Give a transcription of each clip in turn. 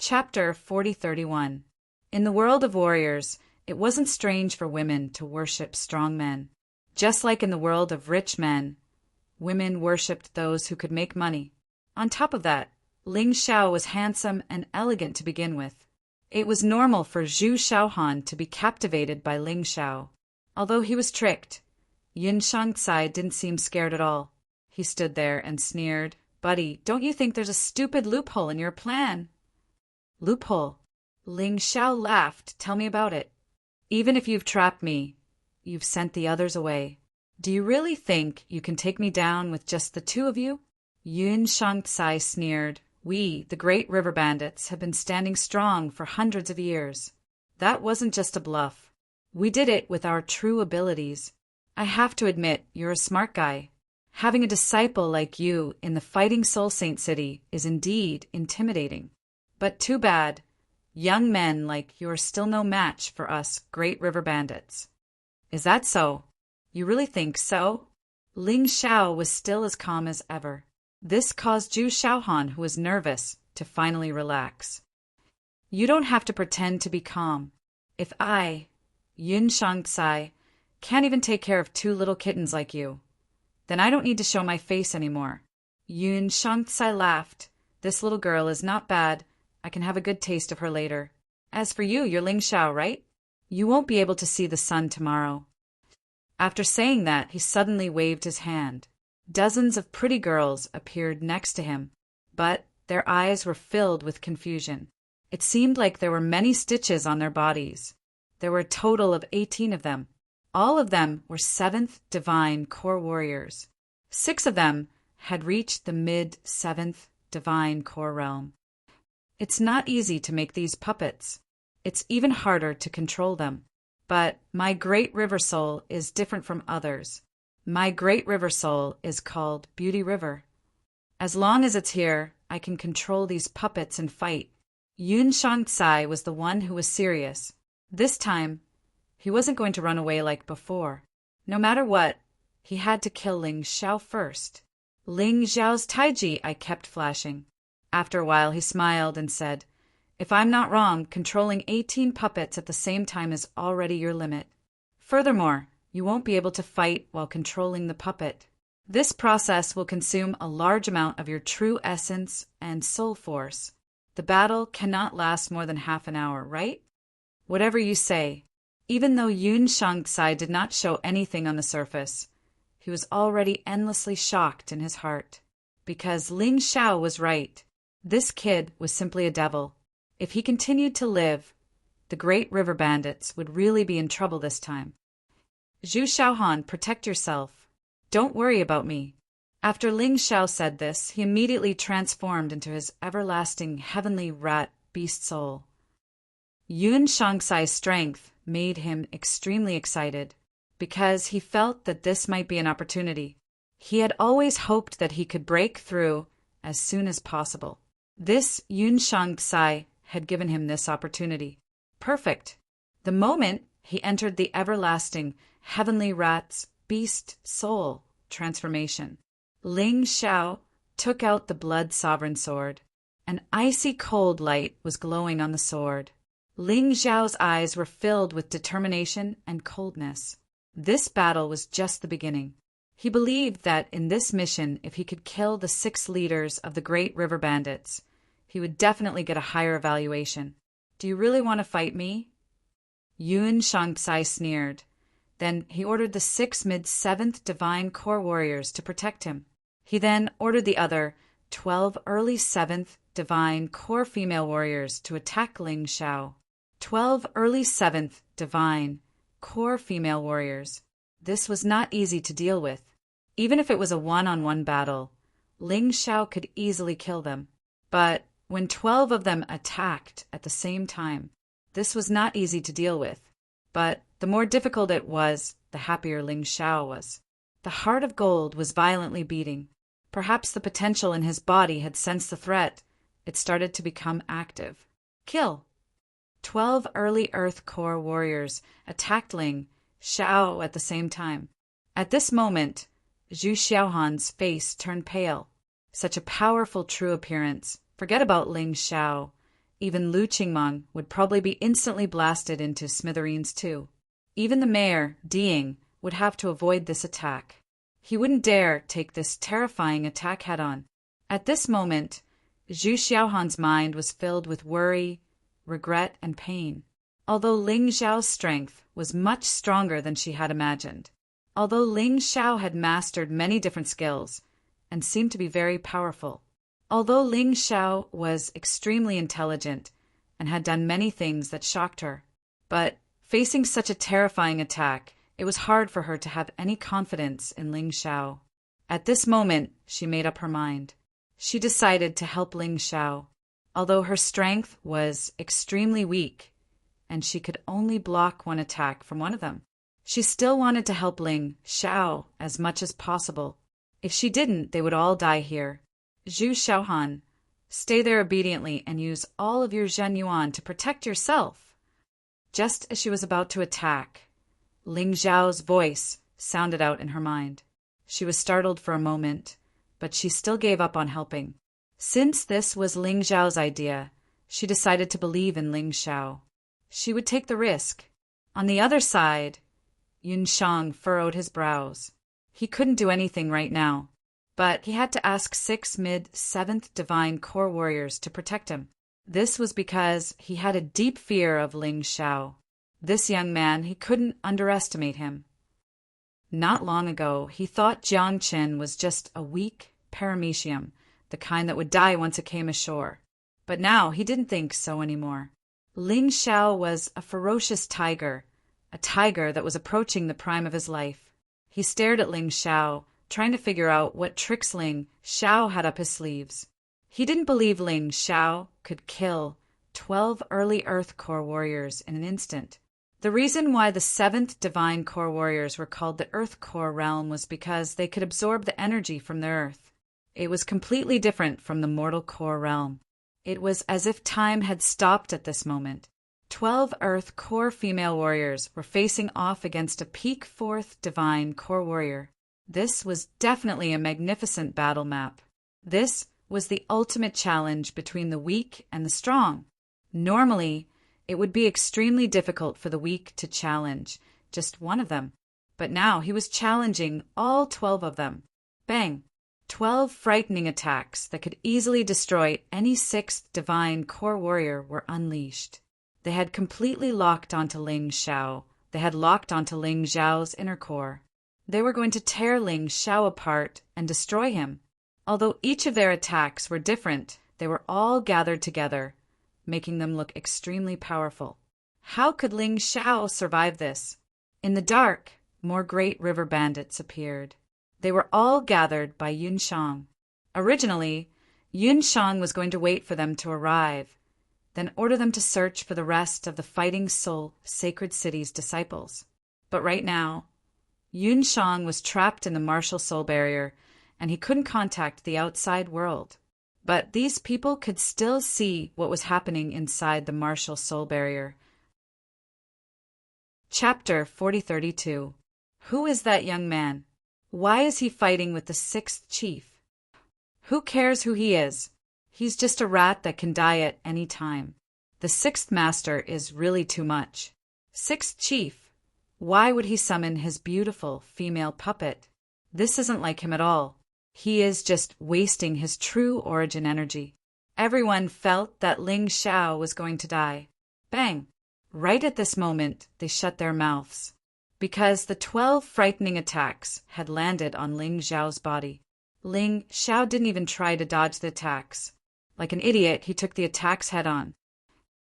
Chapter 4031. In the world of warriors, it wasn't strange for women to worship strong men. Just like in the world of rich men, women worshipped those who could make money. On top of that, Ling Xiao was handsome and elegant to begin with. It was normal for Zhu Xiaohan to be captivated by Ling Xiao. Although he was tricked, Yun Shangcai didn't seem scared at all. He stood there and sneered, "Buddy, don't you think there's a stupid loophole in your plan?" "Loophole?" Ling Xiao laughed. "Tell me about it." "Even if you've trapped me, you've sent the others away. Do you really think you can take me down with just the two of you?" Yun Shangcai sneered. "We, the great river bandits, have been standing strong for hundreds of years. That wasn't just a bluff. We did it with our true abilities. I have to admit, you're a smart guy. Having a disciple like you in the Fighting Soul Saint City is indeed intimidating. But too bad. Young men like you are still no match for us great river bandits." "Is that so? You really think so?" Ling Xiao was still as calm as ever. This caused Zhu Xiaohan, who was nervous, to finally relax. "You don't have to pretend to be calm. If I, Yun Shangcai, can't even take care of two little kittens like you, then I don't need to show my face anymore." Yun Shangcai laughed. "This little girl is not bad. I can have a good taste of her later. As for you, you're Ling Xiao, right? You won't be able to see the sun tomorrow." After saying that, he suddenly waved his hand. Dozens of pretty girls appeared next to him, but their eyes were filled with confusion. It seemed like there were many stitches on their bodies. There were a total of 18 of them. All of them were 7th Divine Core Warriors. 6 of them had reached the mid-7th Divine Core realm. It's not easy to make these puppets. It's even harder to control them. But my Great River Soul is different from others. My Great River Soul is called Beauty River. As long as it's here, I can control these puppets and fight. Yun Shangcai was the one who was serious. This time, he wasn't going to run away like before. No matter what, he had to kill Ling Xiao first. Ling Xiao's taiji I kept flashing. After a while, he smiled and said, "If I'm not wrong, controlling 18 puppets at the same time is already your limit. Furthermore, you won't be able to fight while controlling the puppet. This process will consume a large amount of your true essence and soul force. The battle cannot last more than half an hour, right?" "Whatever you say." Even though Yun Shangcai did not show anything on the surface, he was already endlessly shocked in his heart. Because Ling Xiao was right. This kid was simply a devil. If he continued to live, the great river bandits would really be in trouble this time. "Zhu Xiaohan, protect yourself. Don't worry about me." After Ling Xiao said this, he immediately transformed into his everlasting heavenly rat beast soul. Yun Shangcai's strength made him extremely excited, because he felt that this might be an opportunity. He had always hoped that he could break through as soon as possible. This Yun Shangcai had given him this opportunity. Perfect. The moment he entered the everlasting heavenly rat's beast soul transformation, Ling Xiao took out the blood sovereign sword. An icy cold light was glowing on the sword. Ling Xiao's eyes were filled with determination and coldness. This battle was just the beginning. He believed that in this mission, if he could kill the 6 leaders of the Great River Bandits, he would definitely get a higher evaluation. "Do you really want to fight me?" Yun Shangcai sneered. Then he ordered the 6 mid-7th Divine Core Warriors to protect him. He then ordered the other 12 early 7th Divine Core Female Warriors to attack Ling Xiao. 12 early 7th Divine Core Female Warriors. This was not easy to deal with. Even if it was a one-on-one battle, Ling Xiao could easily kill them. But when 12 of them attacked at the same time, this was not easy to deal with. But the more difficult it was, the happier Ling Xiao was. The heart of gold was violently beating. Perhaps the potential in his body had sensed the threat. It started to become active. Kill! 12 early Earth Core warriors attacked Ling Xiao at the same time. At this moment, Zhu Xiaohan's face turned pale. Such a powerful true appearance. Forget about Ling Xiao. Even Lu Qingmong would probably be instantly blasted into smithereens too. Even the mayor, Diying, would have to avoid this attack. He wouldn't dare take this terrifying attack head-on. At this moment, Zhu Xiaohan's mind was filled with worry, regret, and pain. Although Ling Xiao's strength was much stronger than she had imagined. Although Ling Xiao had mastered many different skills and seemed to be very powerful. Although Ling Xiao was extremely intelligent and had done many things that shocked her. But facing such a terrifying attack, it was hard for her to have any confidence in Ling Xiao. At this moment, she made up her mind. She decided to help Ling Xiao. Although her strength was extremely weak, and she could only block one attack from one of them, she still wanted to help Ling Xiao as much as possible. If she didn't, they would all die here. Zhu Xiaohan, stay there obediently and use all of your Zhen Yuan to protect yourself. Just as she was about to attack, Ling Xiao's voice sounded out in her mind. She was startled for a moment, but she still gave up on helping. Since this was Ling Xiao's idea, she decided to believe in Ling Xiao. She would take the risk. On the other side, Yun Shang furrowed his brows. He couldn't do anything right now, but he had to ask 6 mid-7th Divine Core Warriors to protect him. This was because he had a deep fear of Ling Xiao. This young man, he couldn't underestimate him. Not long ago, he thought Jiang Qin was just a weak paramecium, the kind that would die once it came ashore. But now he didn't think so anymore. Ling Xiao was a ferocious tiger, a tiger that was approaching the prime of his life. He stared at Ling Xiao, trying to figure out what tricks Ling Xiao had up his sleeves. He didn't believe Ling Xiao could kill 12 early Earth Core Warriors in an instant. The reason why the 7th Divine Core Warriors were called the Earth Core realm was because they could absorb the energy from the Earth. It was completely different from the Mortal Core realm. It was as if time had stopped at this moment. 12 Earth Core female warriors were facing off against a peak 4th Divine Core Warrior. This was definitely a magnificent battle map. This was the ultimate challenge between the weak and the strong. Normally, it would be extremely difficult for the weak to challenge just one of them, but now he was challenging all 12 of them. Bang! 12 frightening attacks that could easily destroy any 6th Divine Core Warrior were unleashed. They had completely locked onto Ling Xiao. They had locked onto Ling Xiao's inner core. They were going to tear Ling Xiao apart and destroy him. Although each of their attacks were different, they were all gathered together, making them look extremely powerful. How could Ling Xiao survive this? In the dark, more great river bandits appeared. They were all gathered by Yun Shang. Originally, Yun Shang was going to wait for them to arrive, then order them to search for the rest of the Fighting Soul Sacred City's disciples. But right now, Yun Shang was trapped in the martial soul barrier, and he couldn't contact the outside world. But these people could still see what was happening inside the martial soul barrier. Chapter 4032. Who is that young man? Why is he fighting with the 6th chief? Who cares who he is? He's just a rat that can die at any time. The 6th master is really too much. 6th chief, why would he summon his beautiful female puppet? This isn't like him at all. He is just wasting his true origin energy. Everyone felt that Ling Xiao was going to die. Bang! Right at this moment, they shut their mouths, because the 12 frightening attacks had landed on Ling Xiao's body. Ling Xiao didn't even try to dodge the attacks. Like an idiot, he took the attacks head-on.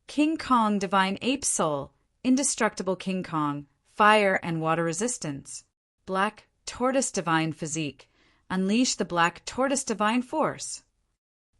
King Kong Divine Ape Soul, Indestructible King Kong, Fire and Water Resistance. Black Tortoise Divine Physique, unleash the Black Tortoise Divine Force.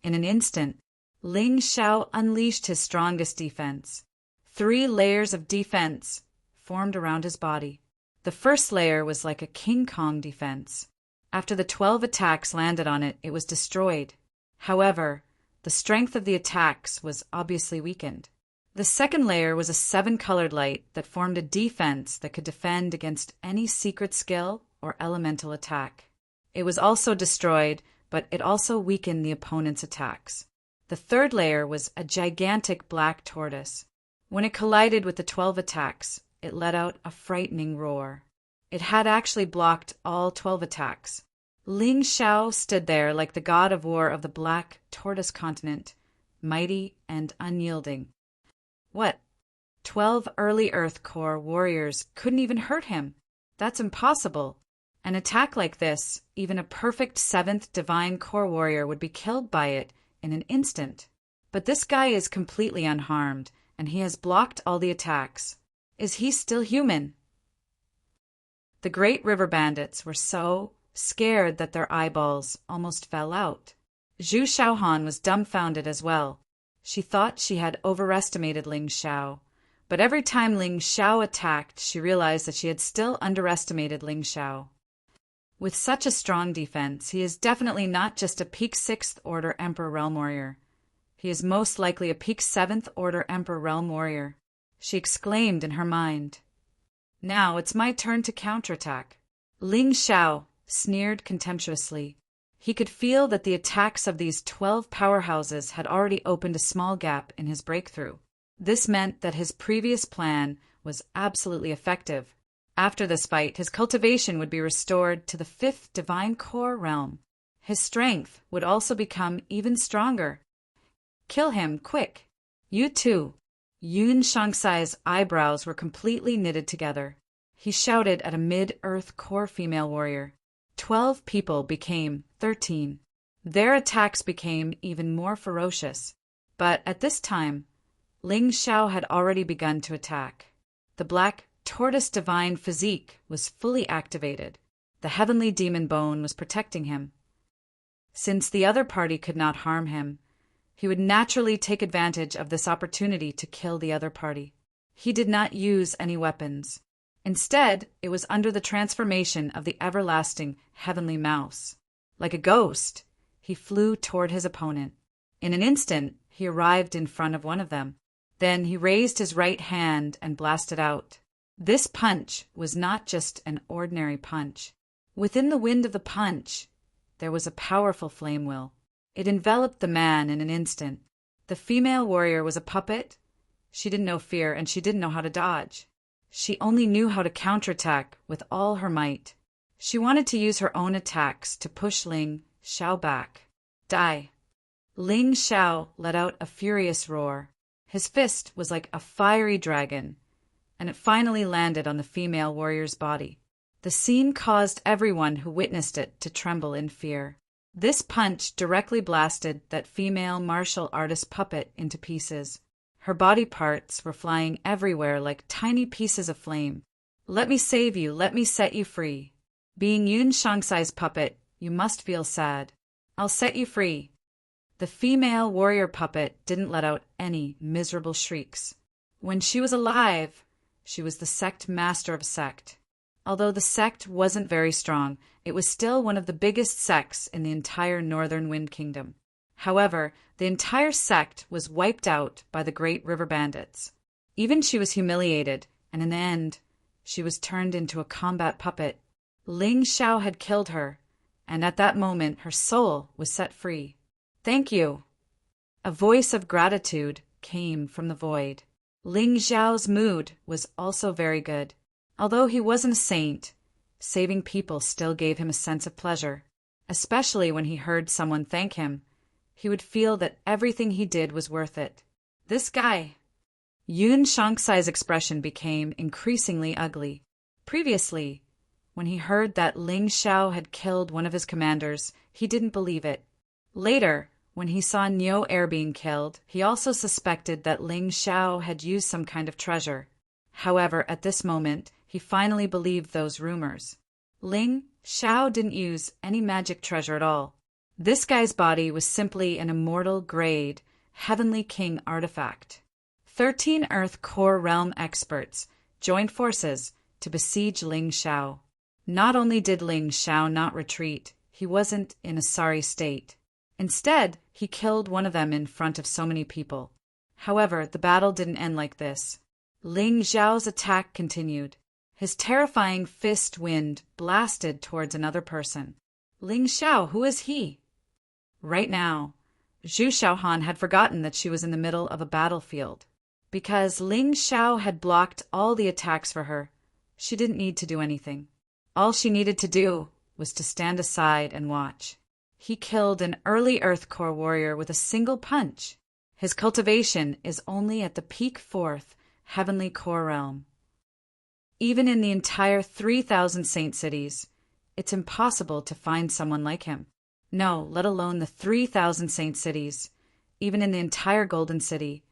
In an instant, Ling Xiao unleashed his strongest defense. 3 layers of defense formed around his body. The first layer was like a King Kong defense. After the 12 attacks landed on it, it was destroyed. However, the strength of the attacks was obviously weakened. The second layer was a 7-colored light that formed a defense that could defend against any secret skill or elemental attack. It was also destroyed, but it also weakened the opponent's attacks. The third layer was a gigantic black tortoise. When it collided with the 12 attacks, it let out a frightening roar. It had actually blocked all 12 attacks. Ling Xiao stood there like the god of war of the Black Tortoise continent, mighty and unyielding. What? 12 early Earth Core warriors couldn't even hurt him. That's impossible. An attack like this, even a perfect 7th Divine Core warrior would be killed by it in an instant. But this guy is completely unharmed, and he has blocked all the attacks. Is he still human? The Great River Bandits were so scared that their eyeballs almost fell out. Zhu Xiaohan was dumbfounded as well. She thought she had overestimated Ling Xiao, but every time Ling Xiao attacked, she realized that she had still underestimated Ling Xiao. With such a strong defense, he is definitely not just a peak 6th Order Emperor Realm Warrior. He is most likely a peak 7th Order Emperor Realm Warrior, she exclaimed in her mind. Now it's my turn to counterattack. Ling Xiao sneered contemptuously. He could feel that the attacks of these 12 powerhouses had already opened a small gap in his breakthrough. This meant that his previous plan was absolutely effective. After this fight, his cultivation would be restored to the 5th Divine Core realm. His strength would also become even stronger. Kill him, quick! You too! Yun Shangsai's eyebrows were completely knitted together. He shouted at a mid-Earth Core female warrior. 12 people became 13. Their attacks became even more ferocious. But at this time, Ling Xiao had already begun to attack. The Black Tortoise Divine Physique was fully activated. The Heavenly Demon Bone was protecting him. Since the other party could not harm him, he would naturally take advantage of this opportunity to kill the other party. He did not use any weapons. Instead, it was under the transformation of the everlasting Heavenly Mouse. Like a ghost, he flew toward his opponent. In an instant, he arrived in front of one of them. Then he raised his right hand and blasted out. This punch was not just an ordinary punch. Within the wind of the punch, there was a powerful flame will. It enveloped the man in an instant. The female warrior was a puppet. She didn't know fear, and she didn't know how to dodge. She only knew how to counterattack with all her might. She wanted to use her own attacks to push Ling Xiao back. Die! Ling Xiao let out a furious roar. His fist was like a fiery dragon, and it finally landed on the female warrior's body. The scene caused everyone who witnessed it to tremble in fear. This punch directly blasted that female martial artist puppet into pieces. Her body parts were flying everywhere like tiny pieces of flame. Let me save you, let me set you free. Being Yun Shangsai's puppet, you must feel sad. I'll set you free. The female warrior puppet didn't let out any miserable shrieks. When she was alive, she was the sect master of a sect. Although the sect wasn't very strong, it was still one of the biggest sects in the entire Northern Wind Kingdom. However, the entire sect was wiped out by the Great River Bandits. Even she was humiliated, and in the end, she was turned into a combat puppet. Ling Xiao had killed her, and at that moment her soul was set free. Thank you. A voice of gratitude came from the void. Ling Xiao's mood was also very good. Although he wasn't a saint, saving people still gave him a sense of pleasure. Especially when he heard someone thank him, he would feel that everything he did was worth it. This guy. Yun Shangsai's expression became increasingly ugly. Previously, when he heard that Ling Xiao had killed one of his commanders, he didn't believe it. Later, when he saw Niu Air being killed, he also suspected that Ling Xiao had used some kind of treasure. However, at this moment, he finally believed those rumors. Ling Xiao didn't use any magic treasure at all. This guy's body was simply an immortal grade, Heavenly King artifact. 13 Earth Core Realm experts joined forces to besiege Ling Xiao. Not only did Ling Xiao not retreat, he wasn't in a sorry state. Instead, he killed one of them in front of so many people. However, the battle didn't end like this. Ling Xiao's attack continued. His terrifying fist wind blasted towards another person. Ling Xiao, who is he? Right now, Zhu Xiaohan had forgotten that she was in the middle of a battlefield. Because Ling Xiao had blocked all the attacks for her, she didn't need to do anything. All she needed to do was to stand aside and watch. He killed an early Earth Core warrior with a single punch. His cultivation is only at the peak 4th Heavenly Core realm. Even in the entire 3,000 saint cities, it's impossible to find someone like him. No, let alone the 3,000 saint cities. Even in the entire Golden City,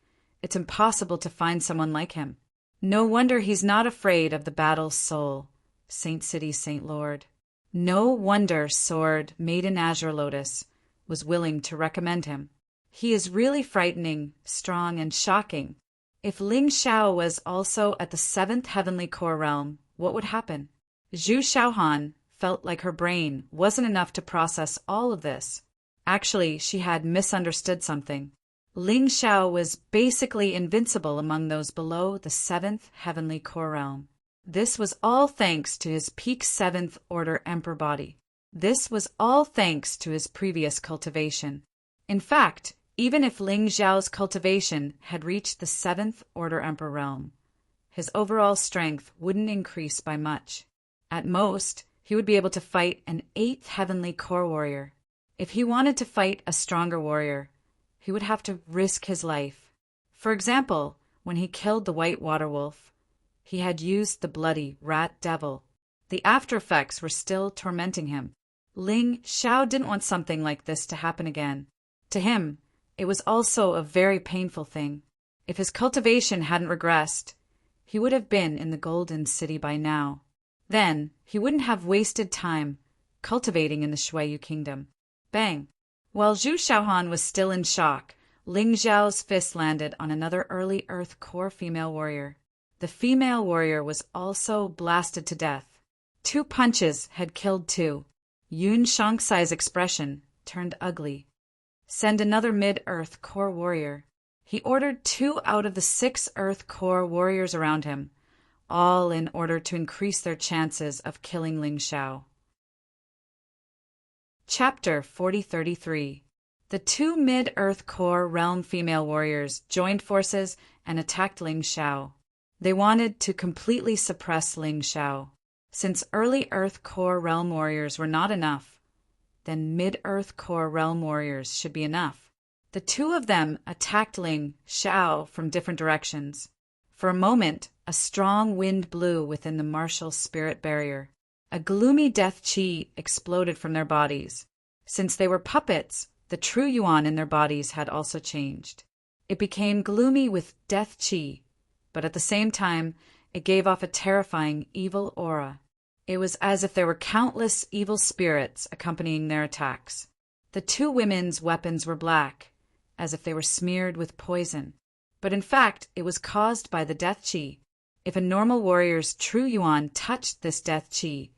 it's impossible to find someone like him. No wonder he's not afraid of the battle's soul, Saint City, Saint Lord. No wonder Sword, Maiden Azure Lotus, was willing to recommend him. He is really frightening, strong, and shocking. If Ling Xiao was also at the 7th Heavenly Core realm, what would happen? Zhu Xiaohan felt like her brain wasn't enough to process all of this. Actually, she had misunderstood something. Ling Xiao was basically invincible among those below the 7th Heavenly Core realm. This was all thanks to his peak 7th Order Emperor body. This was all thanks to his previous cultivation. In fact, even if Ling Xiao's cultivation had reached the 7th Order Emperor realm, his overall strength wouldn't increase by much. At most, he would be able to fight an 8th Heavenly Core warrior. If he wanted to fight a stronger warrior, he would have to risk his life. For example, when he killed the White Water Wolf, he had used the bloody rat devil. The after effects were still tormenting him. Ling Xiao didn't want something like this to happen again. To him, it was also a very painful thing. If his cultivation hadn't regressed, he would have been in the Golden City by now. Then, he wouldn't have wasted time cultivating in the Shuiyu Kingdom. Bang! While Zhu Xiaohan was still in shock, Ling Xiao's fist landed on another early Earth Core female warrior. The female warrior was also blasted to death. 2 punches had killed 2. Yun Shangsai's expression turned ugly. Send another mid-Earth Core warrior. He ordered 2 out of the 6 Earth Core warriors around him, all in order to increase their chances of killing Ling Xiao. Chapter 4033. The 2 mid-Earth Core realm female warriors joined forces and attacked Ling Xiao. They wanted to completely suppress Ling Xiao. Since early Earth Core realm warriors were not enough, then mid-Earth Core realm warriors should be enough. The 2 of them attacked Ling Xiao from different directions. For a moment, a strong wind blew within the martial spirit barrier. A gloomy death qi exploded from their bodies. Since they were puppets, the true yuan in their bodies had also changed. It became gloomy with death qi, but at the same time, it gave off a terrifying evil aura. It was as if there were countless evil spirits accompanying their attacks. The 2 women's weapons were black, as if they were smeared with poison. But in fact, it was caused by the death qi. If a normal warrior's true yuan touched this death qi,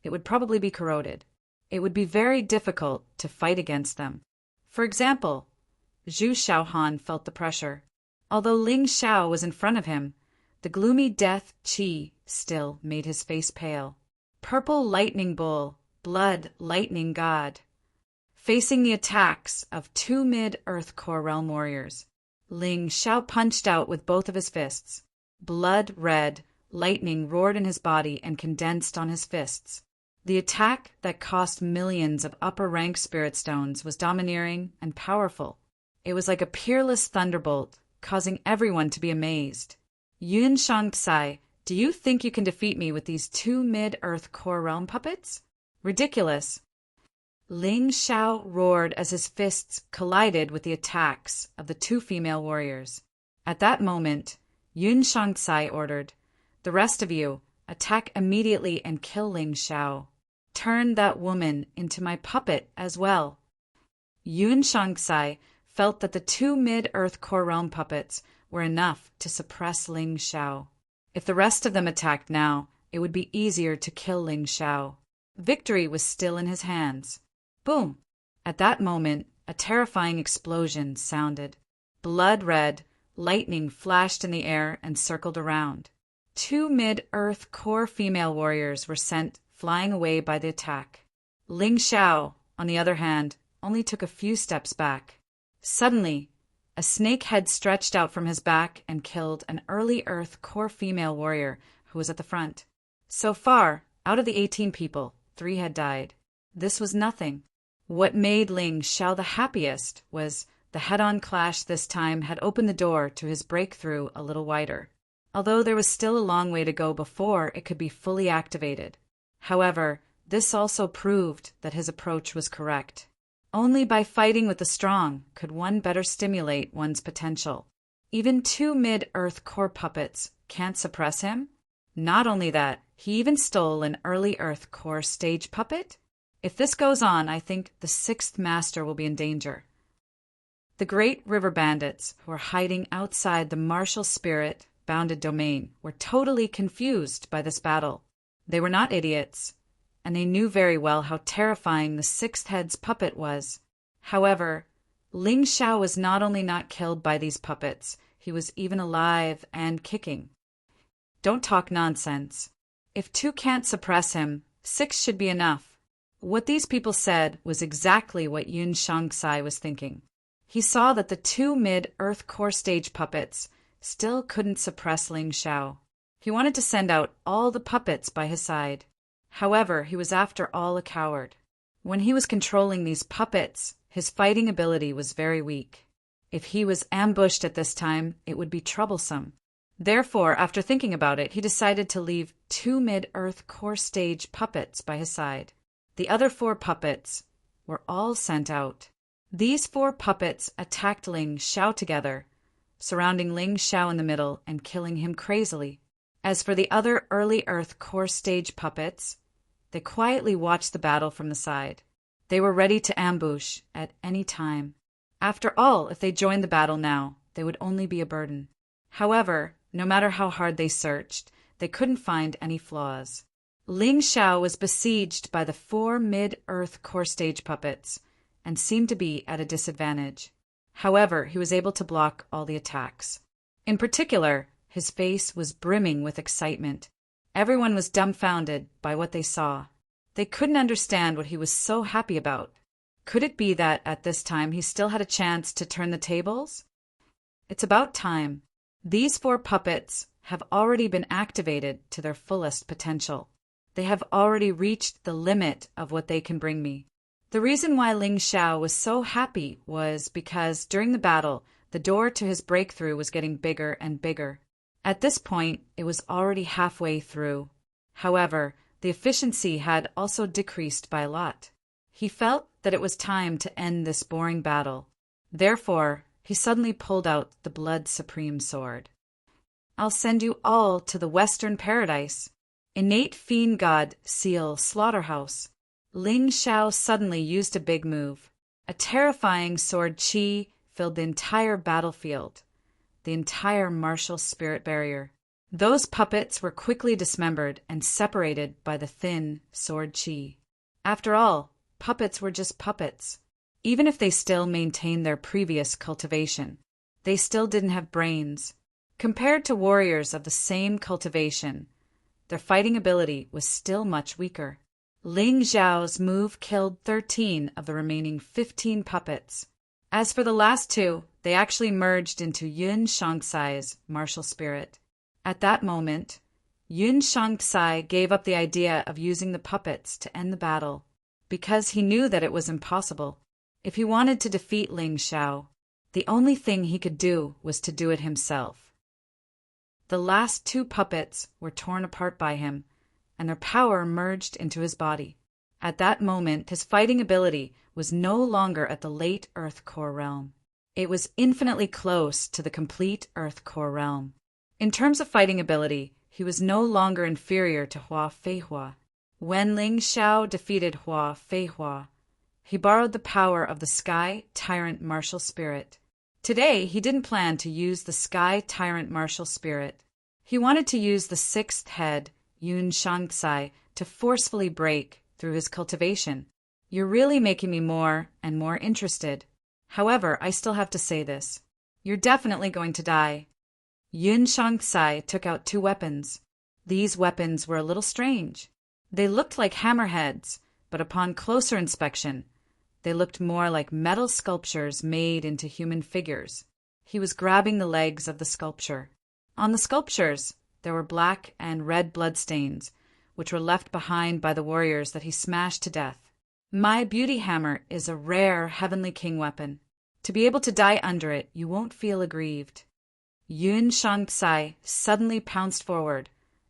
it would probably be corroded. It would be very difficult to fight against them. For example, Zhu Xiaohan felt the pressure. Although Ling Xiao was in front of him, the gloomy death qi still made his face pale. Purple lightning bull, blood lightning god. Facing the attacks of 2 mid-Earth Core realm warriors, Ling Xiao punched out with both of his fists. Blood red, lightning roared in his body and condensed on his fists. The attack that cost millions of upper-rank spirit stones was domineering and powerful. It was like a peerless thunderbolt, causing everyone to be amazed. Yun Shangsai, do you think you can defeat me with these 2 mid-Earth Core realm puppets? Ridiculous. Ling Xiao roared as his fists collided with the attacks of the 2 female warriors. At that moment, Yun Shangsai ordered, "The rest of you, attack immediately and kill Ling Xiao. Turn that woman into my puppet as well." Yun Shangsai felt that the 2 mid-Earth Core realm puppets were enough to suppress Ling Xiao. If the rest of them attacked now, it would be easier to kill Ling Xiao. Victory was still in his hands. Boom! At that moment, a terrifying explosion sounded. Blood red, lightning flashed in the air and circled around. 2 mid-Earth Core female warriors were sent flying away by the attack. Ling Xiao, on the other hand, only took a few steps back. Suddenly, a snake head stretched out from his back and killed an early Earth core female warrior who was at the front. So far, out of the 18 people, 3 had died. This was nothing. What made Ling Xiao the happiest was the head-on clash this time had opened the door to his breakthrough a little wider, although there was still a long way to go before it could be fully activated. However, this also proved that his approach was correct. Only by fighting with the strong could one better stimulate one's potential. Even 2 mid-Earth core puppets can't suppress him? Not only that, he even stole an early Earth core stage puppet? If this goes on, I think the 6th master will be in danger. The great river bandits who were hiding outside the martial spirit bounded domain were totally confused by this battle. They were not idiots, and they knew very well how terrifying the 6th head's puppet was. However, Ling Xiao was not only not killed by these puppets, he was even alive and kicking. Don't talk nonsense. If 2 can't suppress him, 6 should be enough. What these people said was exactly what Yun Shangsai was thinking. He saw that the 2 mid-Earth core stage puppets still couldn't suppress Ling Xiao. He wanted to send out all the puppets by his side. However, he was after all a coward. When he was controlling these puppets, his fighting ability was very weak. If he was ambushed at this time, it would be troublesome. Therefore, after thinking about it, he decided to leave 2 mid-Earth core stage puppets by his side. The other 4 puppets were all sent out. These 4 puppets attacked Ling Xiao together, surrounding Ling Xiao in the middle and killing him crazily. As for the other early Earth core stage puppets, they quietly watched the battle from the side. They were ready to ambush at any time. After all, if they joined the battle now, they would only be a burden. However, no matter how hard they searched, they couldn't find any flaws. Ling Xiao was besieged by the 4 mid-Earth core stage puppets and seemed to be at a disadvantage. However, he was able to block all the attacks. In particular, his face was brimming with excitement. Everyone was dumbfounded by what they saw. They couldn't understand what he was so happy about. Could it be that at this time he still had a chance to turn the tables? It's about time. These 4 puppets have already been activated to their fullest potential. They have already reached the limit of what they can bring me. The reason why Ling Xiao was so happy was because during the battle, the door to his breakthrough was getting bigger and bigger. At this point, it was already halfway through. However, the efficiency had also decreased by a lot. He felt that it was time to end this boring battle. Therefore, he suddenly pulled out the Blood Supreme sword. I'll send you all to the Western Paradise. Innate Fiend God Seal Slaughterhouse. Ling Xiao suddenly used a big move. A terrifying sword chi filled the entire battlefield, the entire martial spirit barrier. Those puppets were quickly dismembered and separated by the thin sword chi. After all, puppets were just puppets. Even if they still maintained their previous cultivation, they still didn't have brains. Compared to warriors of the same cultivation, their fighting ability was still much weaker. Ling Xiao's move killed 13 of the remaining 15 puppets. As for the last 2, they actually merged into Yun Shangsai's martial spirit. At that moment, Yun Shangsai gave up the idea of using the puppets to end the battle, because he knew that it was impossible. If he wanted to defeat Ling Xiao, the only thing he could do was to do it himself. The last 2 puppets were torn apart by him, and their power merged into his body. At that moment, his fighting ability was no longer at the late Earth Core realm. It was infinitely close to the complete Earth Core realm. In terms of fighting ability, he was no longer inferior to Hua Feihua. When Ling Xiao defeated Hua Feihua, he borrowed the power of the Sky Tyrant martial spirit. Today, he didn't plan to use the Sky Tyrant martial spirit. He wanted to use the 6th head, Yun Shangsai, to forcefully break through his cultivation. You're really making me more and more interested. However, I still have to say this. You're definitely going to die. Yun Shangsai took out 2 weapons. These weapons were a little strange. They looked like hammerheads, but upon closer inspection, They looked more like metal sculptures made into human figures. He was grabbing the legs of the sculpture. On the sculptures, there were black and red bloodstains, which were left behind by the warriors that he smashed to death. My beauty hammer is a rare heavenly king weapon. To be able to die under it, you won't feel aggrieved. Yun Shangcai suddenly pounced forward,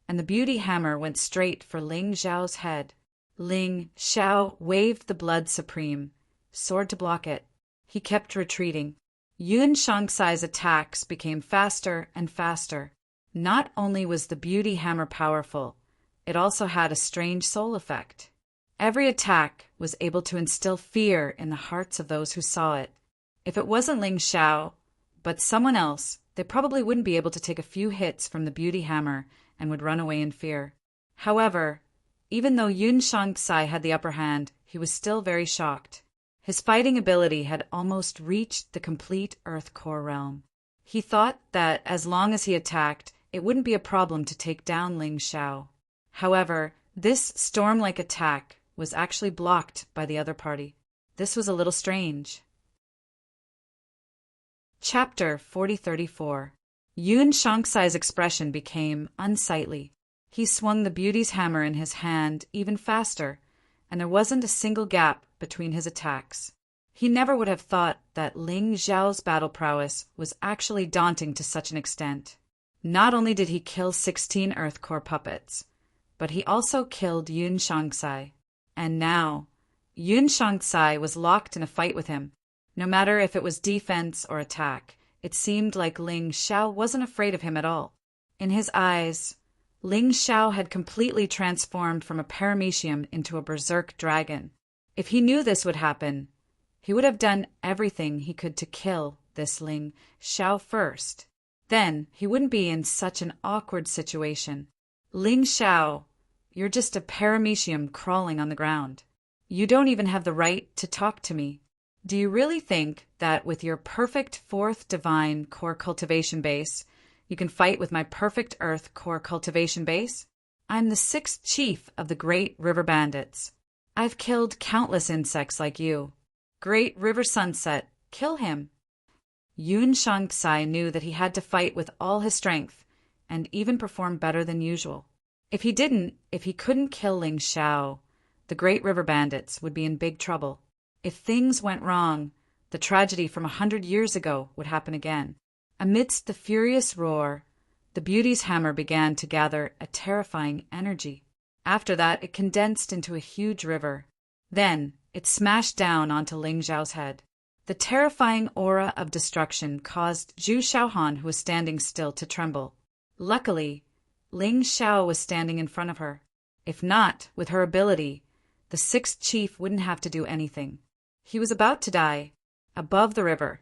and the beauty hammer went straight for Ling Xiao's head. Ling Xiao waved the blood supreme, sword to block it. He kept retreating. Yun Shangcai's attacks became faster and faster. Not only was the beauty hammer powerful, it also had a strange soul effect. Every attack was able to instill fear in the hearts of those who saw it. If it wasn't Ling Xiao, but someone else, they probably wouldn't be able to take a few hits from the beauty hammer and would run away in fear. However, even though Yun Shangcai had the upper hand, he was still very shocked. His fighting ability had almost reached the complete Earth Core realm. He thought that as long as he attacked, it wouldn't be a problem to take down Ling Xiao. However, this storm-like attack was actually blocked by the other party. This was a little strange. Chapter 4034. Yun Shangcai's expression became unsightly. He swung the beauty's hammer in his hand even faster, and there wasn't a single gap between his attacks. He never would have thought that Ling Xiao's battle prowess was actually daunting to such an extent. Not only did he kill 16 Earth Core puppets, but he also killed Yun Shangcai. And now, Yun Shangcai was locked in a fight with him. No matter if it was defense or attack, it seemed like Ling Xiao wasn't afraid of him at all. In his eyes, Ling Xiao had completely transformed from a paramecium into a berserk dragon. If he knew this would happen, he would have done everything he could to kill this Ling Xiao first. Then he wouldn't be in such an awkward situation. Ling Xiao, you're just a paramecium crawling on the ground. You don't even have the right to talk to me. Do you really think that with your perfect fourth divine core cultivation base, you can fight with my perfect earth core cultivation base? I'm the 6th chief of the Great River Bandits. I've killed countless insects like you. Great River Sunset, kill him. Yun Shangcai knew that he had to fight with all his strength and even perform better than usual. If he couldn't kill Ling Xiao, the Great River Bandits would be in big trouble. If things went wrong, the tragedy from 100 years ago would happen again. Amidst the furious roar, the beauty's hammer began to gather a terrifying energy. After that, it condensed into a huge river. Then, it smashed down onto Ling Xiao's head. The terrifying aura of destruction caused Zhu Xiaohan, who was standing still, to tremble. Luckily, Ling Xiao was standing in front of her. If not, with her ability, the 6th chief wouldn't have to do anything. He was about to die. Above the river,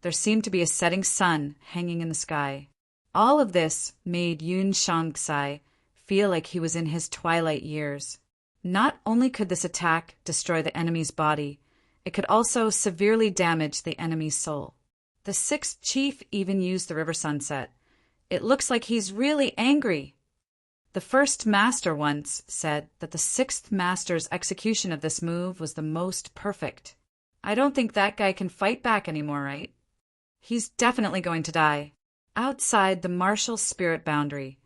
there seemed to be a setting sun hanging in the sky. All of this made Yun Shangcai feel like he was in his twilight years. Not only could this attack destroy the enemy's body, it could also severely damage the enemy's soul. The 6th chief even used the river sunset. It looks like he's really angry. The first master once said that the 6th master's execution of this move was the most perfect. I don't think that guy can fight back anymore, right? He's definitely going to die. Outside the martial spirit boundary,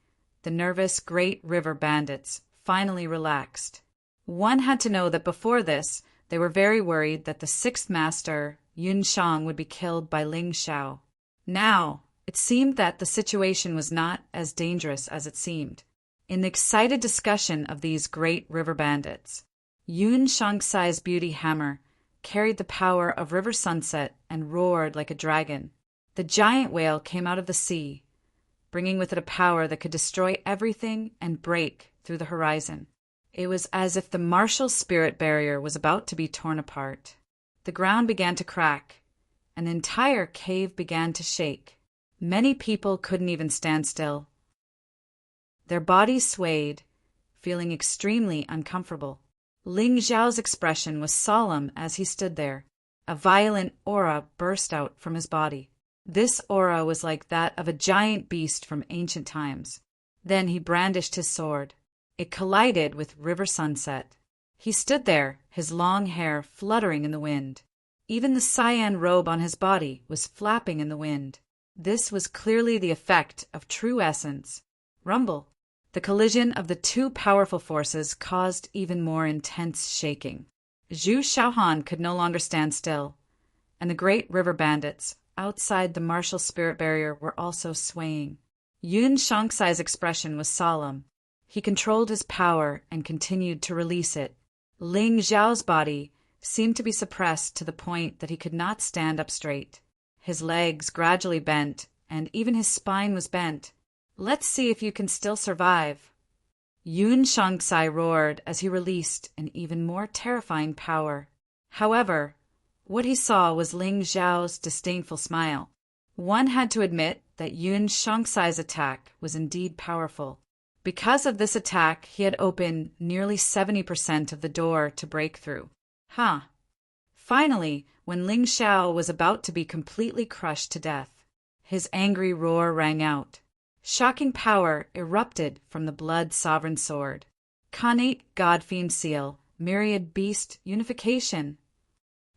the nervous Great River Bandits finally relaxed. One had to know that before this, they were very worried that the 6th master, Yun Shang, would be killed by Ling Xiao. Now, it seemed that the situation was not as dangerous as it seemed. In the excited discussion of these Great River Bandits, Yun Shangcai's beauty hammer carried the power of River Sunset and roared like a dragon. The giant whale came out of the sea, bringing with it a power that could destroy everything and break through the horizon. It was as if the martial spirit barrier was about to be torn apart. The ground began to crack, and the entire cave began to shake. Many people couldn't even stand still. Their bodies swayed, feeling extremely uncomfortable. Ling Xiao's expression was solemn as he stood there. A violent aura burst out from his body. This aura was like that of a giant beast from ancient times. Then he brandished his sword. It collided with River Sunset. He stood there, his long hair fluttering in the wind. Even the cyan robe on his body was flapping in the wind. This was clearly the effect of true essence. Rumble. The collision of the two powerful forces caused even more intense shaking. Zhu Shaohan could no longer stand still, and the great river bandits outside the martial spirit barrier were also swaying. Yun Shangsai's expression was solemn. He controlled his power and continued to release it. Ling Zhao's body seemed to be suppressed to the point that he could not stand up straight. His legs gradually bent, and even his spine was bent. "Let's see if you can still survive." Yun Shangsai roared as he released an even more terrifying power. However, what he saw was Ling Zhao's disdainful smile. One had to admit that Yun Shangsai's attack was indeed powerful. Because of this attack, he had opened nearly 70% of the door to break through. Finally, when Ling Zhao was about to be completely crushed to death, his angry roar rang out. Shocking power erupted from the blood-sovereign sword. Khanate God-fiend seal, myriad beast unification.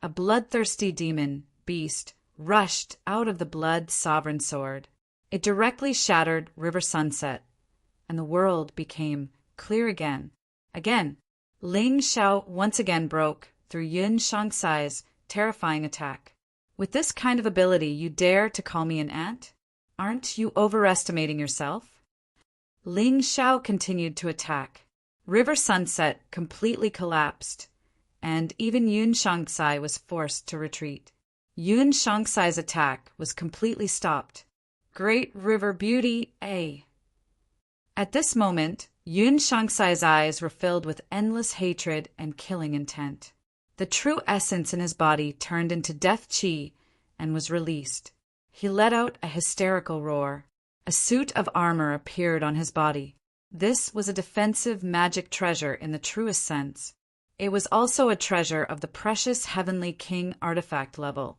A bloodthirsty demon beast rushed out of the blood-sovereign sword. It directly shattered River Sunset, and the world became clear again. Ling Zhao once again broke through Yun Shangsai's terrifying attack. "With this kind of ability, you dare to call me an ant? Aren't you overestimating yourself?" Ling Zhao continued to attack. River Sunset completely collapsed, and even Yun Shangsai was forced to retreat. Yun Shangsai's attack was completely stopped. Great River Beauty A. At this moment, Yun Shangsai's eyes were filled with endless hatred and killing intent. The true essence in his body turned into death chi and was released. He let out a hysterical roar. A suit of armor appeared on his body. This was a defensive magic treasure in the truest sense. It was also a treasure of the precious Heavenly King artifact level.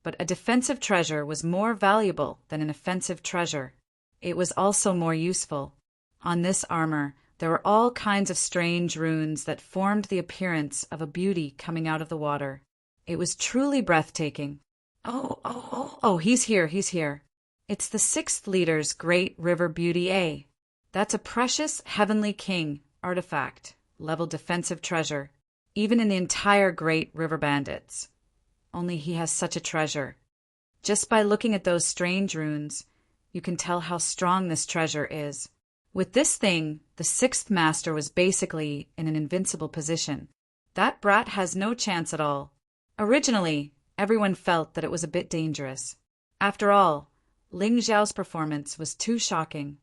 But a defensive treasure was more valuable than an offensive treasure. It was also more useful. On this armor, there were all kinds of strange runes that formed the appearance of a beauty coming out of the water. It was truly breathtaking. Oh, he's here. It's the 6th leader's Great River Beauty A. That's a precious Heavenly King artifact, level defensive treasure, even in the entire Great River Bandits. Only he has such a treasure. Just by looking at those strange runes, you can tell how strong this treasure is. With this thing, the 6th master was basically in an invincible position. That brat has no chance at all. Originally, everyone felt that it was a bit dangerous. After all, Ling Zhao's performance was too shocking.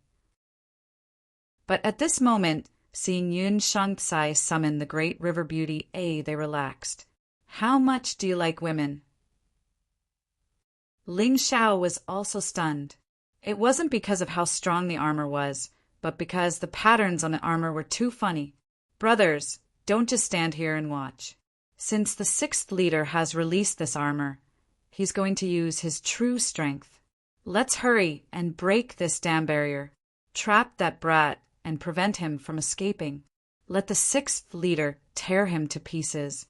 But at this moment, seeing Yun Shangsai summon the Great River Beauty A, they relaxed. "How much do you like women?" Ling Zhao was also stunned. It wasn't because of how strong the armor was, but because the patterns on the armor were too funny. "Brothers, don't just stand here and watch. Since the 6th leader has released this armor, he's going to use his true strength. Let's hurry and break this dam barrier. Trap that brat and prevent him from escaping. Let the 6th leader tear him to pieces."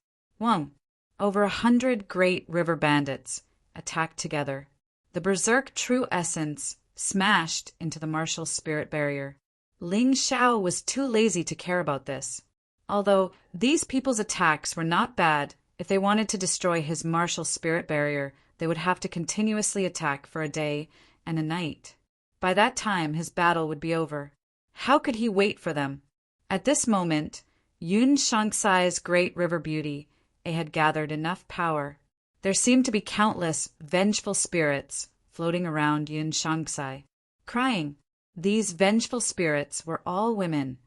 Over 100 great river bandits attacked together. The berserk true essence smashed into the martial spirit barrier. Ling Zhao was too lazy to care about this. Although these people's attacks were not bad, if they wanted to destroy his martial spirit barrier, they would have to continuously attack for a day and a night. By that time, his battle would be over. How could he wait for them? At this moment, Yun Shangsai's Great River Beauty had gathered enough power. There seemed to be countless vengeful spirits floating around Yun Shangsai, crying. These vengeful spirits were all women,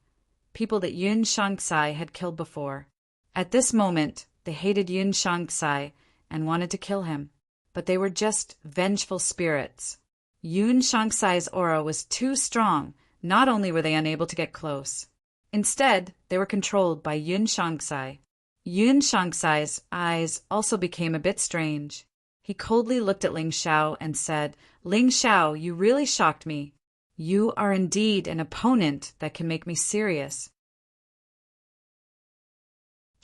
people that Yun Shangsai had killed before. At this moment, they hated Yun Shangsai and wanted to kill him, but they were just vengeful spirits. Yun Shangsai's aura was too strong. Not only were they unable to get close, instead, they were controlled by Yun Shangsai. Yun Shangsai's eyes also became a bit strange. He coldly looked at Ling Zhao and said, "Ling Zhao, you really shocked me. You are indeed an opponent that can make me serious."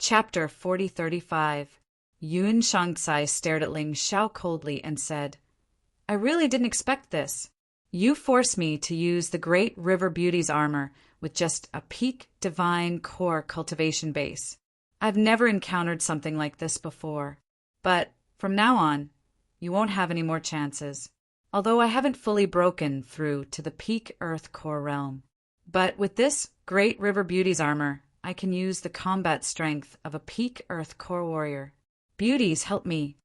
Chapter 4035. Yun Shangsai stared at Ling Xiao coldly and said, I really didn't expect this. You forced me to use the Great River Beauty's armor with just a peak divine core cultivation base. I've never encountered something like this before. But from now on, you won't have any more chances. Although I haven't fully broken through to the peak Earth core realm. But with this Great River Beauty's armor, I can use the combat strength of a peak Earth core warrior. Beauties, help me.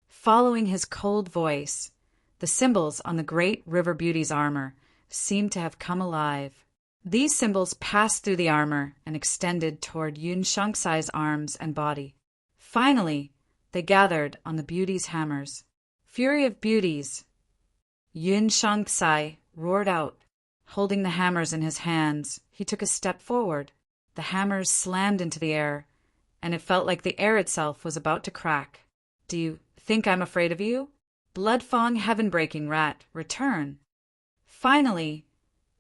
Following his cold voice, the symbols on the Great River Beauty's armor seemed to have come alive. These symbols passed through the armor and extended toward Yun Shangsai's arms and body. Finally, they gathered on the Beauty's hammers. Fury of Beauties! Yun Shangsai roared out. Holding the hammers in his hands, he took a step forward. The hammers slammed into the air, and it felt like the air itself was about to crack. Do you think I'm afraid of you? Bloodfang heaven-breaking rat, return. Finally,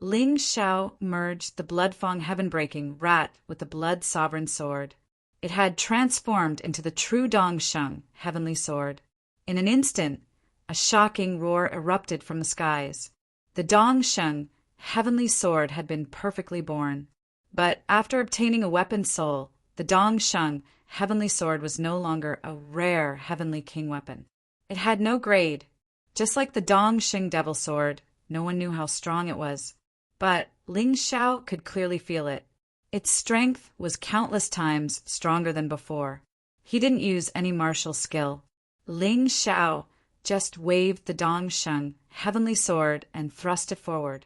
Ling Xiao merged the Bloodfang heaven-breaking rat with the Blood Sovereign sword. It had transformed into the true Dongsheng heavenly sword. In an instant, a shocking roar erupted from the skies. The Dongsheng heavenly sword had been perfectly born. But after obtaining a weapon soul, the Dongsheng heavenly sword was no longer a rare heavenly king weapon. It had no grade. Just like the Dongsheng devil sword, no one knew how strong it was. But Ling Xiao could clearly feel it. Its strength was countless times stronger than before. He didn't use any martial skill. Ling Xiao just waved the Dongsheng heavenly sword and thrust it forward.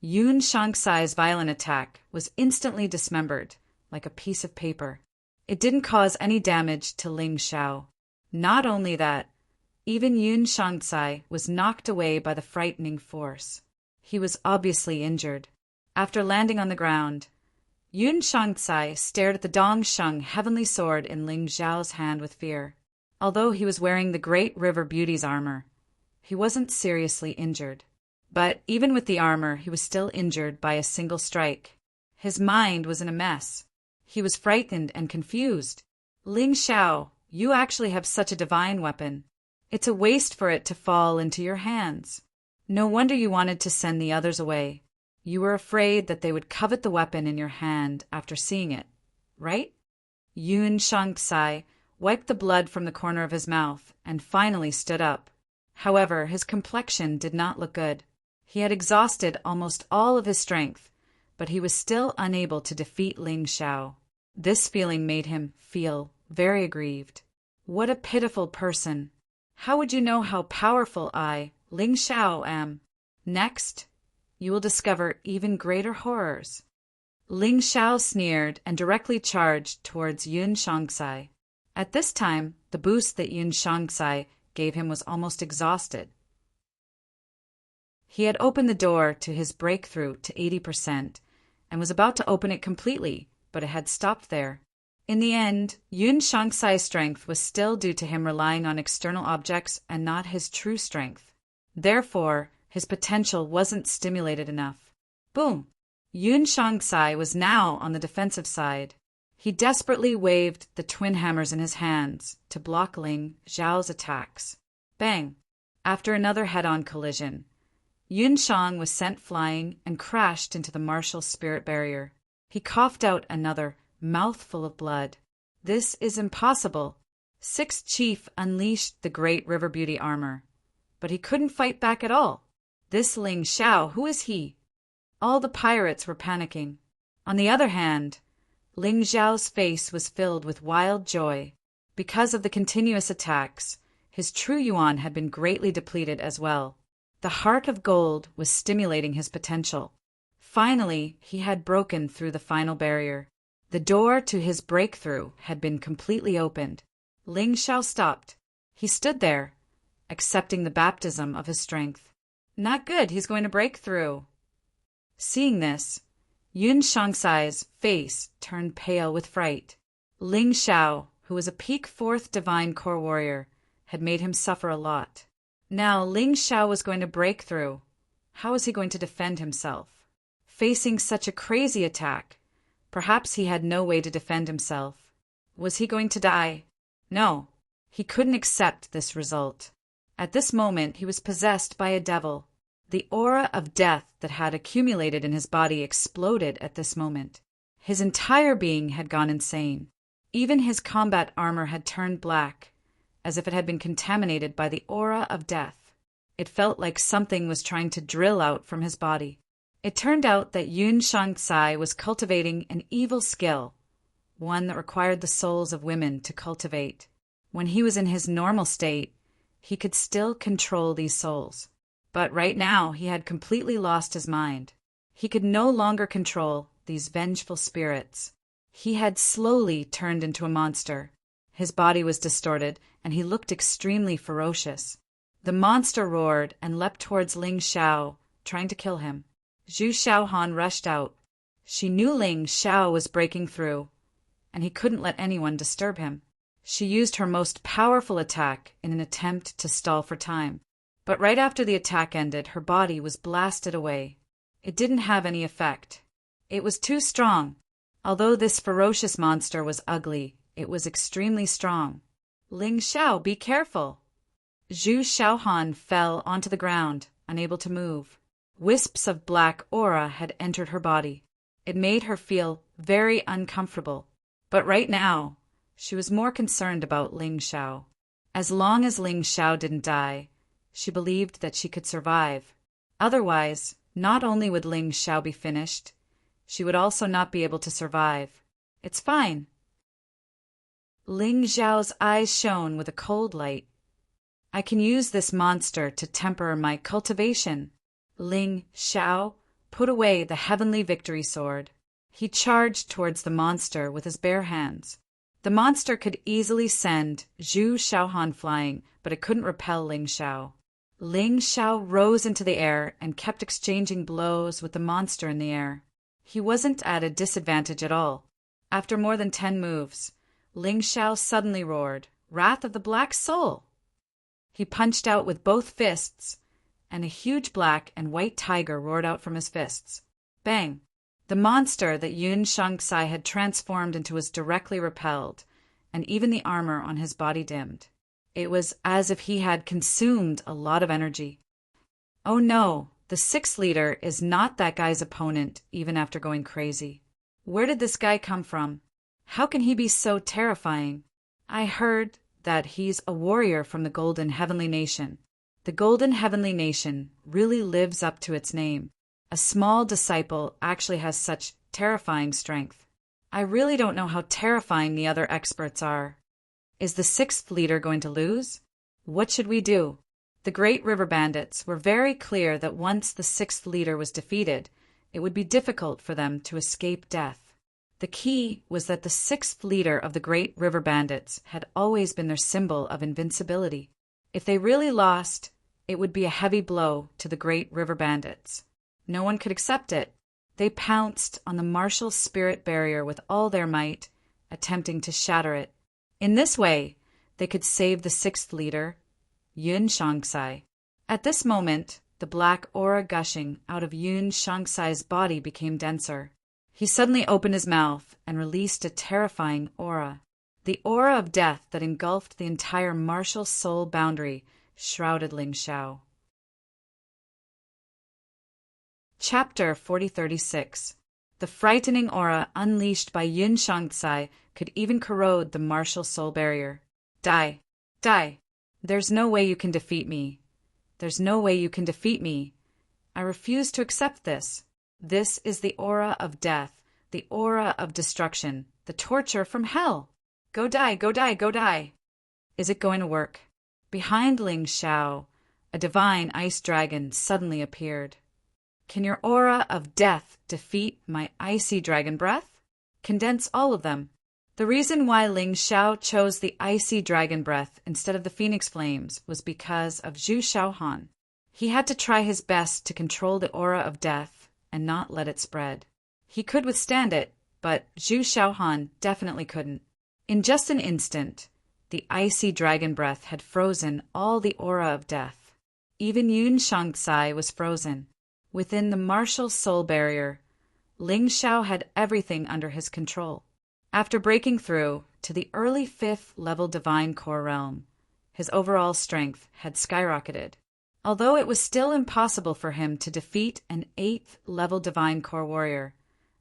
Yun Shangsai's violent attack was instantly dismembered, like a piece of paper. It didn't cause any damage to Ling Xiao. Not only that, even Yun Shangsai was knocked away by the frightening force. He was obviously injured. After landing on the ground, Yun Shangsai stared at the Dongsheng heavenly sword in Ling Xiao's hand with fear. Although he was wearing the Great River Beauty's armor, he wasn't seriously injured. But even with the armor, he was still injured by a single strike. His mind was in a mess. He was frightened and confused. Ling Xiao, you actually have such a divine weapon. It's a waste for it to fall into your hands. No wonder you wanted to send the others away. You were afraid that they would covet the weapon in your hand after seeing it, right? Yun Shangsai wiped the blood from the corner of his mouth and finally stood up. However, his complexion did not look good. He had exhausted almost all of his strength, but he was still unable to defeat Ling Xiao. This feeling made him feel very aggrieved. What a pitiful person! How would you know how powerful I, Ling Xiao, am? Next, you will discover even greater horrors. Ling Xiao sneered and directly charged towards Yun Shangsai. At this time, the boost that Yun Shangsai gave him was almost exhausted. He had opened the door to his breakthrough to 80% and was about to open it completely, but it had stopped there. In the end, Yun Shangsai's strength was still due to him relying on external objects and not his true strength. Therefore, his potential wasn't stimulated enough. Boom! Yun Shangsai was now on the defensive side. He desperately waved the twin hammers in his hands to block Ling Xiao's attacks. Bang! After another head-on collision, Yun Shang was sent flying and crashed into the martial spirit barrier. He coughed out another mouthful of blood. This is impossible. Sixth Chief unleashed the Great River Beauty armor, but he couldn't fight back at all. This Ling Xiao, who is he? All the pirates were panicking. On the other hand, Ling Xiao's face was filled with wild joy. Because of the continuous attacks, his true yuan had been greatly depleted as well. The heart of gold was stimulating his potential. Finally, he had broken through the final barrier. The door to his breakthrough had been completely opened. Ling Xiao stopped. He stood there, accepting the baptism of his strength. Not good, he's going to break through. Seeing this, Yun Shangsai's face turned pale with fright. Ling Xiao, who was a peak 4th divine core warrior, had made him suffer a lot. Now Ling Xiao was going to break through. How was he going to defend himself? Facing such a crazy attack, perhaps he had no way to defend himself. Was he going to die? No, he couldn't accept this result. At this moment he was possessed by a devil. The aura of death that had accumulated in his body exploded at this moment. His entire being had gone insane. Even his combat armor had turned black, as if it had been contaminated by the aura of death. It felt like something was trying to drill out from his body. It turned out that Yun Shangsai was cultivating an evil skill, one that required the souls of women to cultivate. When he was in his normal state, he could still control these souls. But right now he had completely lost his mind. He could no longer control these vengeful spirits. He had slowly turned into a monster. His body was distorted, and he looked extremely ferocious. The monster roared and leapt towards Ling Xiao, trying to kill him. Zhu Xiaohan rushed out. She knew Ling Xiao was breaking through, and he couldn't let anyone disturb him. She used her most powerful attack in an attempt to stall for time. But right after the attack ended, her body was blasted away. It didn't have any effect. It was too strong. Although this ferocious monster was ugly, it was extremely strong. Ling Xiao, be careful! Zhu Xiaohan fell onto the ground, unable to move. Wisps of black aura had entered her body. It made her feel very uncomfortable. But right now, she was more concerned about Ling Xiao. As long as Ling Xiao didn't die, she believed that she could survive. Otherwise, not only would Ling Xiao be finished, she would also not be able to survive. It's fine. Ling Xiao's eyes shone with a cold light. I can use this monster to temper my cultivation. Ling Xiao put away the heavenly victory sword. He charged towards the monster with his bare hands. The monster could easily send Zhu Xiaohan flying, but it couldn't repel Ling Xiao. Ling Xiao rose into the air and kept exchanging blows with the monster in the air. He wasn't at a disadvantage at all. After more than 10 moves, Ling Xiao suddenly roared, "Wrath of the Black Soul!" He punched out with both fists, and a huge black and white tiger roared out from his fists. Bang! The monster that Yun Shangsai had transformed into was directly repelled, and even the armor on his body dimmed. It was as if he had consumed a lot of energy. Oh no, the 6th leader is not that guy's opponent even after going crazy. Where did this guy come from? How can he be so terrifying? I heard that he's a warrior from the Golden Heavenly Nation. The Golden Heavenly Nation really lives up to its name. A small disciple actually has such terrifying strength. I really don't know how terrifying the other experts are. Is the 6th leader going to lose? What should we do? The Great River Bandits were very clear that once the 6th leader was defeated, it would be difficult for them to escape death. The key was that the 6th leader of the Great River Bandits had always been their symbol of invincibility. If they really lost, it would be a heavy blow to the Great River Bandits. No one could accept it. They pounced on the martial spirit barrier with all their might, attempting to shatter it. In this way, they could save the 6th leader, Yun Shangsai. At this moment, the black aura gushing out of Yun Shangsai's body became denser. He suddenly opened his mouth and released a terrifying aura. The aura of death that engulfed the entire martial soul boundary shrouded Ling Xiao. Chapter 4036. The frightening aura unleashed by Yun Shangsai could even corrode the martial soul barrier. Die! Die! There's no way you can defeat me. There's no way you can defeat me. I refuse to accept this. This is the aura of death, the aura of destruction, the torture from hell. Go die, go die, go die. Is it going to work? Behind Ling Xiao, a divine ice dragon suddenly appeared. Can your aura of death defeat my icy dragon breath? Condense all of them. The reason why Ling Xiao chose the icy dragon breath instead of the phoenix flames was because of Zhu Xiaohan. He had to try his best to control the aura of death and not let it spread. He could withstand it, but Zhu Xiaohan definitely couldn't. In just an instant, the icy dragon breath had frozen all the aura of death. Even Yun Shangsai was frozen. Within the martial soul barrier, Ling Xiao had everything under his control. After breaking through to the early 5th level Divine Core realm, his overall strength had skyrocketed. Although it was still impossible for him to defeat an 8th level Divine Core warrior,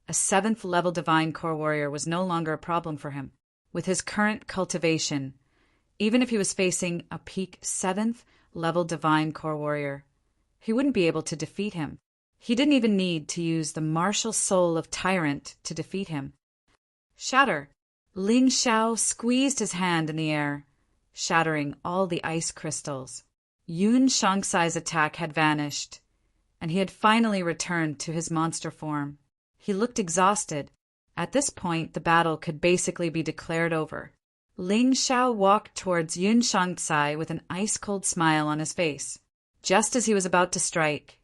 a 7th level Divine Core warrior was no longer a problem for him. With his current cultivation, even if he was facing a peak 7th level Divine Core warrior, he wouldn't be able to defeat him. He didn't even need to use the martial soul of Tyrant to defeat him. Shatter! Ling Xiao squeezed his hand in the air, shattering all the ice crystals. Yun Shangsai's attack had vanished, and he had finally returned to his monster form. He looked exhausted. At this point, the battle could basically be declared over. Ling Xiao walked towards Yun Shangsai with an ice-cold smile on his face. Just as he was about to strike,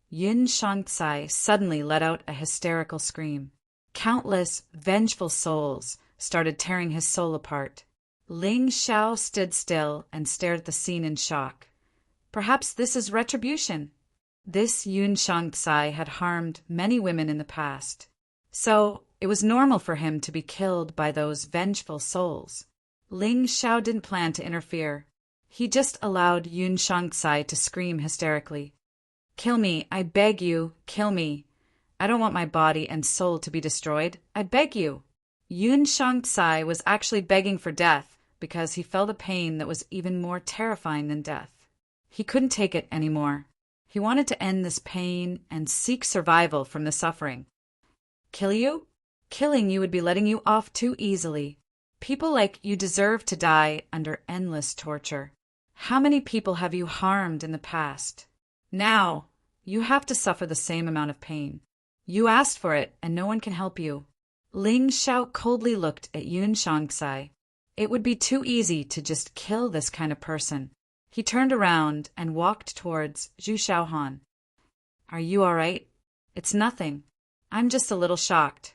Yun Shangsai suddenly let out a hysterical scream. Countless, vengeful souls started tearing his soul apart. Ling Xiao stood still and stared at the scene in shock. Perhaps this is retribution. This Yun Shangsai had harmed many women in the past, so it was normal for him to be killed by those vengeful souls. Ling Xiao didn't plan to interfere. He just allowed Yun Shangsai to scream hysterically. "Kill me, I beg you, kill me. I don't want my body and soul to be destroyed. I beg you." Yun Shangsai was actually begging for death because he felt a pain that was even more terrifying than death. He couldn't take it anymore. He wanted to end this pain and seek survival from the suffering. "Kill you? Killing you would be letting you off too easily. People like you deserve to die under endless torture. How many people have you harmed in the past? Now, you have to suffer the same amount of pain. You asked for it, and no one can help you." Ling Xiao coldly looked at Yun Shangsai. It would be too easy to just kill this kind of person. He turned around and walked towards Zhu Xiaohan. "Are you all right?" "It's nothing. I'm just a little shocked.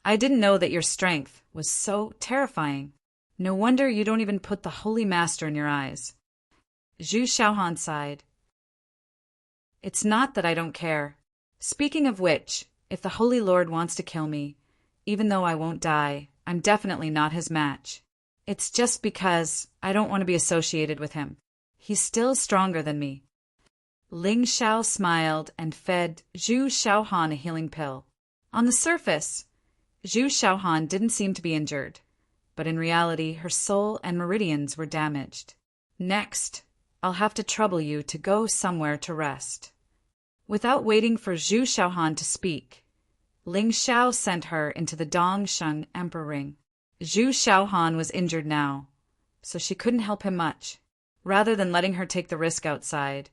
I didn't know that your strength was so terrifying. No wonder you don't even put the Holy Master in your eyes." Zhu Xiaohan sighed. "It's not that I don't care. Speaking of which, if the Holy Lord wants to kill me, even though I won't die, I'm definitely not his match. It's just because I don't want to be associated with him. He's still stronger than me." Ling Xiao smiled and fed Zhu Xiaohan a healing pill. On the surface, Zhu Xiaohan didn't seem to be injured, but in reality her soul and meridians were damaged. "Next, I'll have to trouble you to go somewhere to rest." Without waiting for Zhu Xiaohan to speak, Ling Xiao sent her into the Dongsheng Emperor Ring. Zhu Xiaohan was injured now, so she couldn't help him much. Rather than letting her take the risk outside,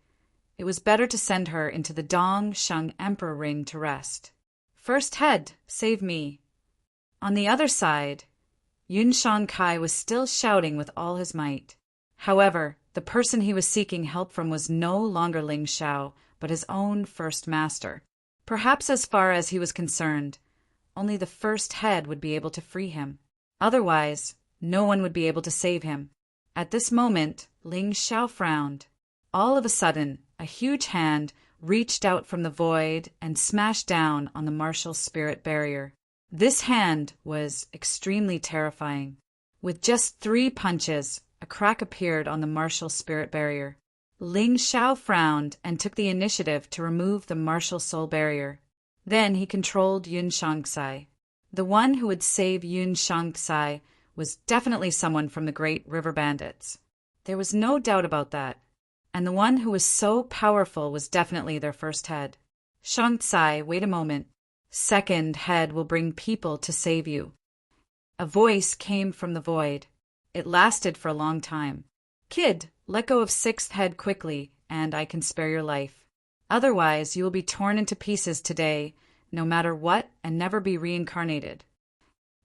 it was better to send her into the Dongsheng Emperor Ring to rest. "First head, save me." On the other side, Yun Shangsai was still shouting with all his might. However, the person he was seeking help from was no longer Ling Xiao, but his own first master. Perhaps as far as he was concerned, only the first head would be able to free him. Otherwise, no one would be able to save him. At this moment, Ling Xiao frowned. All of a sudden, a huge hand reached out from the void and smashed down on the martial spirit barrier. This hand was extremely terrifying. With just 3 punches, a crack appeared on the martial spirit barrier. Ling Xiao frowned and took the initiative to remove the martial soul barrier. Then he controlled Yun Shangsai. The one who would save Yun Shangsai was definitely someone from the Great River Bandits. There was no doubt about that. And the one who was so powerful was definitely their first head. "Shangsai, wait a moment. Second head will bring people to save you." A voice came from the void. It lasted for a long time. "Kid, let go of 6th head quickly, and I can spare your life. Otherwise, you will be torn into pieces today, no matter what, and never be reincarnated."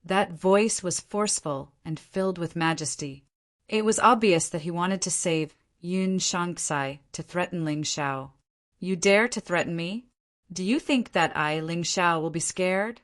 That voice was forceful and filled with majesty. It was obvious that he wanted to save Yun Shangsai to threaten Ling Xiao. "You dare to threaten me? Do you think that I, Ling Xiao, will be scared?"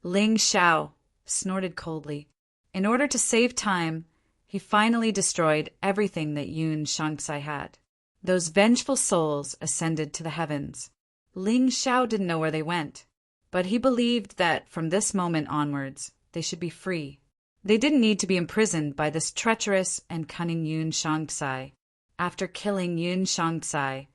Ling Xiao snorted coldly. In order to save time, he finally destroyed everything that Yun Shangsai had. Those vengeful souls ascended to the heavens. Ling Xiao didn't know where they went, but he believed that from this moment onwards, They should be free. They didn't need to be imprisoned by this treacherous and cunning Yun Shangcai. After killing Yun Shangcai,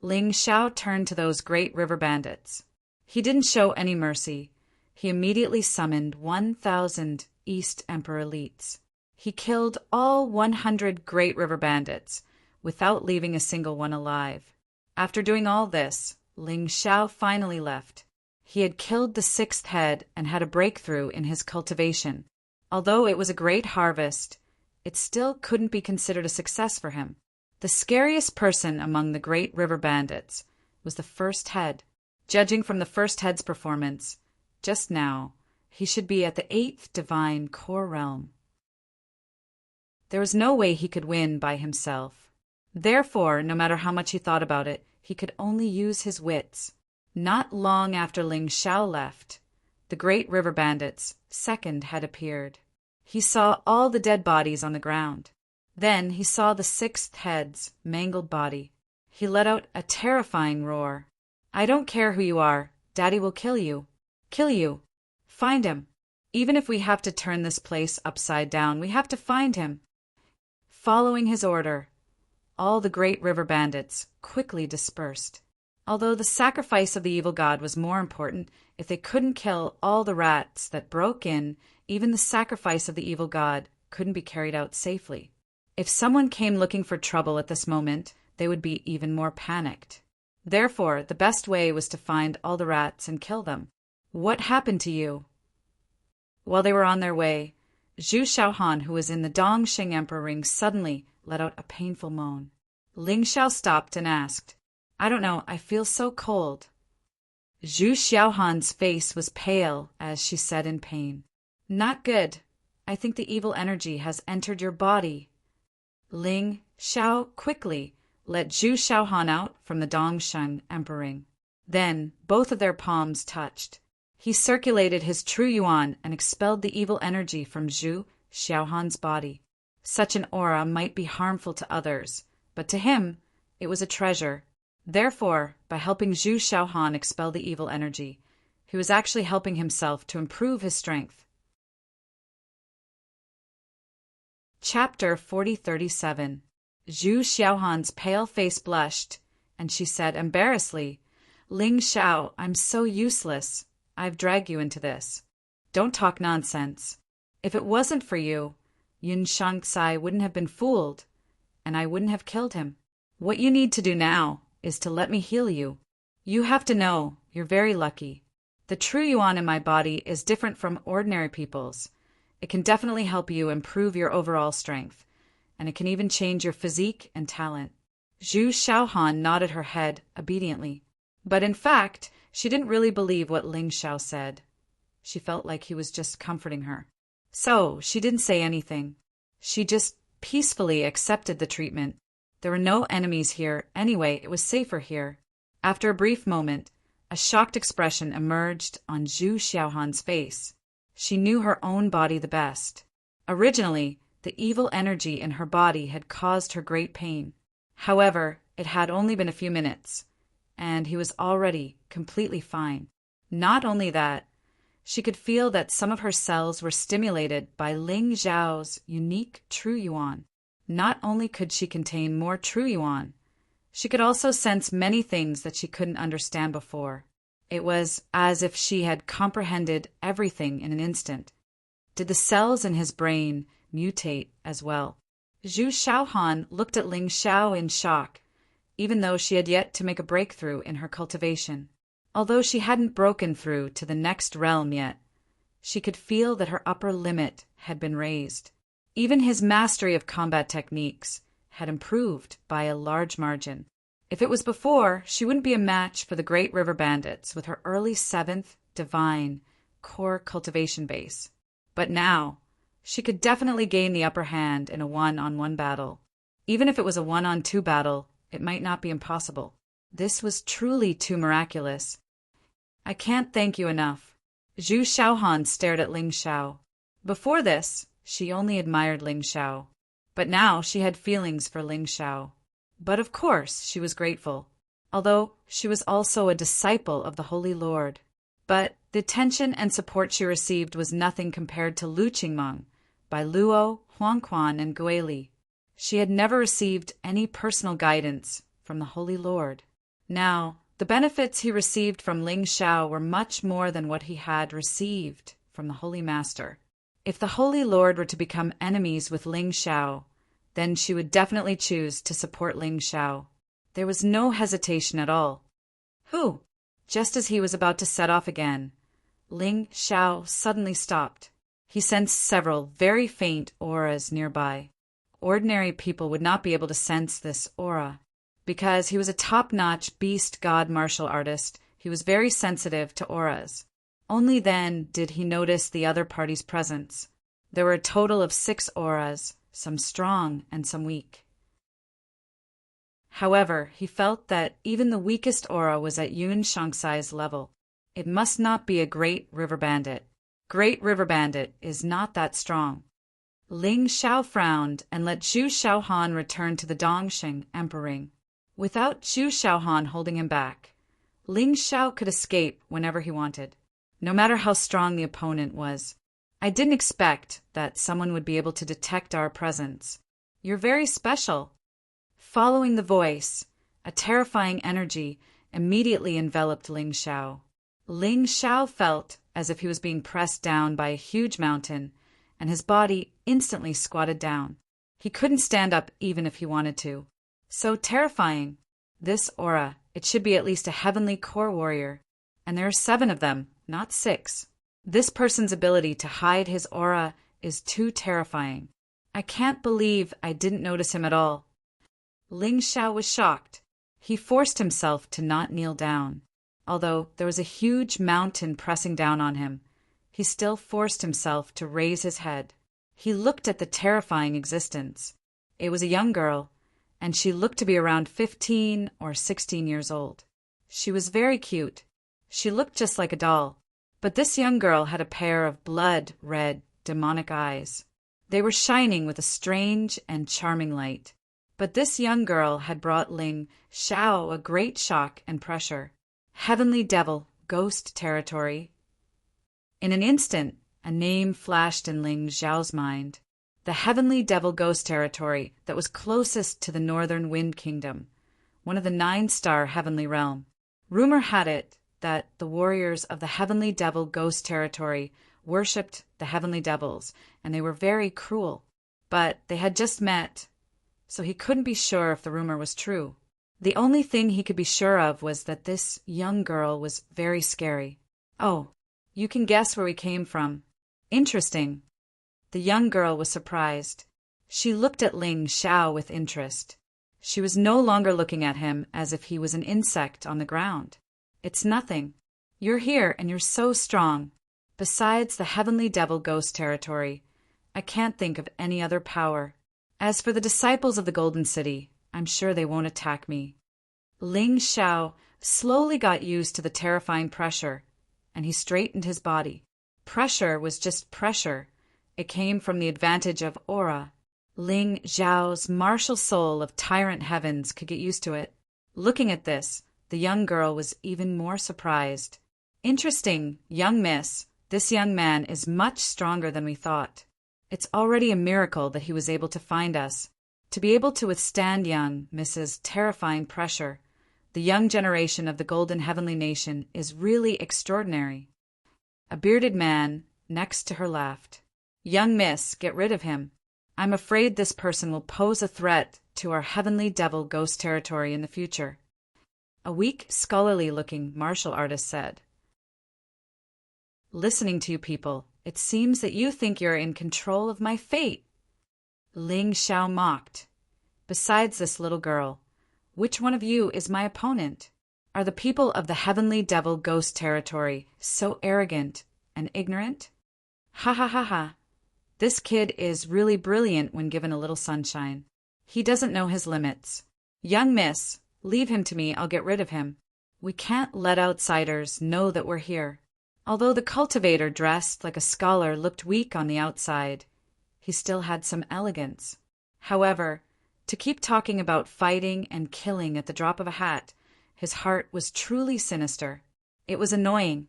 Ling Xiao turned to those great river bandits. He didn't show any mercy. He immediately summoned 1,000 East Emperor elites. He killed all 100 great river bandits without leaving a single one alive. After doing all this, Ling Xiao finally left. He had killed the 6th head and had a breakthrough in his cultivation. Although it was a great harvest, it still couldn't be considered a success for him. The scariest person among the great river bandits was the 1st head. Judging from the 1st head's performance, just now, he should be at the 8th divine core realm. There was no way he could win by himself. Therefore, no matter how much he thought about it, he could only use his wits. Not long after Ling Xiao left, the great river bandits' 2nd head appeared. He saw all the dead bodies on the ground. Then he saw the 6th head's mangled body. He let out a terrifying roar. "I don't care who you are. Daddy will kill you. Kill you. Find him. Even if we have to turn this place upside down, we have to find him." Following his order, all the great river bandits quickly dispersed. Although the sacrifice of the evil god was more important, if they couldn't kill all the rats that broke in, even the sacrifice of the evil god couldn't be carried out safely. If someone came looking for trouble at this moment, they would be even more panicked. Therefore, the best way was to find all the rats and kill them. "What happened to you?" While they were on their way, Zhu Xiaohan, who was in the Dongxing Emperor ring, suddenly let out a painful moan. Ling Xiao stopped and asked, "I don't know, I feel so cold." Zhu Xiaohan's face was pale as she said in pain, "Not good. I think the evil energy has entered your body." Ling Xiao quickly let Zhu Xiaohan out from the Dongxing Emperor ring. Then both of their palms touched. He circulated his true yuan and expelled the evil energy from Zhu Xiaohan's body. Such an aura might be harmful to others, but to him, it was a treasure. Therefore, by helping Zhu Xiaohan expel the evil energy, he was actually helping himself to improve his strength. Chapter 4037. Zhu Xiaohan's pale face blushed, and she said embarrassedly, "Ling Xiao, I'm so useless. I've dragged you into this. Don't talk nonsense. If it wasn't for you, Yun Shangcai wouldn't have been fooled, and I wouldn't have killed him. What you need to do now is to let me heal you. You have to know you're very lucky. The true yuan in my body is different from ordinary people's. It can definitely help you improve your overall strength, and it can even change your physique and talent." Zhu Xiaohan nodded her head obediently. But in fact, she didn't really believe what Ling Xiao said. She felt like he was just comforting her. So she didn't say anything. She just peacefully accepted the treatment. There were no enemies here anyway, it was safer here. After a brief moment, a shocked expression emerged on Zhu Xiaohan's face. She knew her own body the best. Originally, the evil energy in her body had caused her great pain. However, it had only been a few minutes, and he was already completely fine. Not only that, she could feel that some of her cells were stimulated by Ling Xiao's unique true yuan. Not only could she contain more true yuan, she could also sense many things that she couldn't understand before. It was as if she had comprehended everything in an instant. Did the cells in his brain mutate as well? Zhu Xiaohan looked at Ling Xiao in shock, even though she had yet to make a breakthrough in her cultivation. Although she hadn't broken through to the next realm yet, she could feel that her upper limit had been raised. Even his mastery of combat techniques had improved by a large margin. If it was before, she wouldn't be a match for the great river bandits with her early 7th divine core cultivation base. But now, she could definitely gain the upper hand in a one-on-one battle. Even if it was a one-on-two battle, it might not be impossible. This was truly too miraculous. "I can't thank you enough." Zhu Xiaohan stared at Ling Xiao. Before this, she only admired Ling Xiao. But now she had feelings for Ling Xiao. But of course she was grateful, although she was also a disciple of the Holy Lord. But the attention and support she received was nothing compared to Lu Qingmeng by Luo, Huangquan, and Guili. She had never received any personal guidance from the Holy Lord. Now, the benefits he received from Ling Xiao were much more than what he had received from the Holy Master. If the Holy Lord were to become enemies with Ling Xiao, then she would definitely choose to support Ling Xiao. There was no hesitation at all. Who? Just as he was about to set off again, Ling Xiao suddenly stopped. He sensed several very faint auras nearby. Ordinary people would not be able to sense this aura. Because he was a top-notch beast god martial artist, he was very sensitive to auras. Only then did he notice the other party's presence. There were a total of 6 auras, some strong and some weak. However, he felt that even the weakest aura was at Yun Shangsai's level. It must not be a great river bandit. Great river bandit is not that strong. Ling Xiao frowned and let Zhu Xiaohan return to the Dongxing Emperor. Without Zhu Xiaohan holding him back, Ling Xiao could escape whenever he wanted, no matter how strong the opponent was. I didn't expect that someone would be able to detect our presence. You're very special. Following the voice, a terrifying energy immediately enveloped Ling Xiao. Ling Xiao felt as if he was being pressed down by a huge mountain, and his body instantly squatted down. He couldn't stand up even if he wanted to. So terrifying. This aura, it should be at least a heavenly core warrior. And there are 7 of them, not 6. This person's ability to hide his aura is too terrifying. I can't believe I didn't notice him at all. Ling Xiao was shocked. He forced himself to not kneel down. Although there was a huge mountain pressing down on him, he still forced himself to raise his head. He looked at the terrifying existence. It was a young girl, and she looked to be around 15 or 16 years old. She was very cute. She looked just like a doll. But this young girl had a pair of blood-red, demonic eyes. They were shining with a strange and charming light. But this young girl had brought Ling Xiao a great shock and pressure. Heavenly Devil, ghost territory. In an instant, a name flashed in Ling Xiao's mind. The Heavenly Devil ghost territory that was closest to the Northern Wind Kingdom, one of the 9-star heavenly realm. Rumor had it that the warriors of the Heavenly Devil ghost territory worshipped the Heavenly Devils, and they were very cruel. But they had just met, so he couldn't be sure if the rumor was true. The only thing he could be sure of was that this young girl was very scary. Oh, you can guess where we came from. Interesting. The young girl was surprised. She looked at Ling Xiao with interest. She was no longer looking at him as if he was an insect on the ground. It's nothing. You're here and you're so strong. Besides the Heavenly Devil ghost territory, I can't think of any other power. As for the disciples of the Golden City, I'm sure they won't attack me. Ling Xiao slowly got used to the terrifying pressure, and he straightened his body. Pressure was just pressure. It came from the advantage of aura. Ling Xiao's martial soul of Tyrant heavens could get used to it. Looking at this, the young girl was even more surprised. Interesting, young miss. This young man is much stronger than we thought. It's already a miracle that he was able to find us. To be able to withstand young Mrs. terrifying pressure, the young generation of the Golden Heavenly Nation is really extraordinary. A bearded man next to her laughed. Young miss, get rid of him. I'm afraid this person will pose a threat to our Heavenly Devil ghost territory in the future. A weak, scholarly-looking martial artist said. Listening to you people, it seems that you think you're in control of my fate. Ling Xiao mocked. Besides this little girl, which one of you is my opponent? Are the people of the Heavenly Devil ghost territory so arrogant and ignorant? Ha ha ha ha. This kid is really brilliant when given a little sunshine. He doesn't know his limits. Young miss, leave him to me, I'll get rid of him. We can't let outsiders know that we're here. Although the cultivator dressed like a scholar looked weak on the outside, he still had some elegance. However, to keep talking about fighting and killing at the drop of a hat, his heart was truly sinister. It was annoying.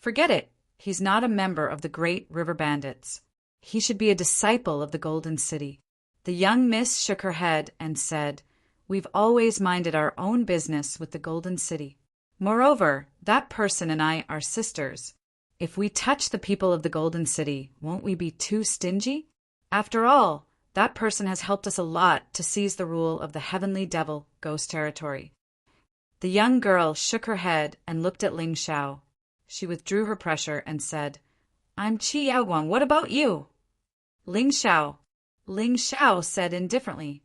Forget it. He's not a member of the great river bandits. He should be a disciple of the Golden City. The young miss shook her head and said, "We've always minded our own business with the Golden City. Moreover, that person and I are sisters. If we touch the people of the Golden City, won't we be too stingy? After all, that person has helped us a lot to seize the rule of the Heavenly Devil Ghost Territory." The young girl shook her head and looked at Ling Xiao. She withdrew her pressure and said, "I'm Qi Yaoguang. What about you?" Ling Xiao said indifferently,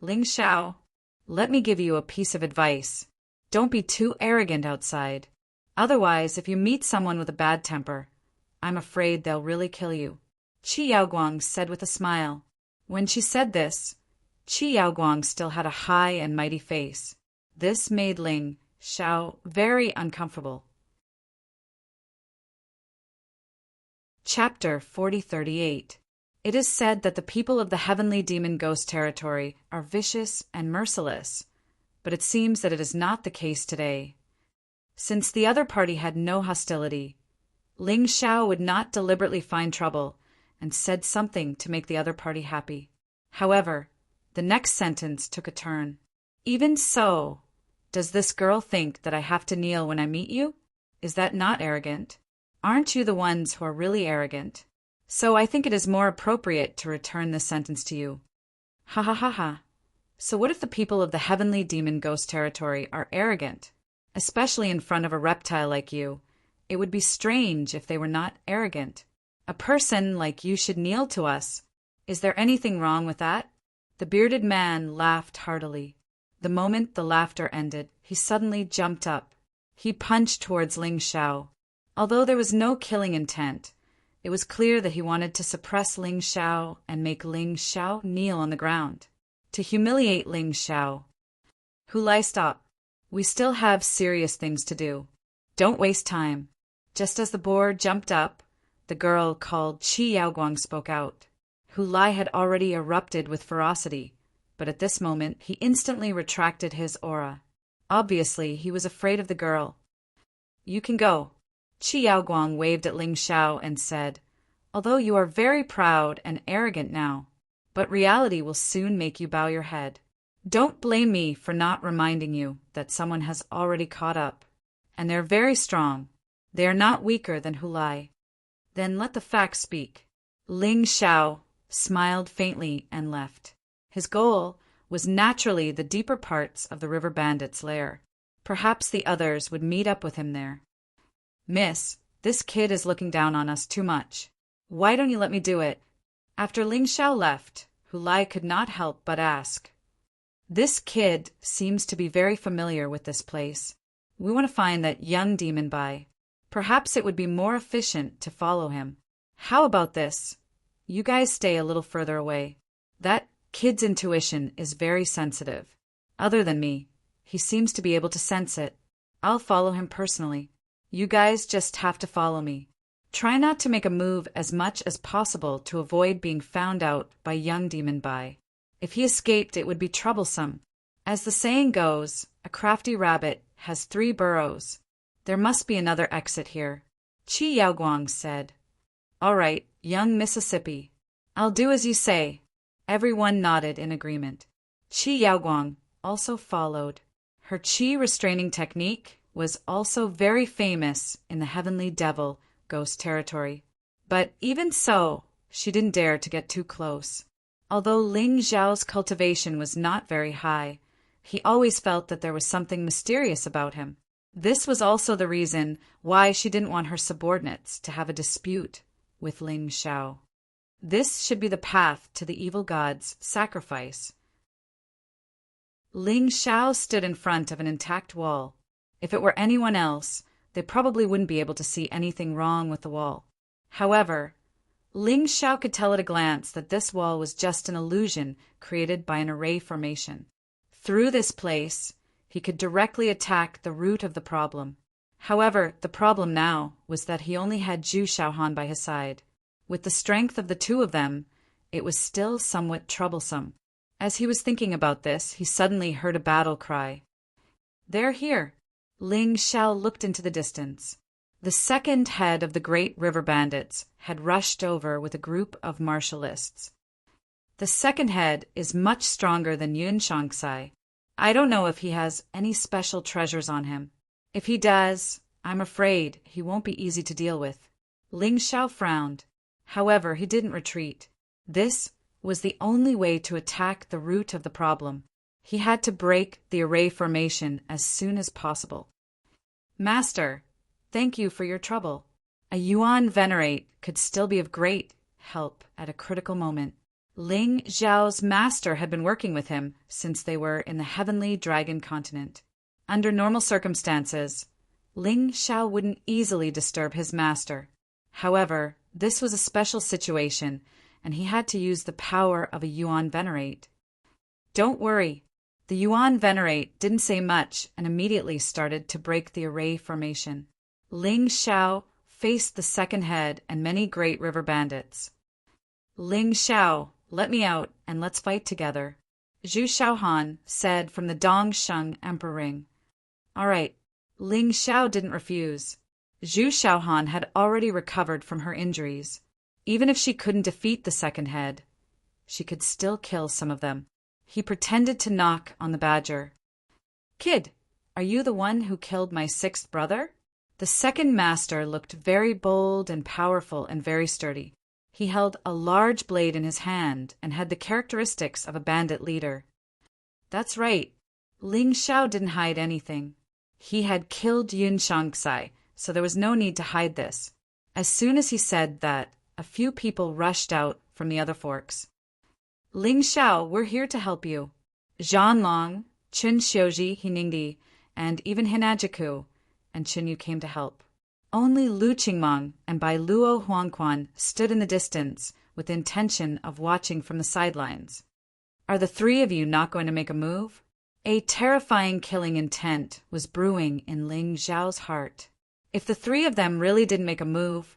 "Ling Xiao, let me give you a piece of advice. Don't be too arrogant outside. Otherwise, if you meet someone with a bad temper, I'm afraid they'll really kill you," Qi Yaoguang said with a smile. When she said this, Qi Yaoguang still had a high and mighty face. This made Ling Xiao very uncomfortable. Chapter 4038. It is said that the people of the Heavenly Demon Ghost Territory are vicious and merciless, but it seems that it is not the case today. Since the other party had no hostility, Ling Xiao would not deliberately find trouble and said something to make the other party happy. However, the next sentence took a turn. "Even so, does this girl think that I have to kneel when I meet you? Is that not arrogant? Aren't you the ones who are really arrogant? So I think it is more appropriate to return this sentence to you." Ha ha ha ha. So what if the people of the Heavenly Demon Ghost Territory are arrogant? Especially in front of a reptile like you. It would be strange if they were not arrogant. A person like you should kneel to us. Is there anything wrong with that? The bearded man laughed heartily. The moment the laughter ended, he suddenly jumped up. He punched towards Ling Xiao. Although there was no killing intent, it was clear that he wanted to suppress Ling Xiao and make Ling Xiao kneel on the ground. To humiliate Ling Xiao. "Hulai, stop. We still have serious things to do. Don't waste time." Just as the boar jumped up, the girl called Qi Yaoguang spoke out. Hulai had already erupted with ferocity, but at this moment he instantly retracted his aura. Obviously, he was afraid of the girl. "You can go." Qi Yaoguang waved at Ling Xiao and said, "Although you are very proud and arrogant now, but reality will soon make you bow your head. Don't blame me for not reminding you that someone has already caught up, and they're very strong. They are not weaker than Hulai." "Then let the facts speak." Ling Xiao smiled faintly and left. His goal was naturally the deeper parts of the river bandits' lair. Perhaps the others would meet up with him there. "Miss, this kid is looking down on us too much. Why don't you let me do it?" After Ling Xiao left, Hulai could not help but ask, "This kid seems to be very familiar with this place. We want to find that young demon by. Perhaps it would be more efficient to follow him. How about this? You guys stay a little further away. That kid's intuition is very sensitive. Other than me, he seems to be able to sense it. I'll follow him personally. You guys just have to follow me. Try not to make a move as much as possible to avoid being found out by young demon Bai. If he escaped, it would be troublesome. As the saying goes, a crafty rabbit has 3 burrows. There must be another exit here." Qi Yaoguang said. "All right, young Mississippi. I'll do as you say." Everyone nodded in agreement. Qi Yaoguang also followed. Her qi restraining technique was also very famous in the Heavenly Devil Ghost Territory. But even so, she didn't dare to get too close. Although Ling Xiao's cultivation was not very high, he always felt that there was something mysterious about him. This was also the reason why she didn't want her subordinates to have a dispute with Ling Xiao. This should be the path to the evil god's sacrifice. Ling Xiao stood in front of an intact wall. If it were anyone else, they probably wouldn't be able to see anything wrong with the wall. However, Ling Xiao could tell at a glance that this wall was just an illusion created by an array formation. Through this place, he could directly attack the root of the problem. However, the problem now was that he only had Zhu Xiaohan by his side. With the strength of the two of them, it was still somewhat troublesome. As he was thinking about this, he suddenly heard a battle cry. "They're here!" Ling Xiao looked into the distance. The second head of the great river bandits had rushed over with a group of martialists. The second head is much stronger than Yun Shangsai. I don't know if he has any special treasures on him. If he does, I'm afraid he won't be easy to deal with. Ling Xiao frowned. However, he didn't retreat. This was the only way to attack the root of the problem. He had to break the array formation as soon as possible. Master, thank you for your trouble. A Yuan Venerate could still be of great help at a critical moment. Ling Xiao's master had been working with him since they were in the heavenly dragon continent. Under normal circumstances, Ling Xiao wouldn't easily disturb his master. However, this was a special situation, and he had to use the power of a Yuan Venerate. Don't worry. The Yuan Venerate didn't say much and immediately started to break the array formation. Ling Xiao faced the second head and many great river bandits. Ling Xiao, let me out and let's fight together, Zhu Xiaohan said from the Dongsheng Emperor Ring. All right. Ling Xiao didn't refuse. Zhu Xiaohan had already recovered from her injuries. Even if she couldn't defeat the second head, she could still kill some of them. He pretended to knock on the badger. Kid, are you the one who killed my sixth brother? The second master looked very bold and powerful and very sturdy. He held a large blade in his hand and had the characteristics of a bandit leader. That's right. Ling Xiao didn't hide anything. He had killed Yun Shangsai, so there was no need to hide this. As soon as he said that, a few people rushed out from the other forks. Ling Xiao, we're here to help you. Zhan Long, Qin Xiuji Hiningdi, and even Hinajiku and Qinyu came to help. Only Lu Qingmang and Bai Luo Huangquan stood in the distance with the intention of watching from the sidelines. Are the three of you not going to make a move? A terrifying killing intent was brewing in Ling Xiao's heart. If the three of them really didn't make a move,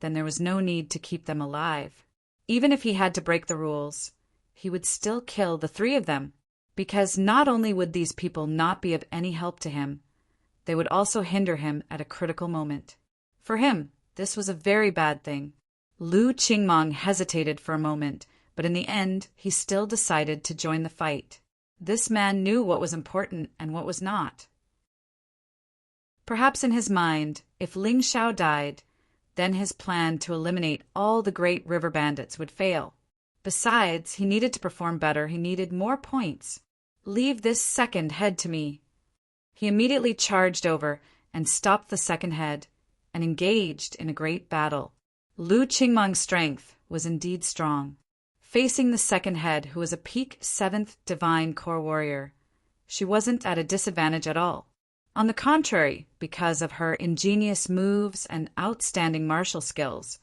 then there was no need to keep them alive. Even if he had to break the rules, he would still kill the three of them, because not only would these people not be of any help to him, they would also hinder him at a critical moment. For him, this was a very bad thing. Lu Qingmang hesitated for a moment, but in the end, he still decided to join the fight. This man knew what was important and what was not. Perhaps in his mind, if Ling Xiao died, then his plan to eliminate all the great river bandits would fail. Besides, he needed to perform better. He needed more points. Leave this second head to me. He immediately charged over and stopped the second head and engaged in a great battle. Lu Qingmang's strength was indeed strong. Facing the second head, who was a peak 7th divine core warrior, she wasn't at a disadvantage at all. On the contrary, because of her ingenious moves and outstanding martial skills,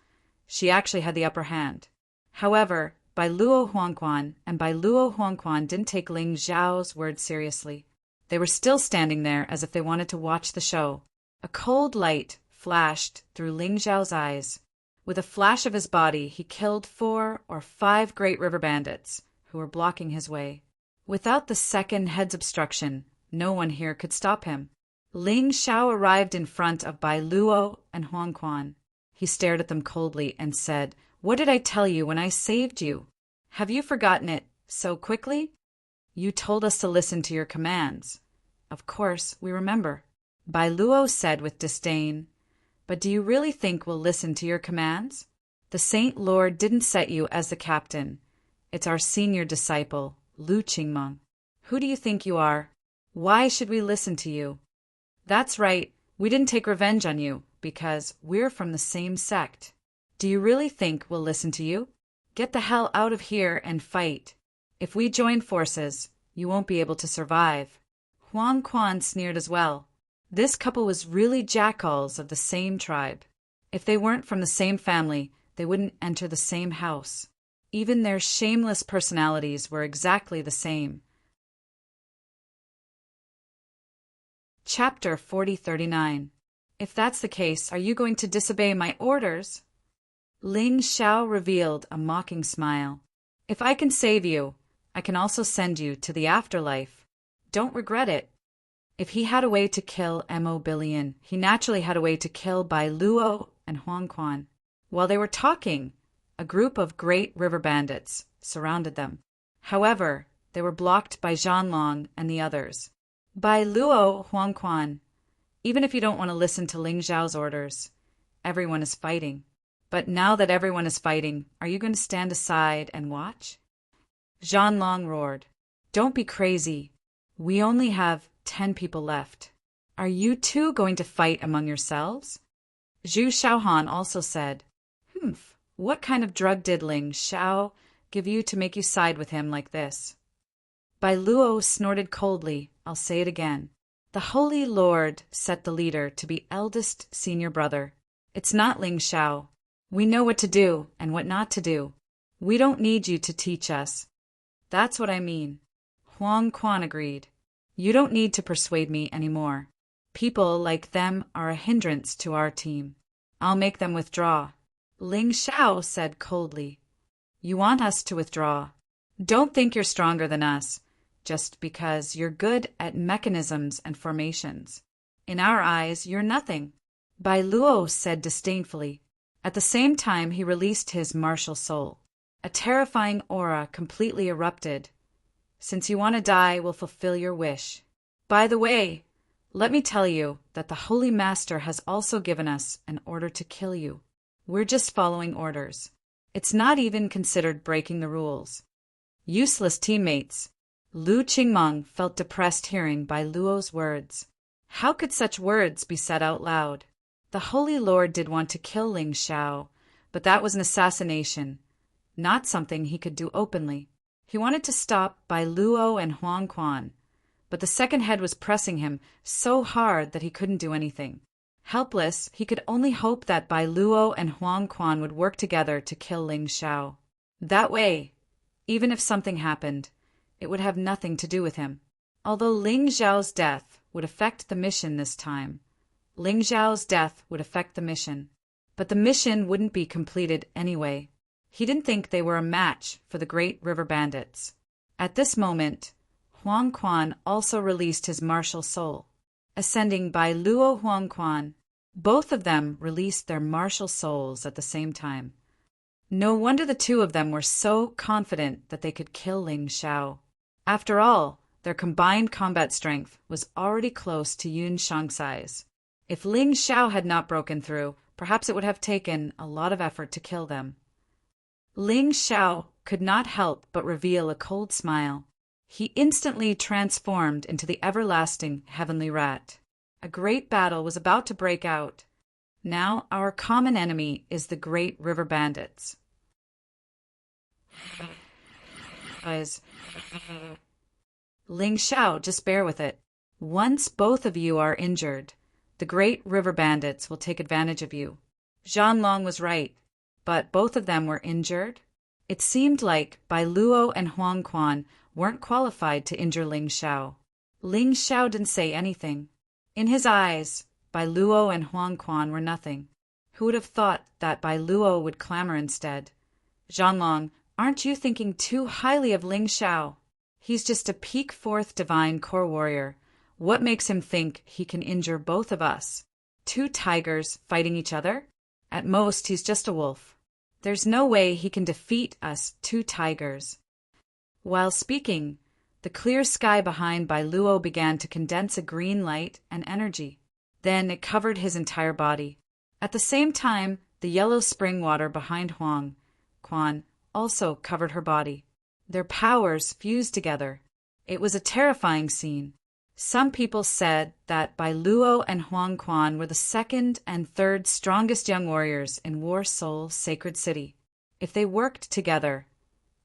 she actually had the upper hand. However, Bai Luo Huangquan and Bai Luo Huangquan didn't take Ling Xiao's word seriously. They were still standing there as if they wanted to watch the show. A cold light flashed through Ling Xiao's eyes. With a flash of his body, he killed 4 or 5 great river bandits who were blocking his way. Without the second head's obstruction, no one here could stop him. Ling Xiao arrived in front of Bai Luo and Huangquan. He stared at them coldly and said, "What did I tell you when I saved you? Have you forgotten it so quickly? You told us to listen to your commands." "Of course, we remember," Bai Luo said with disdain. "But do you really think we'll listen to your commands? The Saint Lord didn't set you as the captain. It's our senior disciple, Lu Qingmang. Who do you think you are? Why should we listen to you? That's right, we didn't take revenge on you, because we're from the same sect. Do you really think we'll listen to you? Get the hell out of here and fight. If we join forces, you won't be able to survive." Huang Quan sneered as well. This couple was really jackals of the same tribe. If they weren't from the same family, they wouldn't enter the same house. Even their shameless personalities were exactly the same. Chapter 4039. If that's the case, are you going to disobey my orders? Ling Xiao revealed a mocking smile. If I can save you, I can also send you to the afterlife. Don't regret it. If he had a way to kill Mo Billion, he naturally had a way to kill Bai Luo and Huang Quan. While they were talking, a group of great river bandits surrounded them. However, they were blocked by Zhanlong and the others. Bai Luo, Huang Quan, even if you don't want to listen to Ling Zhao's orders, everyone is fighting. But now that everyone is fighting, are you going to stand aside and watch? Zhanlong roared, "Don't be crazy. We only have 10 people left. Are you two going to fight among yourselves?" Zhu Shaohan also said, "Humph, what kind of drug did Ling Xiao give you to make you side with him like this?" Bai Luo snorted coldly. "I'll say it again. The Holy Lord set the leader to be eldest senior brother. It's not Ling Xiao. We know what to do and what not to do. We don't need you to teach us." "That's what I mean," Huang Quan agreed. "You don't need to persuade me anymore. People like them are a hindrance to our team. I'll make them withdraw." Ling Xiao said coldly, "You want us to withdraw? Don't think you're stronger than us, just because you're good at mechanisms and formations. In our eyes, you're nothing." Bai Luo said disdainfully. At the same time, he released his martial soul. A terrifying aura completely erupted. "Since you want to die, we'll fulfill your wish. By the way, let me tell you that the Holy Master has also given us an order to kill you. We're just following orders. It's not even considered breaking the rules." Useless teammates. Lu Qingmeng felt depressed hearing Bai Luo's words. How could such words be said out loud? The Holy Lord did want to kill Ling Xiao, but that was an assassination, not something he could do openly. He wanted to stop Bai Luo and Huang Quan, but the second head was pressing him so hard that he couldn't do anything. Helpless, he could only hope that Bai Luo and Huang Quan would work together to kill Ling Xiao. That way, even if something happened, it would have nothing to do with him. Although Ling Zhao's death would affect the mission this time, Ling Zhao's death would affect the mission. But the mission wouldn't be completed anyway. He didn't think they were a match for the great river bandits. At this moment, Huang Quan also released his martial soul. Ascending Bai Luo Huang Quan, both of them released their martial souls at the same time. No wonder the two of them were so confident that they could kill Ling Xiao. After all, their combined combat strength was already close to Yun Shangxai's. If Ling Xiao had not broken through, perhaps it would have taken a lot of effort to kill them. Ling Xiao could not help but reveal a cold smile. He instantly transformed into the everlasting heavenly rat. A great battle was about to break out. Now our common enemy is the great river bandits. Ling Xiao, just bear with it. Once both of you are injured, the great river bandits will take advantage of you. Zhanlong was right, but both of them were injured. It seemed like Bai Luo and Huang Quan weren't qualified to injure Ling Xiao. Ling Xiao didn't say anything. In his eyes, Bai Luo and Huang Quan were nothing. Who would have thought that Bai Luo would clamor instead? Zhanlong, aren't you thinking too highly of Ling Xiao? He's just a peak fourth divine core warrior. What makes him think he can injure both of us? Two tigers fighting each other? At most, he's just a wolf. There's no way he can defeat us two tigers. While speaking, the clear sky behind Bai Luo began to condense a green light and energy. Then it covered his entire body. At the same time, the yellow spring water behind Huang Quan also covered her body. Their powers fused together. It was a terrifying scene. Some people said that Bai Luo and Huang Quan were the second and third strongest young warriors in War Soul Sacred City. If they worked together,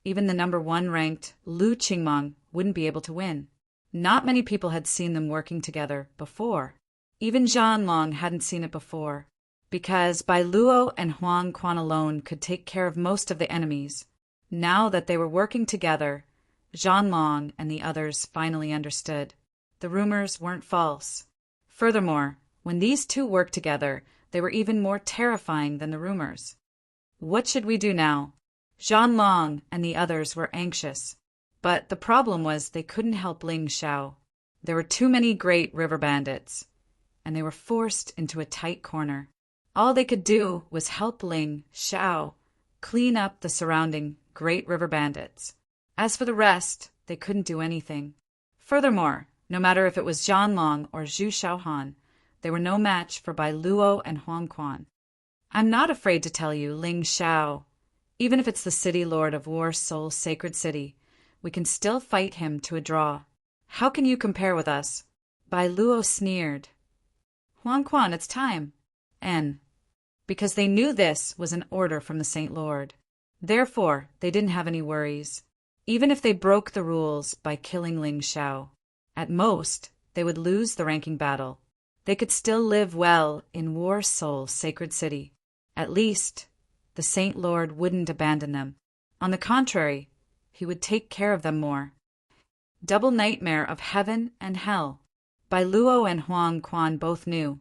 even the number 1 ranked Lu Qingmeng wouldn't be able to win. Not many people had seen them working together before. Even Zhanlong hadn't seen it before, because Bai Luo and Huang Quan alone could take care of most of the enemies. Now that they were working together, Zhanlong and the others finally understood. The rumors weren't false. Furthermore, when these two worked together, they were even more terrifying than the rumors. What should we do now? Zhanlong and the others were anxious. But the problem was they couldn't help Ling Xiao. There were too many great river bandits, and they were forced into a tight corner. All they could do was help Ling Xiao clean up the surrounding great river bandits. As for the rest, they couldn't do anything. Furthermore, no matter if it was Zhanlong or Zhu Xiaohan, they were no match for Bai Luo and Huang Quan. I'm not afraid to tell you, Ling Xiao, even if it's the city lord of War Soul's sacred city, we can still fight him to a draw. How can you compare with us? Bai Luo sneered. Huang Quan, it's time. Because they knew this was an order from the Saint Lord. Therefore, they didn't have any worries. Even if they broke the rules by killing Ling Xiao, at most, they would lose the ranking battle. They could still live well in War Soul's sacred city. At least, the Saint Lord wouldn't abandon them. On the contrary, he would take care of them more. Double nightmare of heaven and hell. Bai Luo and Huang Quan both knew.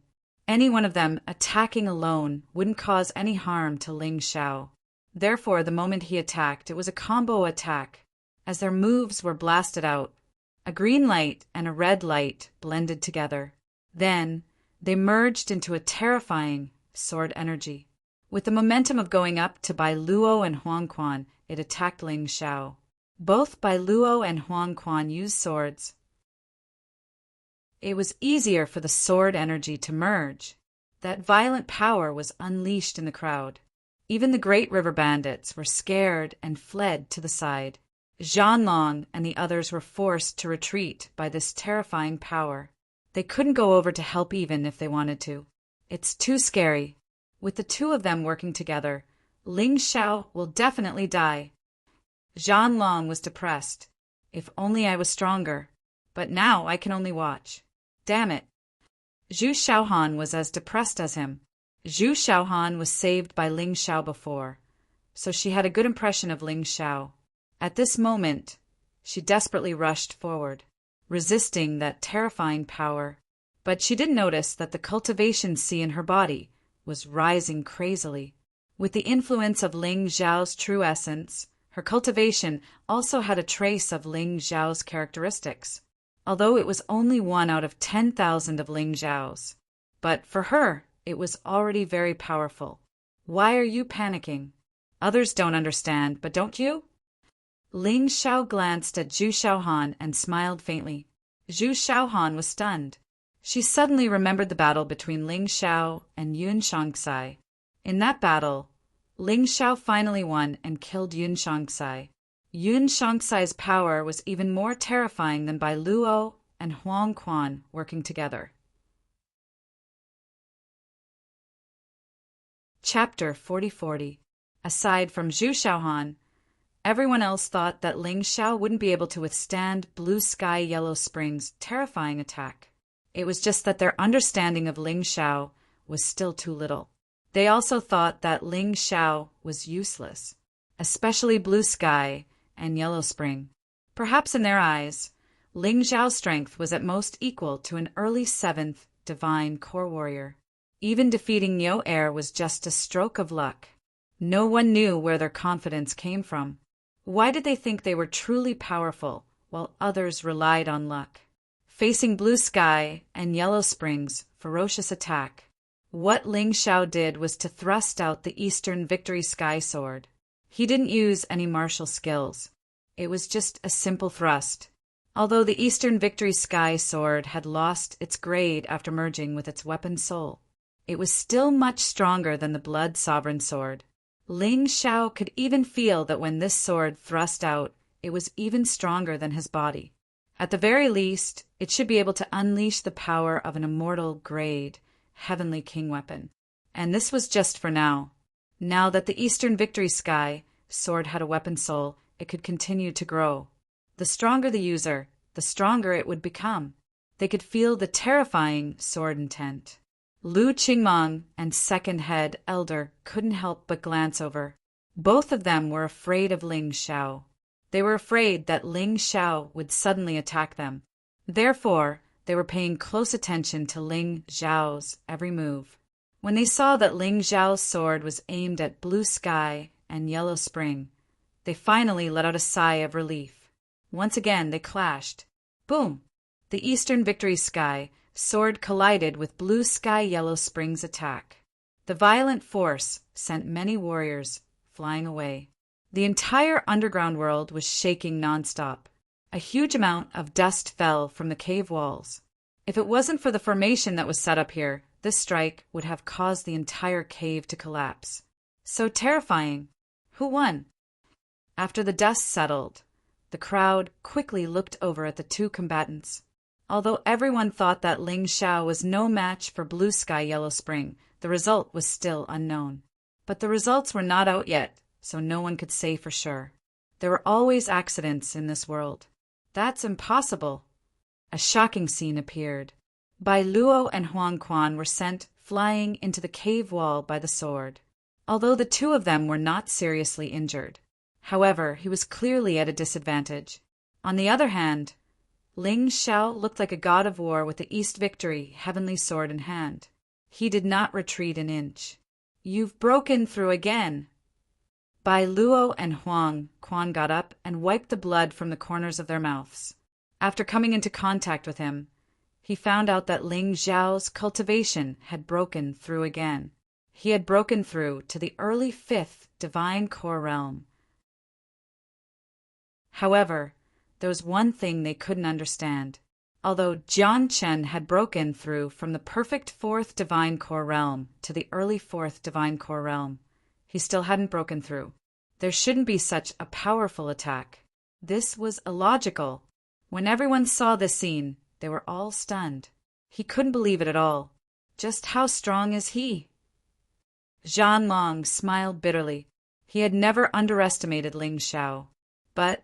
Any one of them attacking alone wouldn't cause any harm to Ling Xiao. Therefore, the moment he attacked, it was a combo attack. As their moves were blasted out, a green light and a red light blended together. Then, they merged into a terrifying sword energy. With the momentum of going up to Bai Luo and Huang Quan, it attacked Ling Xiao. Both Bai Luo and Huang Quan used swords. It was easier for the sword energy to merge. That violent power was unleashed in the crowd. Even the great river bandits were scared and fled to the side. Zhanlong and the others were forced to retreat by this terrifying power. They couldn't go over to help even if they wanted to. It's too scary. With the two of them working together, Ling Xiao will definitely die. Zhanlong was depressed. If only I was stronger. But now I can only watch. Damn it. Zhu Xiaohan was as depressed as him. Zhu Xiaohan was saved by Ling Xiao before, so she had a good impression of Ling Xiao. At this moment, she desperately rushed forward, resisting that terrifying power. But she didn't notice that the cultivation sea in her body was rising crazily. With the influence of Ling Xiao's true essence, her cultivation also had a trace of Ling Xiao's characteristics, although it was only 1 out of 10,000 of Ling Xiao's. But for her, it was already very powerful. Why are you panicking? Others don't understand, but don't you? Ling Xiao glanced at Zhu Xiaohan and smiled faintly. Zhu Xiaohan was stunned. She suddenly remembered the battle between Ling Xiao and Yun Shangsai. In that battle, Ling Xiao finally won and killed Yun Shangsai. Yun Shangsai's power was even more terrifying than Bai Luo and Huang Quan working together. Chapter 4040. Aside from Zhu Xiaohan, everyone else thought that Ling Xiao wouldn't be able to withstand Blue Sky Yellow Spring's terrifying attack. It was just that their understanding of Ling Xiao was still too little. They also thought that Ling Xiao was useless, especially Blue Sky and Yellow Spring. Perhaps in their eyes, Ling Xiao's strength was at most equal to an early 7th divine core warrior. Even defeating Nyo Air was just a stroke of luck. No one knew where their confidence came from. Why did they think they were truly powerful, while others relied on luck? Facing Blue Sky and Yellow Spring's ferocious attack, what Ling Xiao did was to thrust out the Eastern Victory Sky Sword. He didn't use any martial skills. It was just a simple thrust. Although the Eastern Victory Sky Sword had lost its grade after merging with its weapon soul, it was still much stronger than the Blood Sovereign Sword. Ling Xiao could even feel that when this sword thrust out, it was even stronger than his body. At the very least, it should be able to unleash the power of an immortal grade, heavenly king weapon. And this was just for now. Now that the Eastern Victory Sky sword had a weapon soul, it could continue to grow. The stronger the user, the stronger it would become. They could feel the terrifying sword intent. Lu Qingmong and Second Head Elder couldn't help but glance over. Both of them were afraid of Ling Xiao. They were afraid that Ling Xiao would suddenly attack them. Therefore, they were paying close attention to Ling Xiao's every move. When they saw that Ling Xiao's sword was aimed at Blue Sky and Yellow Spring, they finally let out a sigh of relief. Once again, they clashed. Boom! The Eastern Victory Sky sword collided with Blue Sky Yellow Spring's attack. The violent force sent many warriors flying away. The entire underground world was shaking nonstop. A huge amount of dust fell from the cave walls. If it wasn't for the formation that was set up here, this strike would have caused the entire cave to collapse. So terrifying. Who won? After the dust settled, the crowd quickly looked over at the two combatants. Although everyone thought that Ling Xiao was no match for Blue Sky Yellow Spring, the result was still unknown. But the results were not out yet, so no one could say for sure. There were always accidents in this world. That's impossible. A shocking scene appeared. Bai Luo and Huang Quan were sent flying into the cave wall by the sword, although the two of them were not seriously injured. However, he was clearly at a disadvantage. On the other hand, Ling Xiao looked like a god of war with the East Victory heavenly sword in hand. He did not retreat an inch. "You've broken through again." Bai Luo and Huang Quan got up and wiped the blood from the corners of their mouths. After coming into contact with him, he found out that Ling Xiao's cultivation had broken through again. He had broken through to the early 5th Divine Core Realm. However, there was one thing they couldn't understand. Although Jian Chen had broken through from the perfect 4th Divine Core Realm to the early 4th Divine Core Realm, he still hadn't broken through. There shouldn't be such a powerful attack. This was illogical. When everyone saw this scene, they were all stunned. He couldn't believe it at all. Just how strong is he? Zhan Long smiled bitterly. He had never underestimated Ling Xiao. But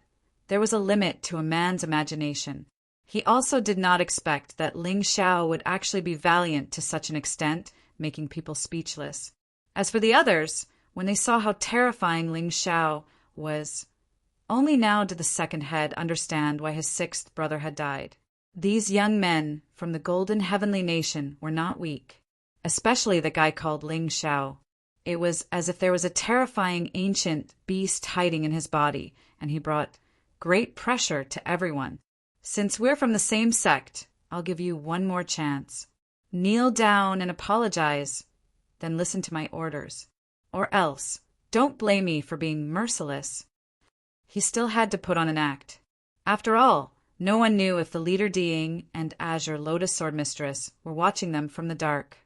there was a limit to a man's imagination. He also did not expect that Ling Xiao would actually be valiant to such an extent, making people speechless. As for the others, when they saw how terrifying Ling Xiao was, only now did the second head understand why his 6th brother had died. These young men from the Golden Heavenly Nation were not weak, especially the guy called Ling Xiao. It was as if there was a terrifying ancient beast hiding in his body, and he brought great pressure to everyone. "Since we're from the same sect, I'll give you one more chance. Kneel down and apologize, then listen to my orders. Or else, don't blame me for being merciless." He still had to put on an act. After all, no one knew if the Leader Deing and Azure Lotus Sword Mistress were watching them from the dark.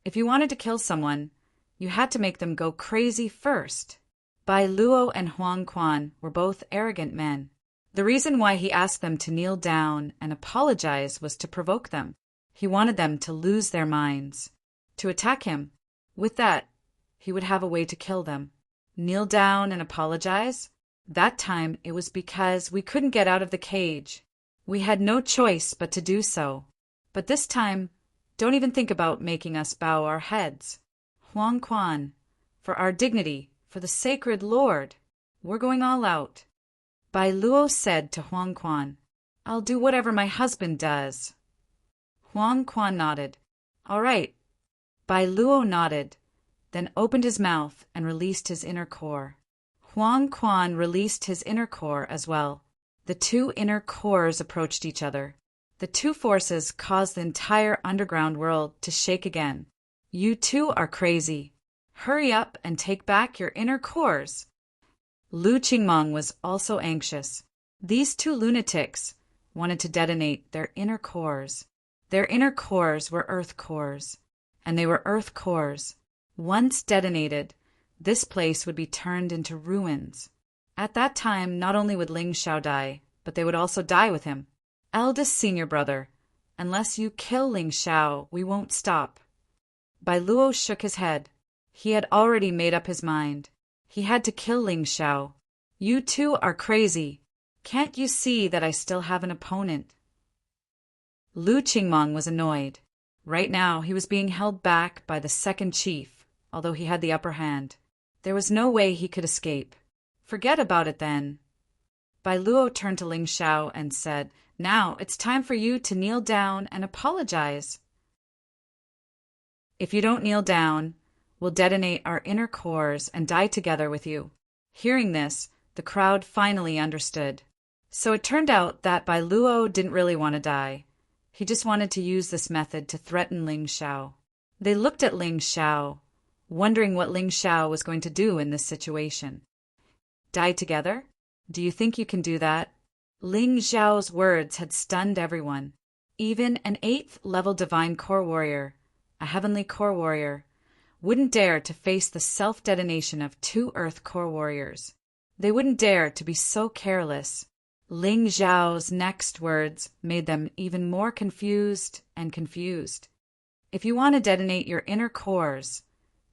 If you wanted to kill someone, you had to make them go crazy first. Bai Luo and Huang Quan were both arrogant men. The reason why he asked them to kneel down and apologize was to provoke them. He wanted them to lose their minds, to attack him. With that, he would have a way to kill them. Kneel down and apologize? That time it was because we couldn't get out of the cage. We had no choice but to do so. But this time, don't even think about making us bow our heads. Huang Quan, for our dignity, for the sacred Lord, we're going all out. Bai Luo said to Huang Quan, "I'll do whatever my husband does." Huang Quan nodded. "All right." Bai Luo nodded, then opened his mouth and released his inner core. Huang Quan released his inner core as well. The two inner cores approached each other. The two forces caused the entire underground world to shake again. "You two are crazy. Hurry up and take back your inner cores." Lu Qingmeng was also anxious. These two lunatics wanted to detonate their inner cores. Their inner cores were earth cores, and they were earth cores. Once detonated, this place would be turned into ruins. At that time, not only would Ling Xiao die, but they would also die with him. "Eldest senior brother, unless you kill Ling Xiao, we won't stop." Bai Luo shook his head. He had already made up his mind. He had to kill Ling Xiao. "You two are crazy. Can't you see that I still have an opponent?" Lu Qingmeng was annoyed. Right now, he was being held back by the second chief, although he had the upper hand. There was no way he could escape. "Forget about it then." Bai Luo turned to Ling Xiao and said, "Now it's time for you to kneel down and apologize." "If you don't kneel down, we'll detonate our inner cores and die together with you." Hearing this, the crowd finally understood. So it turned out that Bai Luo didn't really want to die. He just wanted to use this method to threaten Ling Xiao. They looked at Ling Xiao, wondering what Ling Xiao was going to do in this situation. Die together? Do you think you can do that? Ling Xiao's words had stunned everyone. Even an 8th level divine core warrior, a heavenly core warrior, wouldn't dare to face the self-detonation of 2 earth core warriors. They wouldn't dare to be so careless. Ling Xiao's next words made them even more confused and confused. If you want to detonate your inner cores,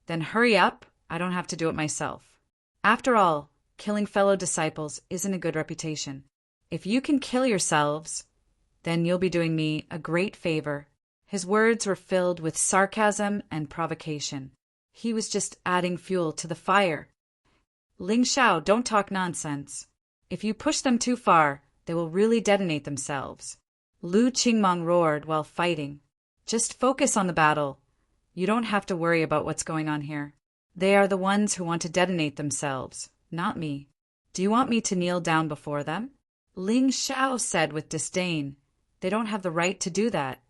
then hurry up, I don't have to do it myself. After all, killing fellow disciples isn't a good reputation. If you can kill yourselves, then you'll be doing me a great favor. His words were filled with sarcasm and provocation. He was just adding fuel to the fire. Ling Xiao, don't talk nonsense. If you push them too far, they will really detonate themselves. Lu Qingmong roared while fighting. Just focus on the battle. You don't have to worry about what's going on here. They are the ones who want to detonate themselves, not me. Do you want me to kneel down before them? Ling Xiao said with disdain. They don't have the right to do that.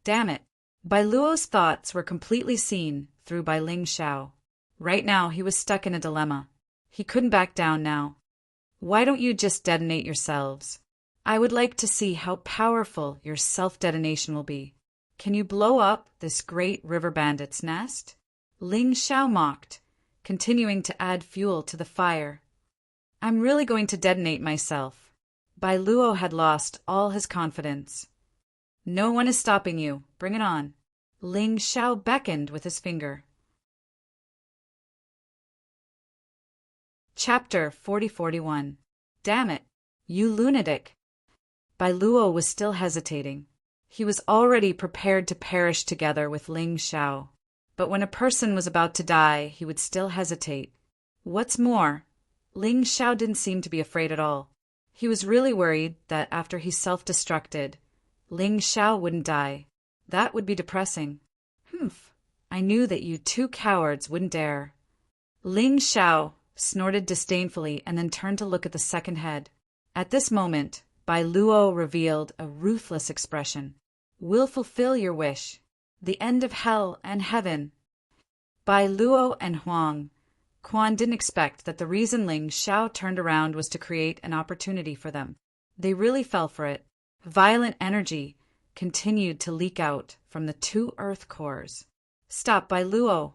Damn it. Bai Luo's thoughts were completely seen through by Ling Xiao. Right now he was stuck in a dilemma. He couldn't back down now. Why don't you just detonate yourselves? I would like to see how powerful your self-detonation will be. Can you blow up this great river bandit's nest? Ling Xiao mocked, continuing to add fuel to the fire. I'm really going to detonate myself. Bai Luo had lost all his confidence. No one is stopping you. Bring it on. Ling Xiao beckoned with his finger. Chapter 4041. Damn it, you lunatic. Bai Luo was still hesitating. He was already prepared to perish together with Ling Xiao. But when a person was about to die, he would still hesitate. What's more, Ling Xiao didn't seem to be afraid at all. He was really worried that after he self-destructed, Ling Xiao wouldn't die. That would be depressing. Humph, I knew that you 2 cowards wouldn't dare. Ling Xiao snorted disdainfully and then turned to look at the second head. At this moment, Bai Luo revealed a ruthless expression. We'll fulfill your wish. The end of hell and heaven. Bai Luo and Huang Quan didn't expect that the reason Ling Xiao turned around was to create an opportunity for them. They really fell for it. Violent energy continued to leak out from the 2 earth cores. Stop, Bai Luo.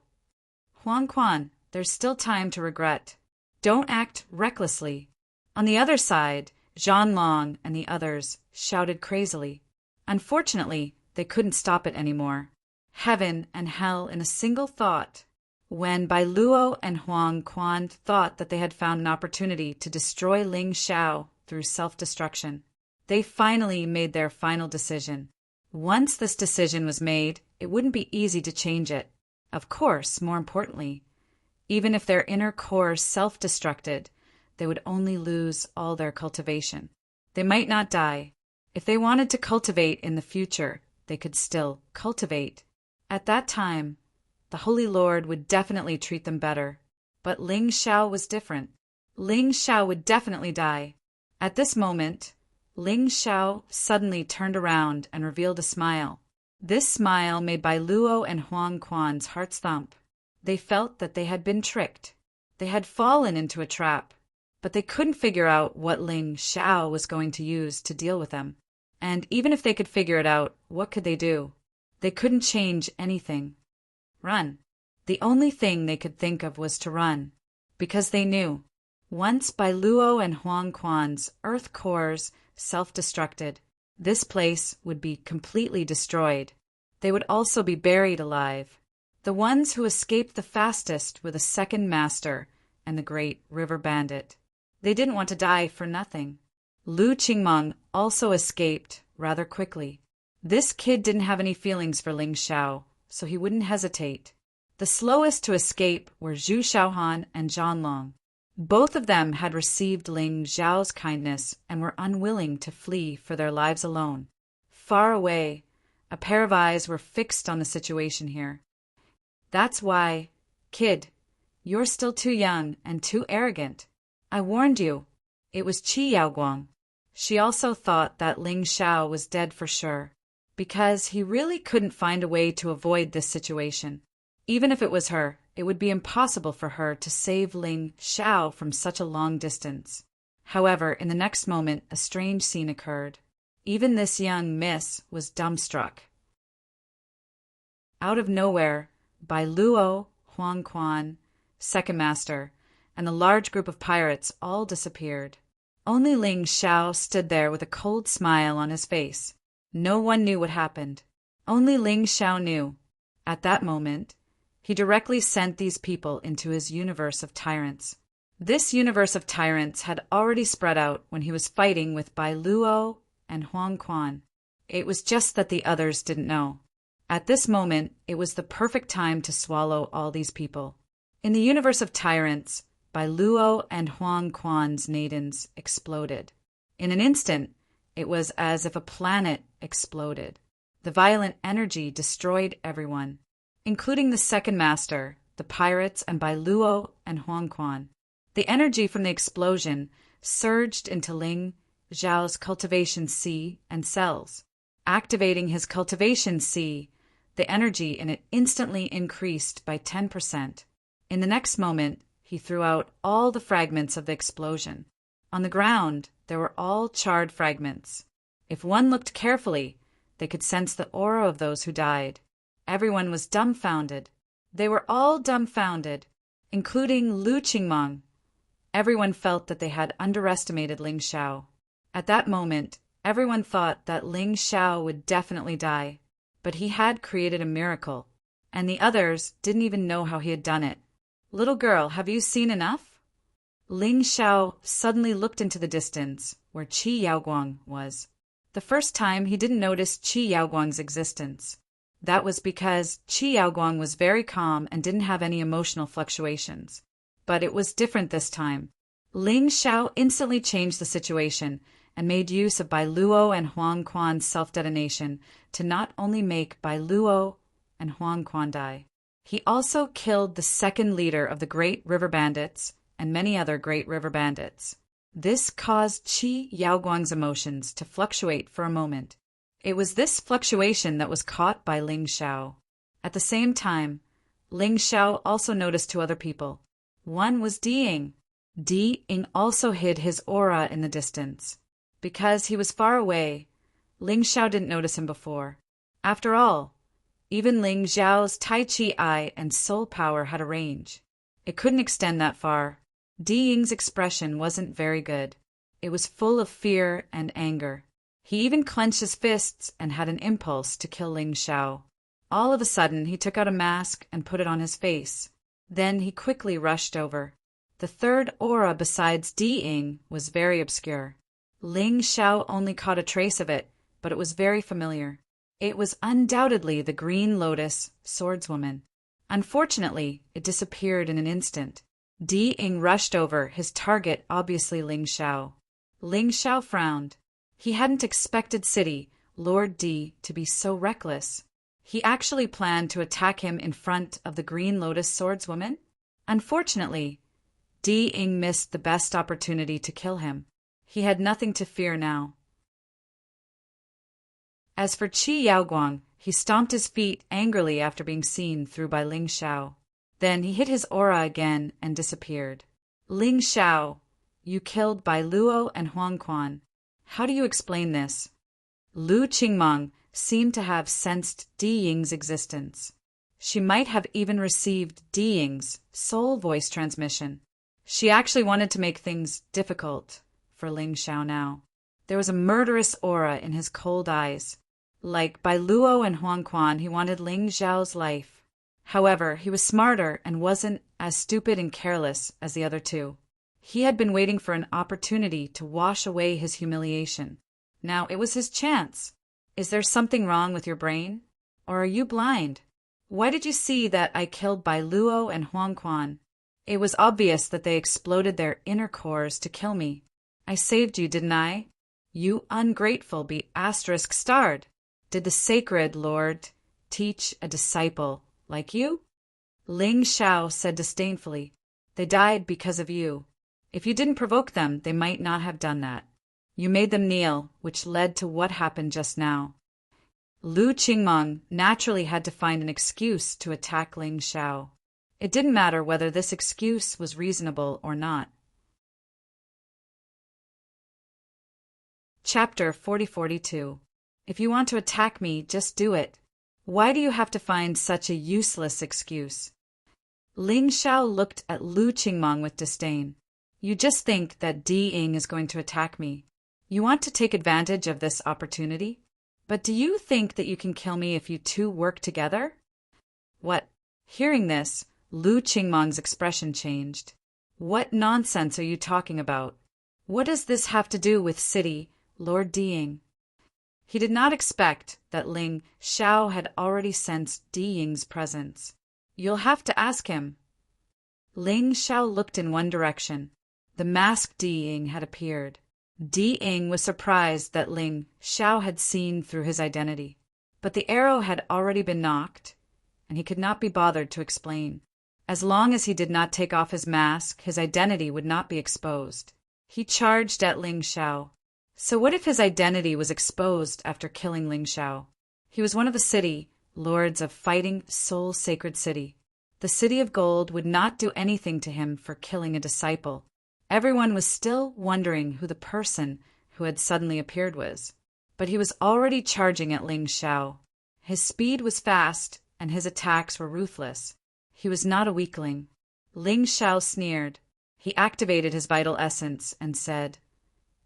Huang Quan, there's still time to regret. Don't act recklessly. On the other side, Zhan Long and the others shouted crazily. Unfortunately, they couldn't stop it anymore. Heaven and hell in a single thought. When Bai Luo and Huang Quan thought that they had found an opportunity to destroy Ling Xiao through self-destruction, they finally made their final decision. Once this decision was made, it wouldn't be easy to change it. Of course, more importantly, even if their inner core self-destructed, they would only lose all their cultivation. They might not die. If they wanted to cultivate in the future, they could still cultivate. At that time, the Holy Lord would definitely treat them better. But Ling Xiao was different. Ling Xiao would definitely die. At this moment, Ling Xiao suddenly turned around and revealed a smile. This smile made Bai Luo and Huang Quan's hearts thump. They felt that they had been tricked. They had fallen into a trap, but they couldn't figure out what Ling Xiao was going to use to deal with them. And even if they could figure it out, what could they do? They couldn't change anything. Run. The only thing they could think of was to run, because they knew, once Bai Luo and Huang Quan's earth cores self-destructed, this place would be completely destroyed. They would also be buried alive. The ones who escaped the fastest were the second master and the great river bandit. They didn't want to die for nothing. Lu Qingmong also escaped rather quickly. This kid didn't have any feelings for Ling Xiao, so he wouldn't hesitate. The slowest to escape were Zhu Xiaohan and Zhan Long. Both of them had received Ling Xiao's kindness and were unwilling to flee for their lives alone. Far away, a pair of eyes were fixed on the situation here. That's why, kid, you're still too young and too arrogant. I warned you. It was Qi Yaoguang. She also thought that Ling Xiao was dead for sure. because he really couldn't find a way to avoid this situation. Even if it was her, it would be impossible for her to save Ling Xiao from such a long distance. However, in the next moment, a strange scene occurred. Even this young miss was dumbstruck. Out of nowhere, Bai Luo, Huang Quan, Second Master, and a large group of pirates all disappeared. Only Ling Xiao stood there with a cold smile on his face. No one knew what happened. Only Ling Xiao knew. At that moment, he directly sent these people into his universe of tyrants. This universe of tyrants had already spread out when he was fighting with Bai Luo and Huang Quan. It was just that the others didn't know. At this moment, it was the perfect time to swallow all these people. In the universe of tyrants, Bai Luo and Huang Quan's nadins exploded. In an instant, it was as if a planet exploded. The violent energy destroyed everyone, including the Second Master, the pirates, and Bai Luo and Huang Quan. The energy from the explosion surged into Ling Xiao's cultivation C and cells. Activating his cultivation C, the energy in it instantly increased by 10%. In the next moment, he threw out all the fragments of the explosion. On the ground, there were all charred fragments. If one looked carefully, they could sense the aura of those who died. Everyone was dumbfounded. They were all dumbfounded, including Lu Qingmong. Everyone felt that they had underestimated Ling Xiao. At that moment, everyone thought that Ling Xiao would definitely die, but he had created a miracle, and the others didn't even know how he had done it. "Little girl, have you seen enough?" Ling Xiao suddenly looked into the distance, where Qi Yaoguang was. The first time he didn't notice Qi Yaoguang's existence. That was because Qi Yaoguang was very calm and didn't have any emotional fluctuations. But it was different this time. Ling Xiao instantly changed the situation and made use of Bai Luo and Huang Quan's self-detonation to not only make Bai Luo and Huang Quan die. He also killed the second leader of the Great River Bandits and many other Great River Bandits. This caused Qi Yaoguang's emotions to fluctuate for a moment. It was this fluctuation that was caught by Ling Xiao. At the same time, Ling Xiao also noticed two other people. One was Di Ying also hid his aura in the distance. Because he was far away, Ling Xiao didn't notice him before. After all, even Ling Xiao's Tai Chi eye and soul power had a range. It couldn't extend that far. Di Ying's expression wasn't very good. It was full of fear and anger. He even clenched his fists and had an impulse to kill Ling Xiao. All of a sudden, he took out a mask and put it on his face. Then he quickly rushed over. The third aura besides Di Ying was very obscure. Ling Xiao only caught a trace of it, but it was very familiar. It was undoubtedly the Green Lotus swordswoman. Unfortunately, it disappeared in an instant. Di Ying rushed over, his target obviously Ling Xiao. Ling Xiao frowned. He hadn't expected City, Lord Di, to be so reckless. He actually planned to attack him in front of the Green Lotus swordswoman. Unfortunately, Di Ying missed the best opportunity to kill him. He had nothing to fear now. As for Qi Yaoguang, he stomped his feet angrily after being seen through by Ling Xiao. Then he hit his aura again and disappeared. "Ling Xiao, you killed Bai Luo and Huang Quan. How do you explain this?" Lu Qingmong seemed to have sensed Di Ying's existence. She might have even received Di Ying's soul voice transmission. She actually wanted to make things difficult for Ling Xiao now. There was a murderous aura in his cold eyes. Like Bai Luo and Huang Quan, he wanted Ling Xiao's life. However, he was smarter and wasn't as stupid and careless as the other two. He had been waiting for an opportunity to wash away his humiliation. Now it was his chance. "Is there something wrong with your brain? Or are you blind? Why did you see that I killed Bai Luo and Huang Quan? It was obvious that they exploded their inner cores to kill me. I saved you, didn't I? You ungrateful ****. Did the sacred Lord teach a disciple like you?" Ling Xiao said disdainfully, "They died because of you. If you didn't provoke them, they might not have done that. You made them kneel, which led to what happened just now." Lu Qingmong naturally had to find an excuse to attack Ling Xiao. It didn't matter whether this excuse was reasonable or not. Chapter 4042. If you want to attack me, just do it. Why do you have to find such a useless excuse? Ling Xiao looked at Lu Qingmong with disdain. You just think that Di Ying is going to attack me. You want to take advantage of this opportunity? But do you think that you can kill me if you two work together? What? Hearing this, Lu Qingmong's expression changed. What nonsense are you talking about? What does this have to do with City Lord Di Ying? He did not expect that Ling Xiao had already sensed Di Ying's presence. You'll have to ask him. Ling Xiao looked in one direction. The masked Di Ying had appeared. Di Ying was surprised that Ling Xiao had seen through his identity. But the arrow had already been knocked, and he could not be bothered to explain. As long as he did not take off his mask, his identity would not be exposed. He charged at Ling Xiao. So what if his identity was exposed after killing Ling Xiao? He was one of the city lords of Fighting Soul Sacred City. The City of Gold would not do anything to him for killing a disciple. Everyone was still wondering who the person who had suddenly appeared was. But he was already charging at Ling Xiao. His speed was fast, and his attacks were ruthless. He was not a weakling. Ling Xiao sneered. He activated his vital essence and said,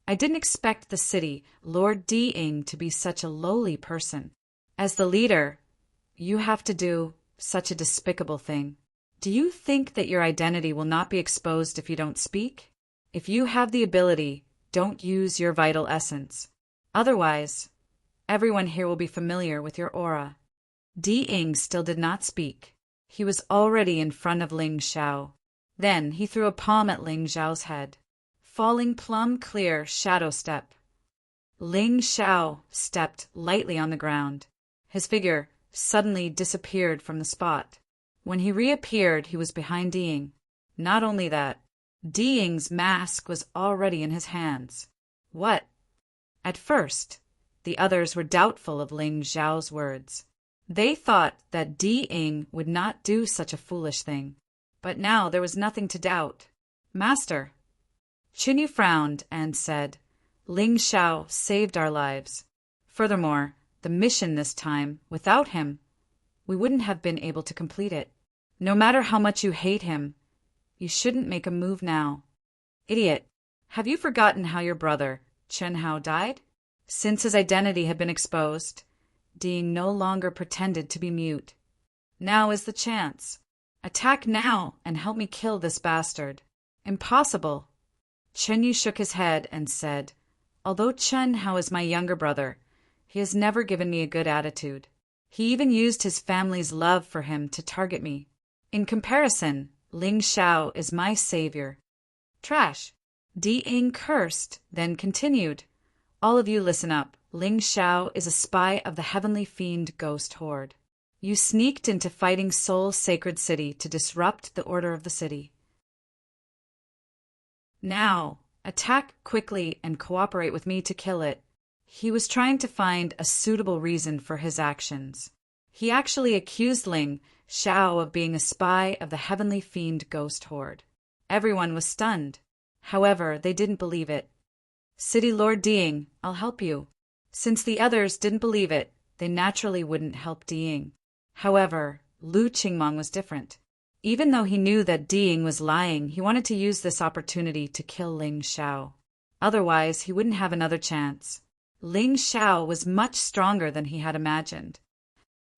I didn't expect the city Lord Di Ying to be such a lowly person. As the leader, you have to do such a despicable thing. Do you think that your identity will not be exposed if you don't speak? If you have the ability, don't use your vital essence. Otherwise, everyone here will be familiar with your aura. Di Ying still did not speak. He was already in front of Ling Xiao. Then he threw a palm at Ling Xiao's head. Falling plumb clear shadow step. Ling Xiao stepped lightly on the ground. His figure suddenly disappeared from the spot. When he reappeared, he was behind Di Ying. Not only that, Di Ying's mask was already in his hands. What? At first, the others were doubtful of Ling Xiao's words. They thought that Di Ying would not do such a foolish thing. But now there was nothing to doubt. Master, Qinyu frowned and said, Ling Xiao saved our lives. Furthermore, the mission this time, without him, we wouldn't have been able to complete it. No matter how much you hate him, you shouldn't make a move now. Idiot, have you forgotten how your brother, Chen Hao, died? Since his identity had been exposed, Di Ying no longer pretended to be mute. Now is the chance. Attack now and help me kill this bastard. Impossible. Chen Yu shook his head and said, Although Chen Hao is my younger brother, he has never given me a good attitude. He even used his family's love for him to target me. In comparison, Ling Xiao is my savior. Trash. Di Ying cursed, then continued. All of you listen up. Ling Xiao is a spy of the heavenly fiend ghost horde. You sneaked into Fighting Soul Sacred City to disrupt the order of the city. Now, attack quickly and cooperate with me to kill it. He was trying to find a suitable reason for his actions. He actually accused Ling Xiao of being a spy of the heavenly fiend ghost horde. Everyone was stunned. However, they didn't believe it. City Lord Di Ying, I'll help you. Since the others didn't believe it, they naturally wouldn't help Di Ying. However, Lu Qingmong was different. Even though he knew that Di Ying was lying, he wanted to use this opportunity to kill Ling Xiao. Otherwise, he wouldn't have another chance. Ling Xiao was much stronger than he had imagined.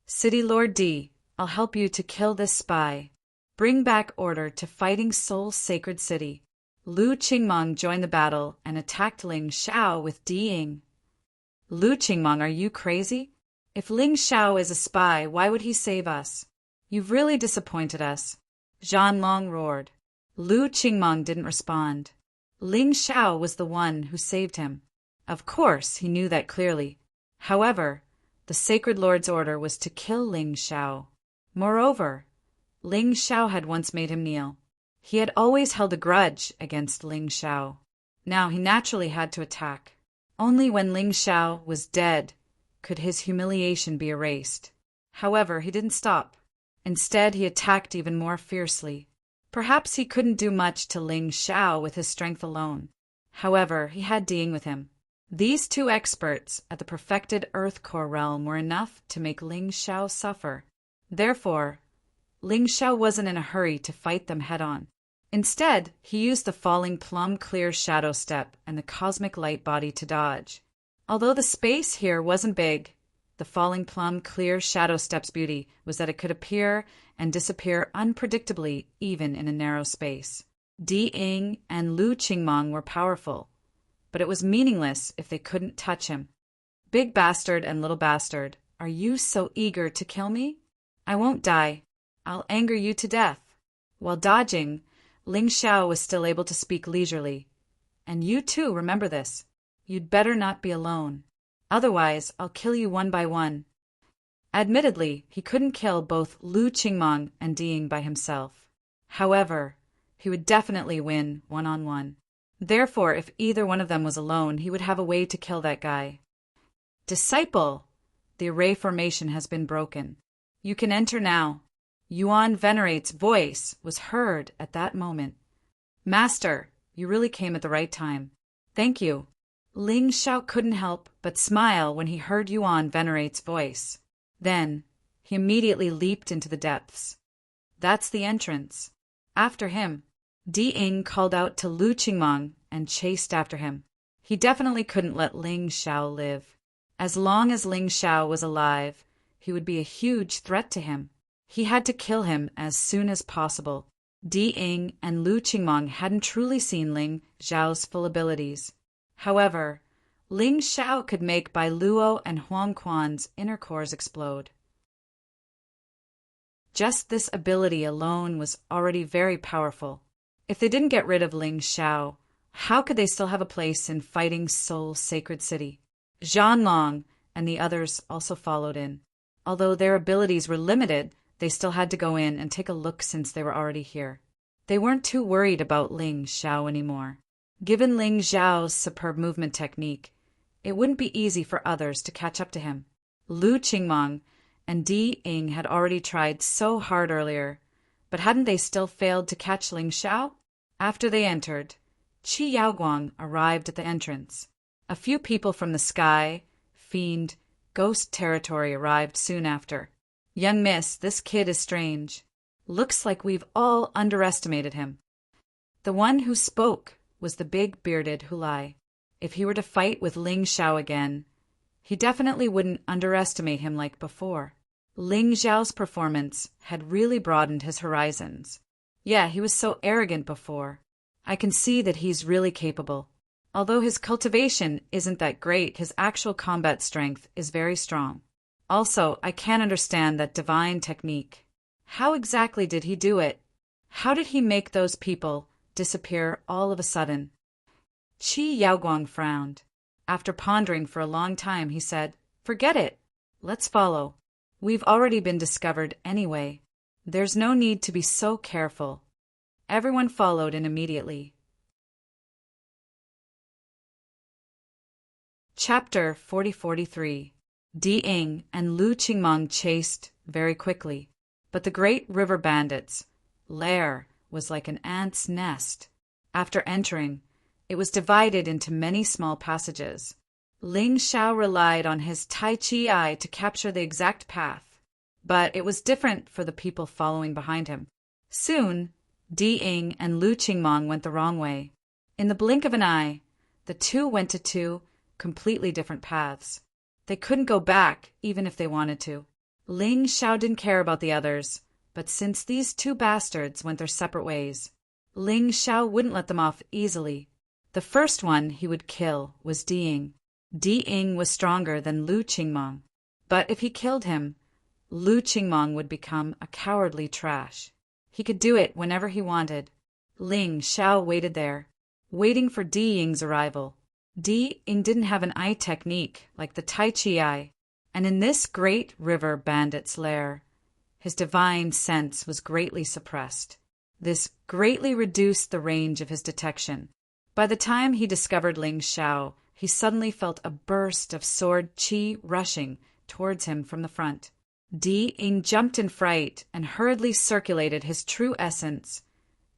City Lord Di, I'll help you to kill this spy. Bring back order to Fighting Soul Sacred City. Lu Qingmong joined the battle and attacked Ling Xiao with Di Ying. Lu Qingmong, are you crazy? If Ling Xiao is a spy, why would he save us? You've really disappointed us. Zhan Long roared. Lu Qingmong didn't respond. Ling Xiao was the one who saved him. Of course, he knew that clearly. However, the Sacred Lord's order was to kill Ling Xiao. Moreover, Ling Xiao had once made him kneel. He had always held a grudge against Ling Xiao. Now he naturally had to attack. Only when Ling Xiao was dead could his humiliation be erased. However, he didn't stop. Instead, he attacked even more fiercely. Perhaps he couldn't do much to Ling Xiao with his strength alone. However, he had Ding with him. These two experts at the perfected Earth Core realm were enough to make Ling Xiao suffer. Therefore, Ling Xiao wasn't in a hurry to fight them head-on. Instead, he used the falling plum-clear shadow step and the cosmic light body to dodge. Although the space here wasn't big, the falling plum-clear shadow step's beauty was that it could appear and disappear unpredictably even in a narrow space. Di Ying and Lu Qingmong were powerful, but it was meaningless if they couldn't touch him. Big bastard and little bastard, are you so eager to kill me? I won't die. I'll anger you to death. While dodging, Ling Xiao was still able to speak leisurely. And you too, remember this. You'd better not be alone. Otherwise, I'll kill you one by one. Admittedly, he couldn't kill both Lu Qingmong and Di Ying by himself. However, he would definitely win one-on-one. Therefore, if either one of them was alone, he would have a way to kill that guy. Disciple, the array formation has been broken. You can enter now. Yuan Venerate's voice was heard at that moment. Master, you really came at the right time. Thank you. Ling Xiao couldn't help but smile when he heard Yuan Venerate's voice. Then, he immediately leaped into the depths. That's the entrance. After him, Di Ying called out to Lu Qingmong and chased after him. He definitely couldn't let Ling Xiao live. As long as Ling Xiao was alive, he would be a huge threat to him. He had to kill him as soon as possible. Di Ying and Lu Qingmong hadn't truly seen Ling Xiao's full abilities. However, Ling Xiao could make Bai Luo and Huang Quan's inner cores explode. Just this ability alone was already very powerful. If they didn't get rid of Ling Xiao, how could they still have a place in Fighting Soul Sacred City? Zhanlong and the others also followed in. Although their abilities were limited, they still had to go in and take a look since they were already here. They weren't too worried about Ling Xiao anymore. Given Ling Xiao's superb movement technique, it wouldn't be easy for others to catch up to him. Lu Qingmong and Di Ying had already tried so hard earlier, but hadn't they still failed to catch Ling Xiao? After they entered, Qi Yaoguang arrived at the entrance. A few people from the sky, fiend, ghost territory arrived soon after. Young miss, this kid is strange. Looks like we've all underestimated him. The one who spoke was the big bearded Hulai. If he were to fight with Ling Xiao again, he definitely wouldn't underestimate him like before. Ling Xiao's performance had really broadened his horizons. Yeah, he was so arrogant before. I can see that he's really capable. Although his cultivation isn't that great, his actual combat strength is very strong. Also, I can't understand that divine technique. How exactly did he do it? How did he make those people disappear all of a sudden? Qi Yaoguang frowned. After pondering for a long time, he said, "Forget it. Let's follow. We've already been discovered anyway. There's no need to be so careful." Everyone followed in immediately. Chapter 4043. Di Ying and Lu Qingmong chased very quickly, but the great river bandits' lair was like an ant's nest. After entering, it was divided into many small passages. Ling Xiao relied on his Tai Chi eye to capture the exact path, but it was different for the people following behind him. Soon, Di Ying and Lu Qingmong went the wrong way. In the blink of an eye, the two went to two completely different paths. They couldn't go back, even if they wanted to. Ling Xiao didn't care about the others, but since these two bastards went their separate ways, Ling Xiao wouldn't let them off easily. The first one he would kill was Di Ying. Di Ying was stronger than Lu Qingmong, but if he killed him, Lu Qingmong would become a cowardly trash. He could do it whenever he wanted. Ling Xiao waited there, waiting for Di Ying's arrival. Di Ying didn't have an eye technique like the Tai Chi eye, and in this great river bandit's lair, his divine sense was greatly suppressed. This greatly reduced the range of his detection. By the time he discovered Ling Xiao, he suddenly felt a burst of sword chi rushing towards him from the front. Di-ing jumped in fright and hurriedly circulated his true essence,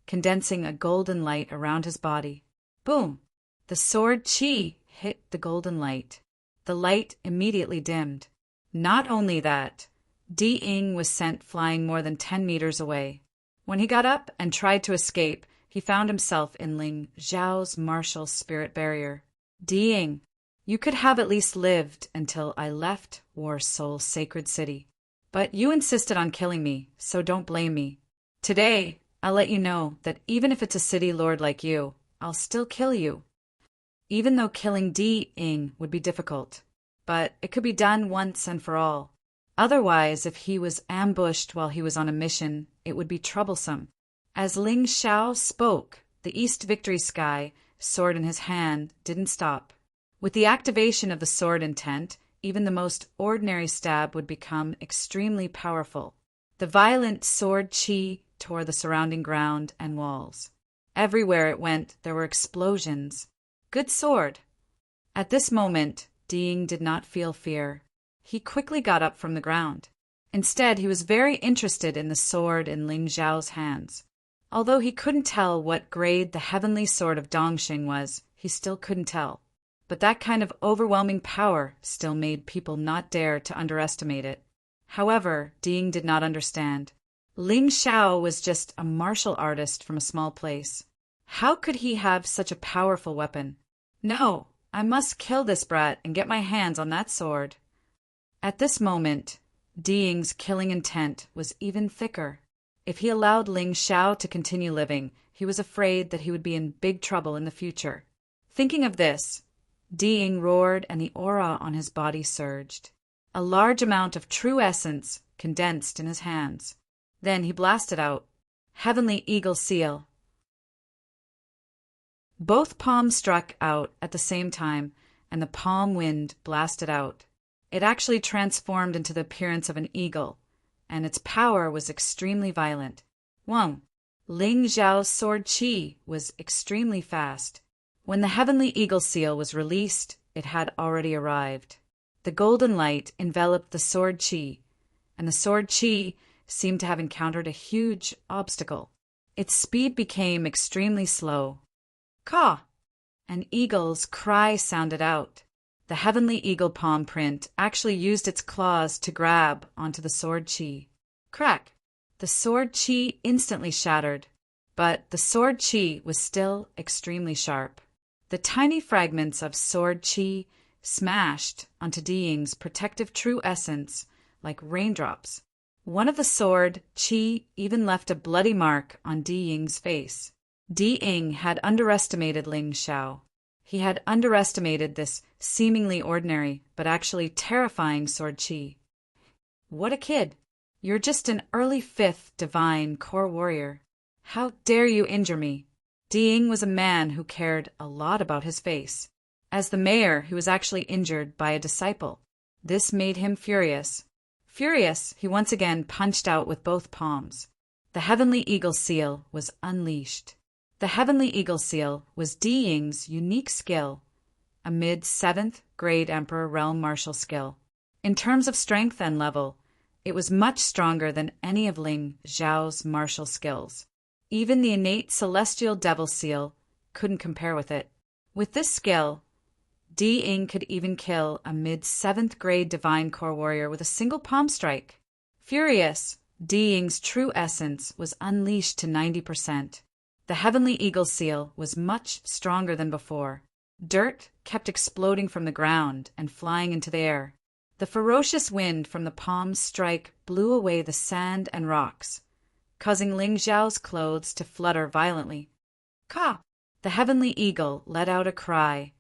condensing a golden light around his body. Boom! The sword chi hit the golden light. The light immediately dimmed. Not only that, Di-ing was sent flying more than 10 meters away. When he got up and tried to escape, he found himself in Ling Zhao's martial spirit barrier. Di-ing, you could have at least lived until I left War Soul's sacred city. But you insisted on killing me, so don't blame me. Today, I'll let you know that even if it's a city lord like you, I'll still kill you. Even though killing Di-ing would be difficult, but it could be done once and for all. Otherwise, if he was ambushed while he was on a mission, it would be troublesome. As Ling Xiao spoke, the East Victory Sky, sword in his hand, didn't stop. With the activation of the sword intent, even the most ordinary stab would become extremely powerful. The violent sword chi tore the surrounding ground and walls. Everywhere it went, there were explosions. Good sword. At this moment, Di-ing did not feel fear. He quickly got up from the ground. Instead, he was very interested in the sword in Ling Zhao's hands. Although he couldn't tell what grade the heavenly sword of Dongxing was, he still couldn't tell. But that kind of overwhelming power still made people not dare to underestimate it. However, Di-ing did not understand. Ling Xiao was just a martial artist from a small place. How could he have such a powerful weapon? No, I must kill this brat and get my hands on that sword. At this moment, Di-ing's killing intent was even thicker. If he allowed Ling Xiao to continue living, he was afraid that he would be in big trouble in the future. Thinking of this, Di-ing roared and the aura on his body surged. A large amount of true essence condensed in his hands. Then he blasted out, Heavenly Eagle Seal. Both palms struck out at the same time, and the palm wind blasted out. It actually transformed into the appearance of an eagle, and its power was extremely violent. Wang, Ling Zhao's sword chi was extremely fast. When the Heavenly Eagle Seal was released, it had already arrived. The golden light enveloped the sword chi, and the sword chi seemed to have encountered a huge obstacle. Its speed became extremely slow. Caw! An eagle's cry sounded out. The Heavenly Eagle palm print actually used its claws to grab onto the sword chi. Crack! The sword chi instantly shattered, but the sword chi was still extremely sharp. The tiny fragments of sword chi smashed onto Di-ing's protective true essence like raindrops. One of the sword chi even left a bloody mark on Di-ing's face. Di-ing had underestimated Ling Xiao. He had underestimated this seemingly ordinary but actually terrifying sword chi. What a kid! You're just an early 5th divine core warrior. How dare you injure me? Di-ing was a man who cared a lot about his face. As the mayor, he was actually injured by a disciple. This made him furious. Furious, he once again punched out with both palms. The Heavenly Eagle Seal was unleashed. The Heavenly Eagle Seal was Di-ing's unique skill, a mid-7th grade Emperor Realm martial skill. In terms of strength and level, it was much stronger than any of Ling Zhao's martial skills. Even the innate Celestial Devil Seal couldn't compare with it. With this skill, Di-ing could even kill a mid-7th grade Divine Core Warrior with a single palm strike. Furious, Di-ing's true essence was unleashed to 90%. The Heavenly Eagle Seal was much stronger than before. Dirt kept exploding from the ground and flying into the air. The ferocious wind from the palm's strike blew away the sand and rocks, causing Ling Zhao's clothes to flutter violently. Ka! The Heavenly Eagle let out a cry,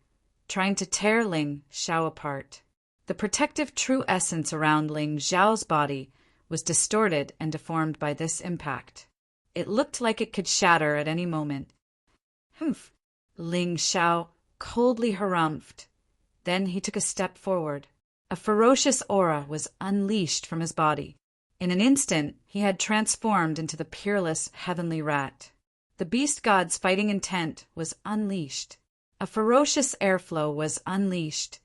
trying to tear Ling Xiao apart. The protective true essence around Ling Zhao's body was distorted and deformed by this impact. It looked like it could shatter at any moment. Humph! Ling Xiao coldly harumphed. Then he took a step forward. A ferocious aura was unleashed from his body. In an instant, he had transformed into the peerless heavenly rat. The beast god's fighting intent was unleashed. A ferocious airflow was unleashed,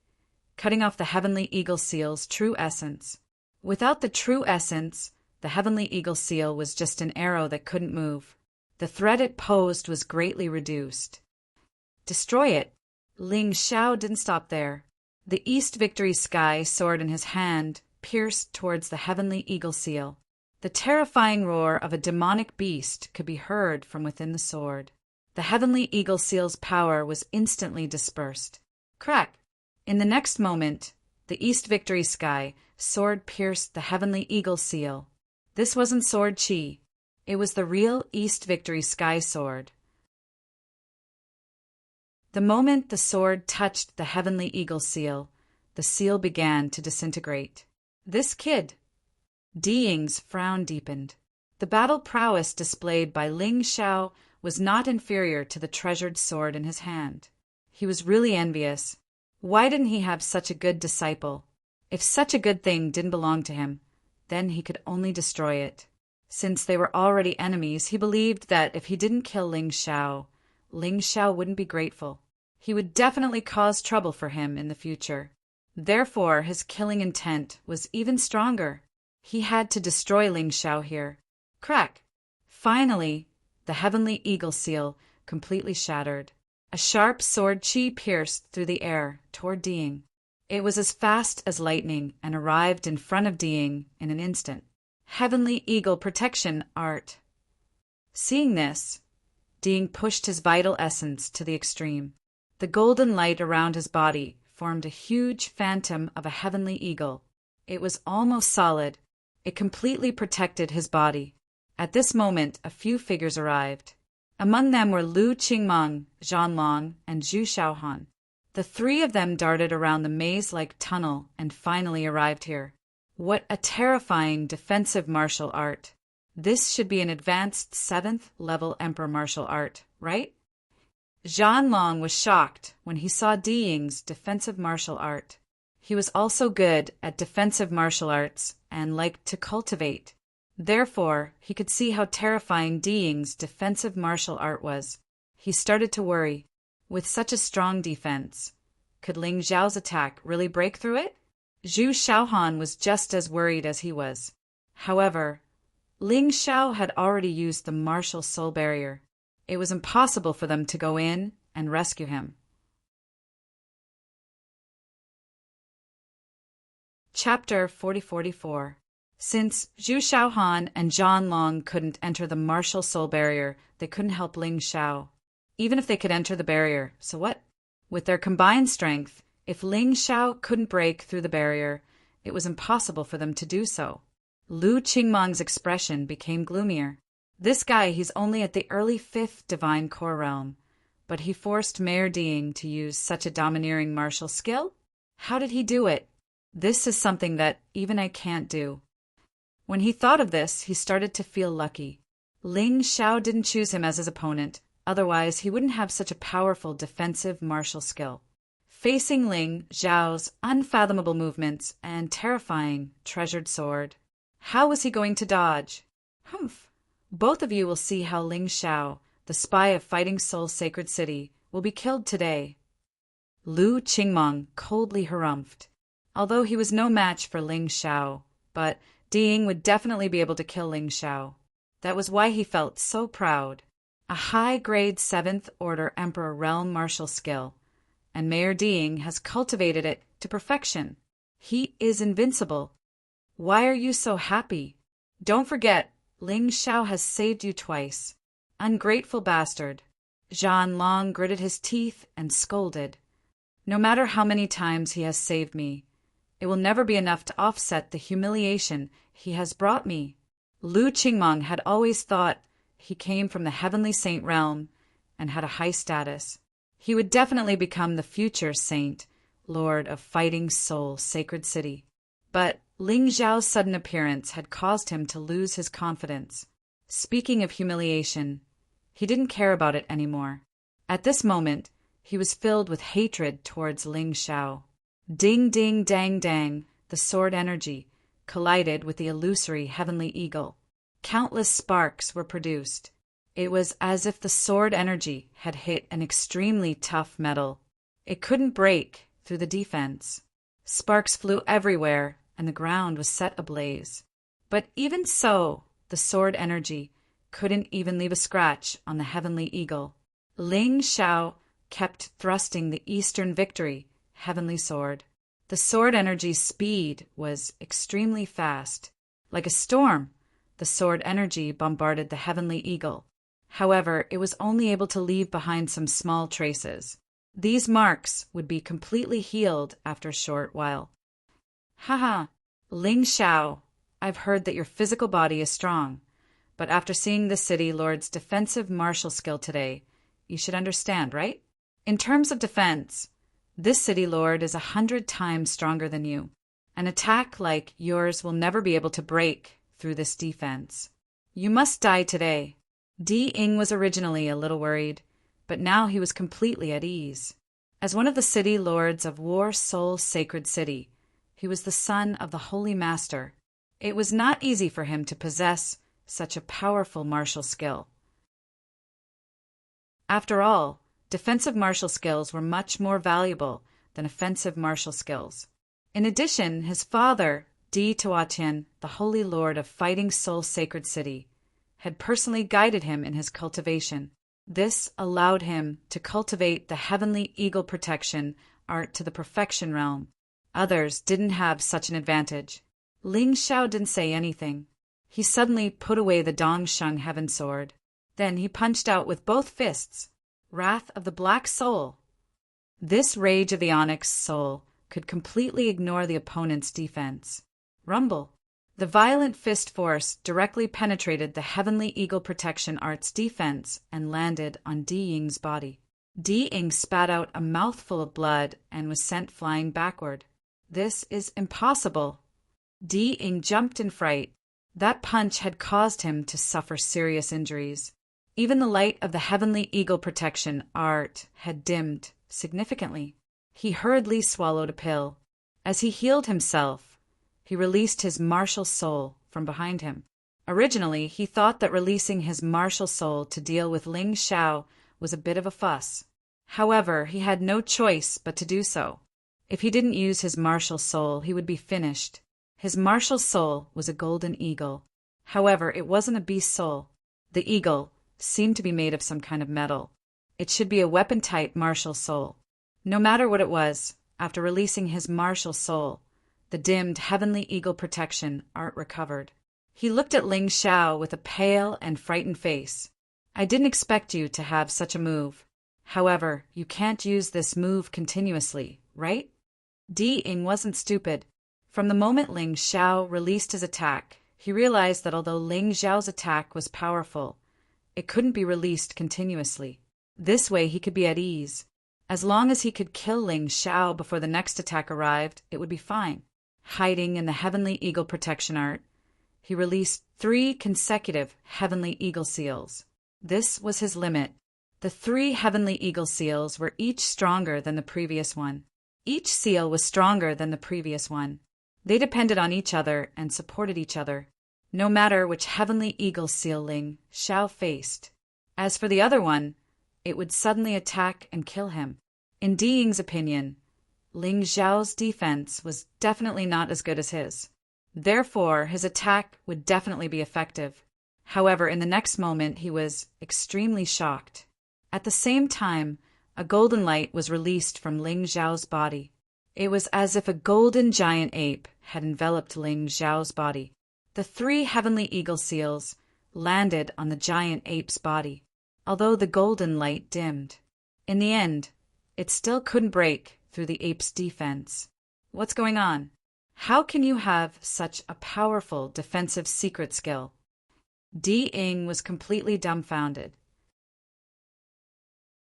cutting off the heavenly eagle seal's true essence. Without the true essence, the heavenly eagle seal was just an arrow that couldn't move. The threat it posed was greatly reduced. Destroy it. Ling Xiao didn't stop there. The East Victory Sky sword in his hand pierced towards the heavenly eagle seal. The terrifying roar of a demonic beast could be heard from within the sword. The heavenly eagle seal's power was instantly dispersed. Crack! In the next moment, the East Victory Sky sword pierced the heavenly eagle seal. This wasn't sword chi. It was the real East Victory Sky sword. The moment the sword touched the heavenly eagle seal, the seal began to disintegrate. This kid. Diying's frown deepened. The battle prowess displayed by Ling Xiao was not inferior to the treasured sword in his hand. He was really envious. Why didn't he have such a good disciple? If such a good thing didn't belong to him, then he could only destroy it. Since they were already enemies, he believed that if he didn't kill Ling Xiao wouldn't be grateful. He would definitely cause trouble for him in the future. Therefore, his killing intent was even stronger. He had to destroy Ling Xiao here. Crack! Finally, the heavenly eagle seal completely shattered. A sharp sword chi pierced through the air toward Diying. It was as fast as lightning and arrived in front of Diying in an instant. Heavenly eagle protection art. Seeing this, Diying pushed his vital essence to the extreme. The golden light around his body formed a huge phantom of a heavenly eagle. It was almost solid. It completely protected his body. At this moment, a few figures arrived. Among them were Lu Qingmeng, Zhan Long, and Zhu Shaohan. The three of them darted around the maze-like tunnel and finally arrived here. What a terrifying defensive martial art. This should be an advanced 7th level Emperor martial art, right? Zhan Long was shocked when he saw Diying's defensive martial art. He was also good at defensive martial arts and liked to cultivate. Therefore, he could see how terrifying Diying's defensive martial art was. He started to worry. With such a strong defense, could Ling Xiao's attack really break through it? Zhu Shaohan was just as worried as he was. However, Ling Xiao had already used the martial soul barrier. It was impossible for them to go in and rescue him. Chapter 4044. Since Zhu Shaohan and Zhan Long couldn't enter the martial soul barrier, they couldn't help Ling Xiao. Even if they could enter the barrier, so what? With their combined strength, if Ling Xiao couldn't break through the barrier, it was impossible for them to do so. Lu Qingmeng's expression became gloomier. This guy, he's only at the early 5th divine core realm, but he forced Mayor Diying to use such a domineering martial skill? How did he do it? This is something that even I can't do. When he thought of this, he started to feel lucky. Ling Xiao didn't choose him as his opponent, otherwise he wouldn't have such a powerful defensive martial skill. Facing Ling Xiao's unfathomable movements and terrifying treasured sword, how was he going to dodge? Humph! Both of you will see how Ling Xiao, the spy of Fighting Soul Sacred City, will be killed today. Lu Qingmeng coldly harumphed. Although he was no match for Ling Xiao, but Diying would definitely be able to kill Ling Xiao. That was why he felt so proud. A high-grade 7th Order Emperor realm martial skill, and Mayor Diying has cultivated it to perfection. He is invincible. Why are you so happy? Don't forget, Ling Xiao has saved you twice. Ungrateful bastard. Zhan Long gritted his teeth and scolded. No matter how many times he has saved me, it will never be enough to offset the humiliation he has brought me. Lu Qingmeng had always thought he came from the heavenly saint realm and had a high status. He would definitely become the future saint, lord of Fighting Soul Sacred City. But Ling Xiao's sudden appearance had caused him to lose his confidence. Speaking of humiliation, he didn't care about it anymore. At this moment, he was filled with hatred towards Ling Xiao. Ding ding dang dang, the sword energy collided with the illusory heavenly eagle. Countless sparks were produced. It was as if the sword energy had hit an extremely tough metal. It couldn't break through the defense. Sparks flew everywhere, and the ground was set ablaze. But even so, the sword energy couldn't even leave a scratch on the heavenly eagle. Ling Xiao kept thrusting the Eastern Victory heavenly sword. The sword energy's speed was extremely fast. Like a storm, the sword energy bombarded the heavenly eagle. However, it was only able to leave behind some small traces. These marks would be completely healed after a short while. Haha, Ling Xiao, I've heard that your physical body is strong, but after seeing the city lord's defensive martial skill today, you should understand, right? In terms of defense, this city lord is 100 times stronger than you. An attack like yours will never be able to break through this defense. You must die today. Di Ying was originally a little worried, but now he was completely at ease. As one of the city lords of War Soul Sacred City, he was the son of the Holy Master. It was not easy for him to possess such a powerful martial skill. After all, defensive martial skills were much more valuable than offensive martial skills. In addition, his father, Di Tuatian, the Holy Lord of Fighting Soul Sacred City, had personally guided him in his cultivation. This allowed him to cultivate the heavenly eagle protection art to the perfection realm. Others didn't have such an advantage. Ling Xiao didn't say anything. He suddenly put away the Dongsheng Heaven Sword. Then he punched out with both fists. Wrath of the Black Soul. This Rage of the Onyx Soul could completely ignore the opponent's defense. Rumble. The violent fist force directly penetrated the Heavenly Eagle Protection Art's defense and landed on Di Ying's body. Di Ying spat out a mouthful of blood and was sent flying backward. This is impossible. Di Ying jumped in fright. That punch had caused him to suffer serious injuries. Even the light of the Heavenly Eagle Protection art had dimmed significantly. He hurriedly swallowed a pill. As he healed himself, he released his martial soul from behind him. Originally, he thought that releasing his martial soul to deal with Ling Xiao was a bit of a fuss. However, he had no choice but to do so. If he didn't use his martial soul, he would be finished. His martial soul was a golden eagle. However, it wasn't a beast soul. The eagle seemed to be made of some kind of metal. It should be a weapon-type martial soul. No matter what it was, after releasing his martial soul, the dimmed Heavenly Eagle Protection art recovered. He looked at Ling Xiao with a pale and frightened face. I didn't expect you to have such a move. However, you can't use this move continuously, right? Di Ying wasn't stupid. From the moment Ling Xiao released his attack, he realized that although Ling Xiao's attack was powerful, it couldn't be released continuously. This way he could be at ease. As long as he could kill Ling Xiao before the next attack arrived, it would be fine. Hiding in the Heavenly Eagle Protection art, he released 3 consecutive Heavenly Eagle Seals. This was his limit. The 3 Heavenly Eagle Seals were each stronger than the previous one. Each seal was stronger than the previous one. They depended on each other and supported each other, no matter which Heavenly Eagle Seal Ling Xiao faced. As for the other one, it would suddenly attack and kill him. In Di Ying's opinion, Ling Xiao's defense was definitely not as good as his. Therefore, his attack would definitely be effective. However, in the next moment, he was extremely shocked. At the same time, a golden light was released from Ling Xiao's body. It was as if a golden giant ape had enveloped Ling Xiao's body. The 3 Heavenly Eagle Seals landed on the giant ape's body, although the golden light dimmed. In the end, it still couldn't break through the ape's defense. What's going on? How can you have such a powerful defensive secret skill? Di Ying was completely dumbfounded.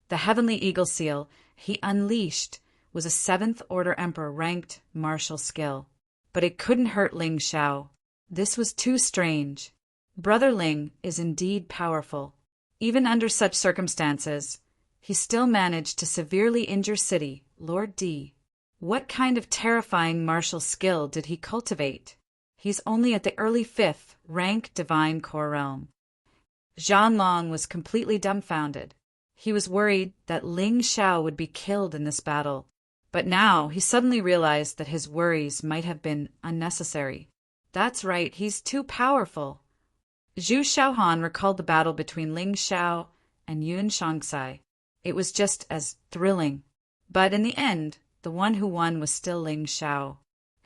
The Heavenly Eagle Seal he unleashed was a 7th Order Emperor ranked martial skill, but it couldn't hurt Ling Xiao. This was too strange. Brother Ling is indeed powerful. Even under such circumstances, he still managed to severely injure City Lord Di. What kind of terrifying martial skill did he cultivate? He's only at the early 5th rank Divine Core Realm. Zhanlong was completely dumbfounded. He was worried that Ling Xiao would be killed in this battle, but now he suddenly realized that his worries might have been unnecessary. That's right, he's too powerful. Zhu Xiaohan recalled the battle between Ling Xiao and Yuan Shangsai. It was just as thrilling. But in the end, the one who won was still Ling Xiao.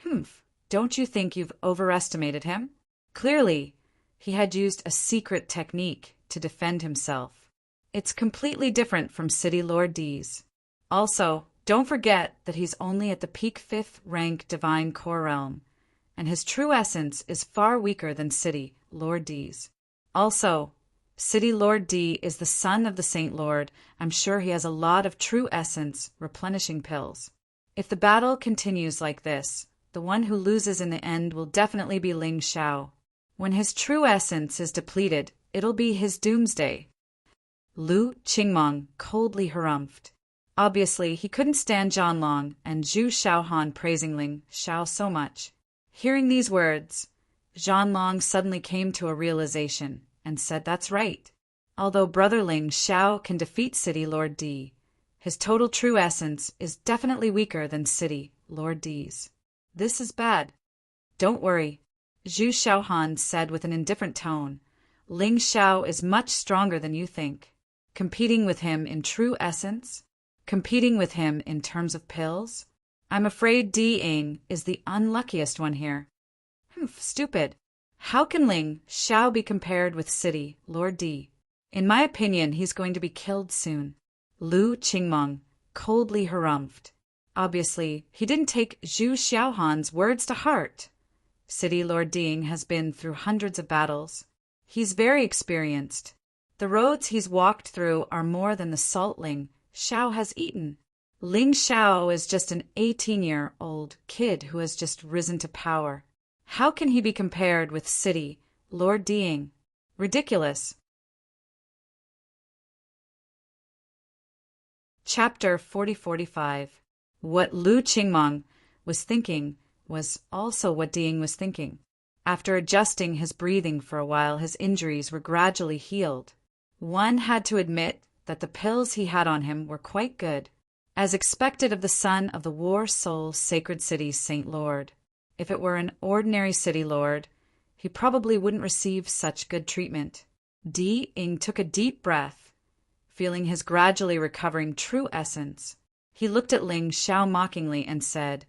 Humph, don't you think you've overestimated him? Clearly, he had used a secret technique to defend himself. It's completely different from City Lord D's. Also, don't forget that he's only at the peak 5th rank Divine Core Realm, and his true essence is far weaker than City Lord D's. Also, City Lord D is the son of the Saint Lord. I'm sure he has a lot of true essence replenishing pills. If the battle continues like this, the one who loses in the end will definitely be Ling Xiao. When his true essence is depleted, it'll be his doomsday. Lu Qingmong coldly harumphed. Obviously, he couldn't stand Zhanlong and Zhu Xiaohan praising Ling Xiao so much. Hearing these words, Zhanlong suddenly came to a realization and said that's right. Although Brother Ling Xiao can defeat City Lord D, his total true essence is definitely weaker than City Lord D's. This is bad. Don't worry, Zhu Xiaohan said with an indifferent tone. Ling Xiao is much stronger than you think. Competing with him in true essence? Competing with him in terms of pills? I'm afraid Di Ying is the unluckiest one here. Stupid. How can Ling Xiao be compared with City Lord D? In my opinion, he's going to be killed soon. Lu Qingmong coldly harumphed. Obviously, he didn't take Zhu Xiaohan's words to heart. City Lord Ding has been through hundreds of battles. He's very experienced. The roads he's walked through are more than the salt Ling Xiao has eaten. Ling Xiao is just an 18-year-old kid who has just risen to power. How can he be compared with City Lord Ding? Ridiculous. Chapter 40-45. What Lu Qingmong was thinking was also what Ding was thinking. After adjusting his breathing for a while, his injuries were gradually healed. One had to admit that the pills he had on him were quite good, as expected of the son of the War Soul Sacred City's Saint Lord. If it were an ordinary city lord, he probably wouldn't receive such good treatment. Di Ying took a deep breath, feeling his gradually recovering true essence. He looked at Ling Xiao mockingly and said,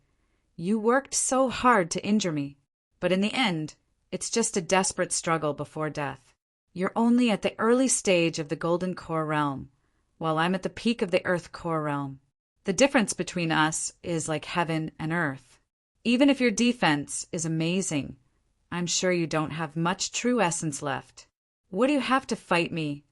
"You worked so hard to injure me, but in the end, it's just a desperate struggle before death. You're only at the early stage of the Golden Core Realm, while I'm at the peak of the Earth Core Realm. The difference between us is like heaven and earth. Even if your defense is amazing, I'm sure you don't have much true essence left. What do you have to fight me?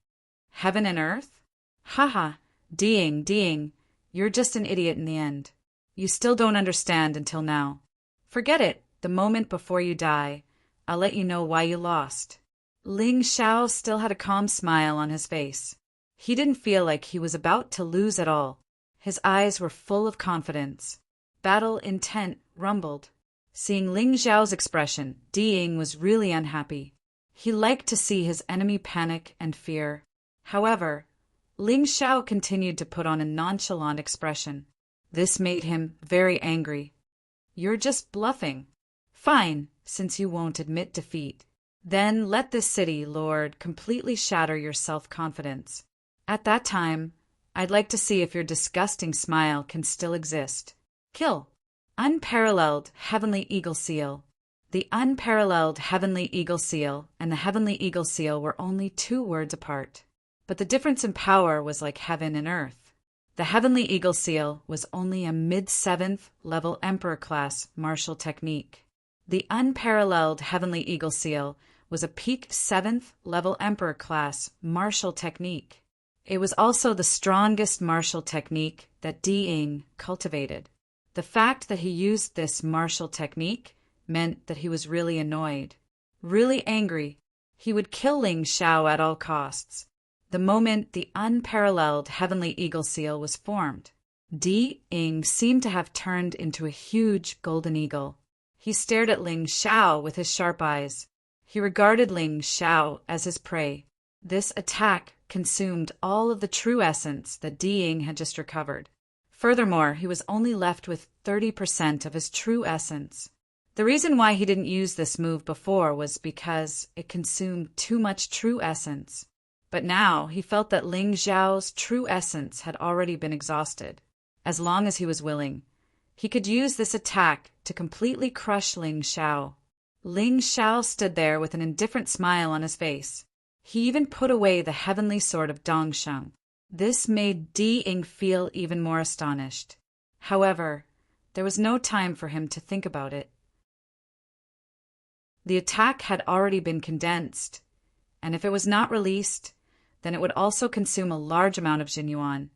Heaven and earth? Haha, Ding, you're just an idiot in the end. You still don't understand until now. Forget it, the moment before you die, I'll let you know why you lost." Ling Xiao still had a calm smile on his face. He didn't feel like he was about to lose at all. His eyes were full of confidence. Battle intent rumbled. Seeing Ling Xiao's expression, Di Ying was really unhappy. He liked to see his enemy panic and fear. However, Ling Xiao continued to put on a nonchalant expression. This made him very angry. "You're just bluffing. Fine, since you won't admit defeat. Then let this city, Lord, completely shatter your self-confidence. At that time, I'd like to see if your disgusting smile can still exist. Kill." Unparalleled Heavenly Eagle Seal. The Unparalleled Heavenly Eagle Seal and the Heavenly Eagle Seal were only 2 words apart. But the difference in power was like heaven and earth. The Heavenly Eagle Seal was only a mid-7th level Emperor class martial technique. The Unparalleled Heavenly Eagle Seal was a peaked 7th level Emperor class martial technique. It was also the strongest martial technique that Di Ying cultivated. The fact that he used this martial technique meant that he was really annoyed, really angry. He would kill Ling Xiao at all costs. The moment the Unparalleled Heavenly Eagle Seal was formed, Di Ying seemed to have turned into a huge golden eagle. He stared at Ling Xiao with his sharp eyes. He regarded Ling Xiao as his prey. This attack consumed all of the true essence that Di had just recovered. Furthermore, he was only left with 30% of his true essence. The reason why he didn't use this move before was because it consumed too much true essence. But now he felt that Ling Xiao's true essence had already been exhausted. As long as he was willing, he could use this attack to completely crush Ling Xiao. Ling Xiao stood there with an indifferent smile on his face. He even put away the heavenly sword of Dongsheng. This made Di feel even more astonished. However, there was no time for him to think about it. The attack had already been condensed, and if it was not released, then it would also consume a large amount of Jinyuan,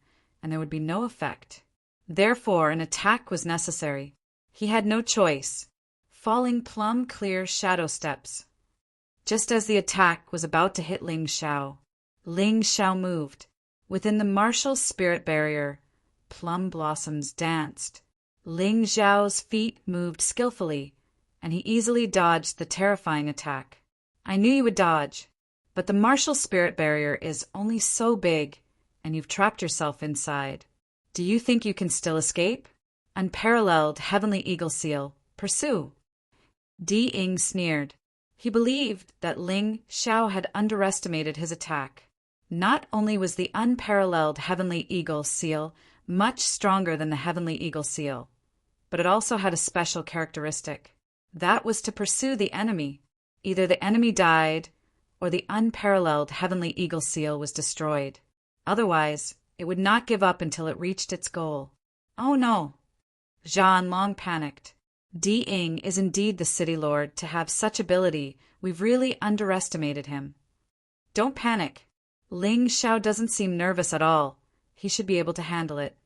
and there would be no effect. Therefore, an attack was necessary. He had no choice. Falling plumb-clear shadow steps. Just as the attack was about to hit Ling Xiao moved. Within the martial spirit barrier, plum blossoms danced. Ling Xiao's feet moved skillfully, and he easily dodged the terrifying attack. I knew you would dodge, but the martial spirit barrier is only so big, and you've trapped yourself inside. Do you think you can still escape? Unparalleled heavenly eagle seal, pursue. Di sneered. He believed that Ling Xiao had underestimated his attack. Not only was the unparalleled heavenly eagle seal much stronger than the heavenly eagle seal, but it also had a special characteristic. That was to pursue the enemy. Either the enemy died, or the unparalleled heavenly eagle seal was destroyed. Otherwise, it would not give up until it reached its goal. Oh no! Zhan Long panicked. Di is indeed the city lord to have such ability. We've really underestimated him. Don't panic. Ling Xiao doesn't seem nervous at all. He should be able to handle it.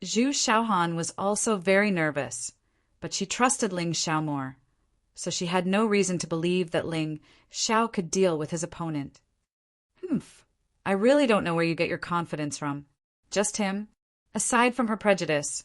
Zhu Xiaohan was also very nervous, but she trusted Ling Xiao more, so she had no reason to believe that Ling Xiao could deal with his opponent. I really don't know where you get your confidence from. Just him? Aside from her prejudice,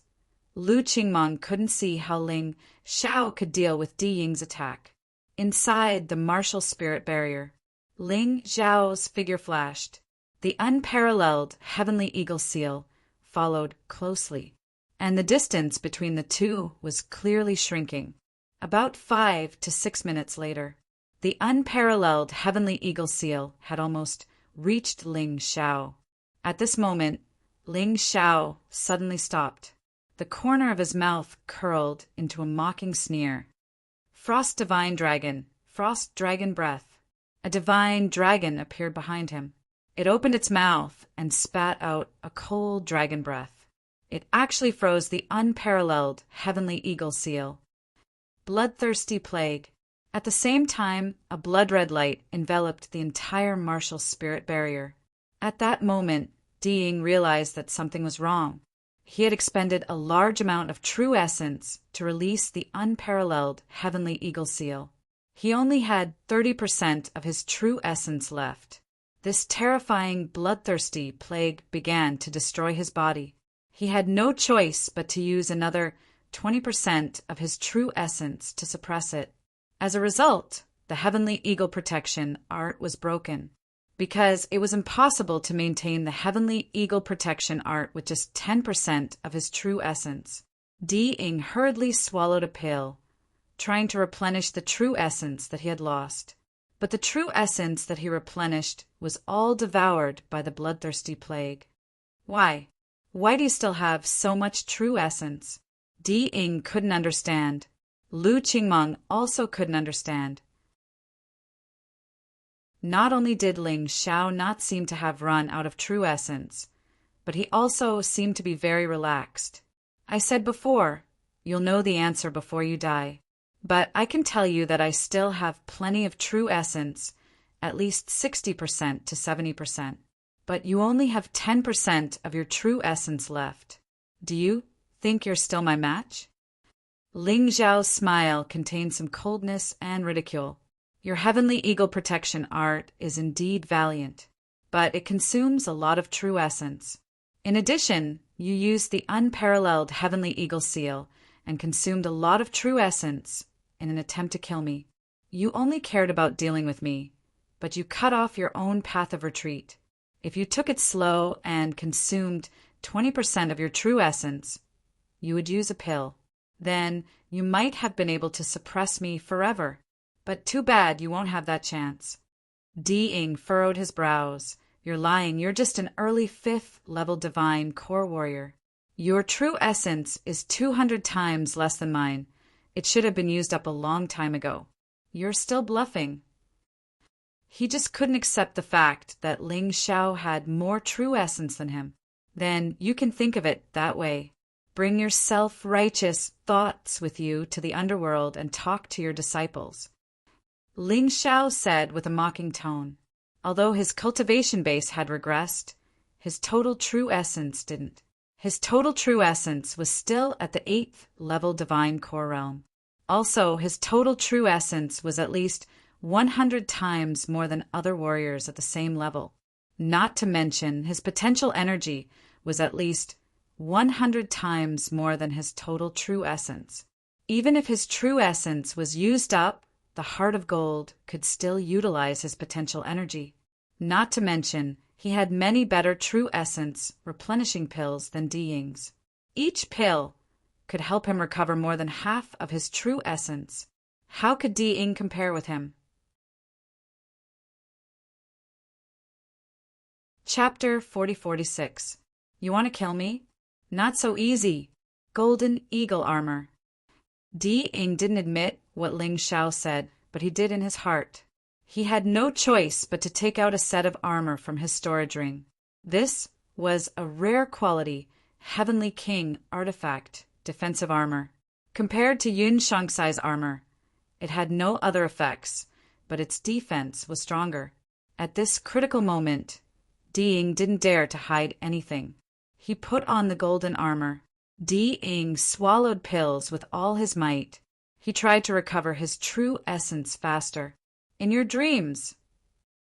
Lu Qingmeng couldn't see how Ling Xiao could deal with Di Ying's attack. Inside the martial spirit barrier, Ling Xiao's figure flashed. The unparalleled heavenly eagle seal followed closely, and the distance between the two was clearly shrinking. About 5 to 6 minutes later, the unparalleled heavenly eagle seal had almost reached Ling Xiao. At this moment, Ling Xiao suddenly stopped. The corner of his mouth curled into a mocking sneer. Frost Divine Dragon, Frost Dragon Breath. A divine dragon appeared behind him. It opened its mouth and spat out a cold dragon breath. It actually froze the unparalleled heavenly eagle seal. Bloodthirsty plague. At the same time, a blood-red light enveloped the entire martial spirit barrier. At that moment, Di Ying realized that something was wrong. He had expended a large amount of true essence to release the unparalleled heavenly eagle seal. He only had 30% of his true essence left. This terrifying, bloodthirsty plague began to destroy his body. He had no choice but to use another 20% of his true essence to suppress it. As a result, the heavenly eagle protection art was broken. Because it was impossible to maintain the heavenly eagle protection art with just 10% of his true essence. Di Ying hurriedly swallowed a pill, trying to replenish the true essence that he had lost. But the true essence that he replenished was all devoured by the bloodthirsty plague. Why? Why do you still have so much true essence? Di Ying couldn't understand. Lu Qingmeng also couldn't understand. Not only did Ling Xiao not seem to have run out of true essence, but he also seemed to be very relaxed. I said before, you'll know the answer before you die. But I can tell you that I still have plenty of true essence, at least 60% to 70%. But you only have 10% of your true essence left. Do you think you're still my match? Ling Xiao's smile contained some coldness and ridicule. Your heavenly eagle protection art is indeed valiant, but it consumes a lot of true essence. In addition, you used the unparalleled heavenly eagle seal and consumed a lot of true essence in an attempt to kill me. You only cared about dealing with me. but you cut off your own path of retreat. If you took it slow and consumed 20% of your true essence, you would use a pill. Then you might have been able to suppress me forever. But too bad you won't have that chance. Di-ing furrowed his brows. You're lying. You're just an early 5th level divine core warrior. Your true essence is 200 times less than mine. It should have been used up a long time ago. You're still bluffing. He just couldn't accept the fact that Ling Xiao had more true essence than him. Then you can think of it that way. Bring your self-righteous thoughts with you to the underworld and talk to your disciples. Ling Xiao said with a mocking tone. Although his cultivation base had regressed, his total true essence didn't. His total true essence was still at the 8th level divine core realm. Also, his total true essence was at least 100 times more than other warriors at the same level. Not to mention, his potential energy was at least 100 times more than his total true essence. Even if his true essence was used up, the Heart of Gold could still utilize his potential energy. Not to mention, he had many better true essence replenishing pills than Di-ying's. Each pill could help him recover more than half of his true essence. How could Di-ying compare with him? Chapter 4046. You want to kill me? Not so easy. Golden Eagle Armor. Di-ying didn't admit what Ling Xiao said, but he did in his heart. He had no choice but to take out a set of armor from his storage ring. This was a rare quality, Heavenly King artifact, defensive armor. Compared to Yun Shangsai's armor, it had no other effects, but its defense was stronger. At this critical moment, Di-ying didn't dare to hide anything. He put on the golden armor. Di-ying swallowed pills with all his might. He tried to recover his true essence faster. In your dreams.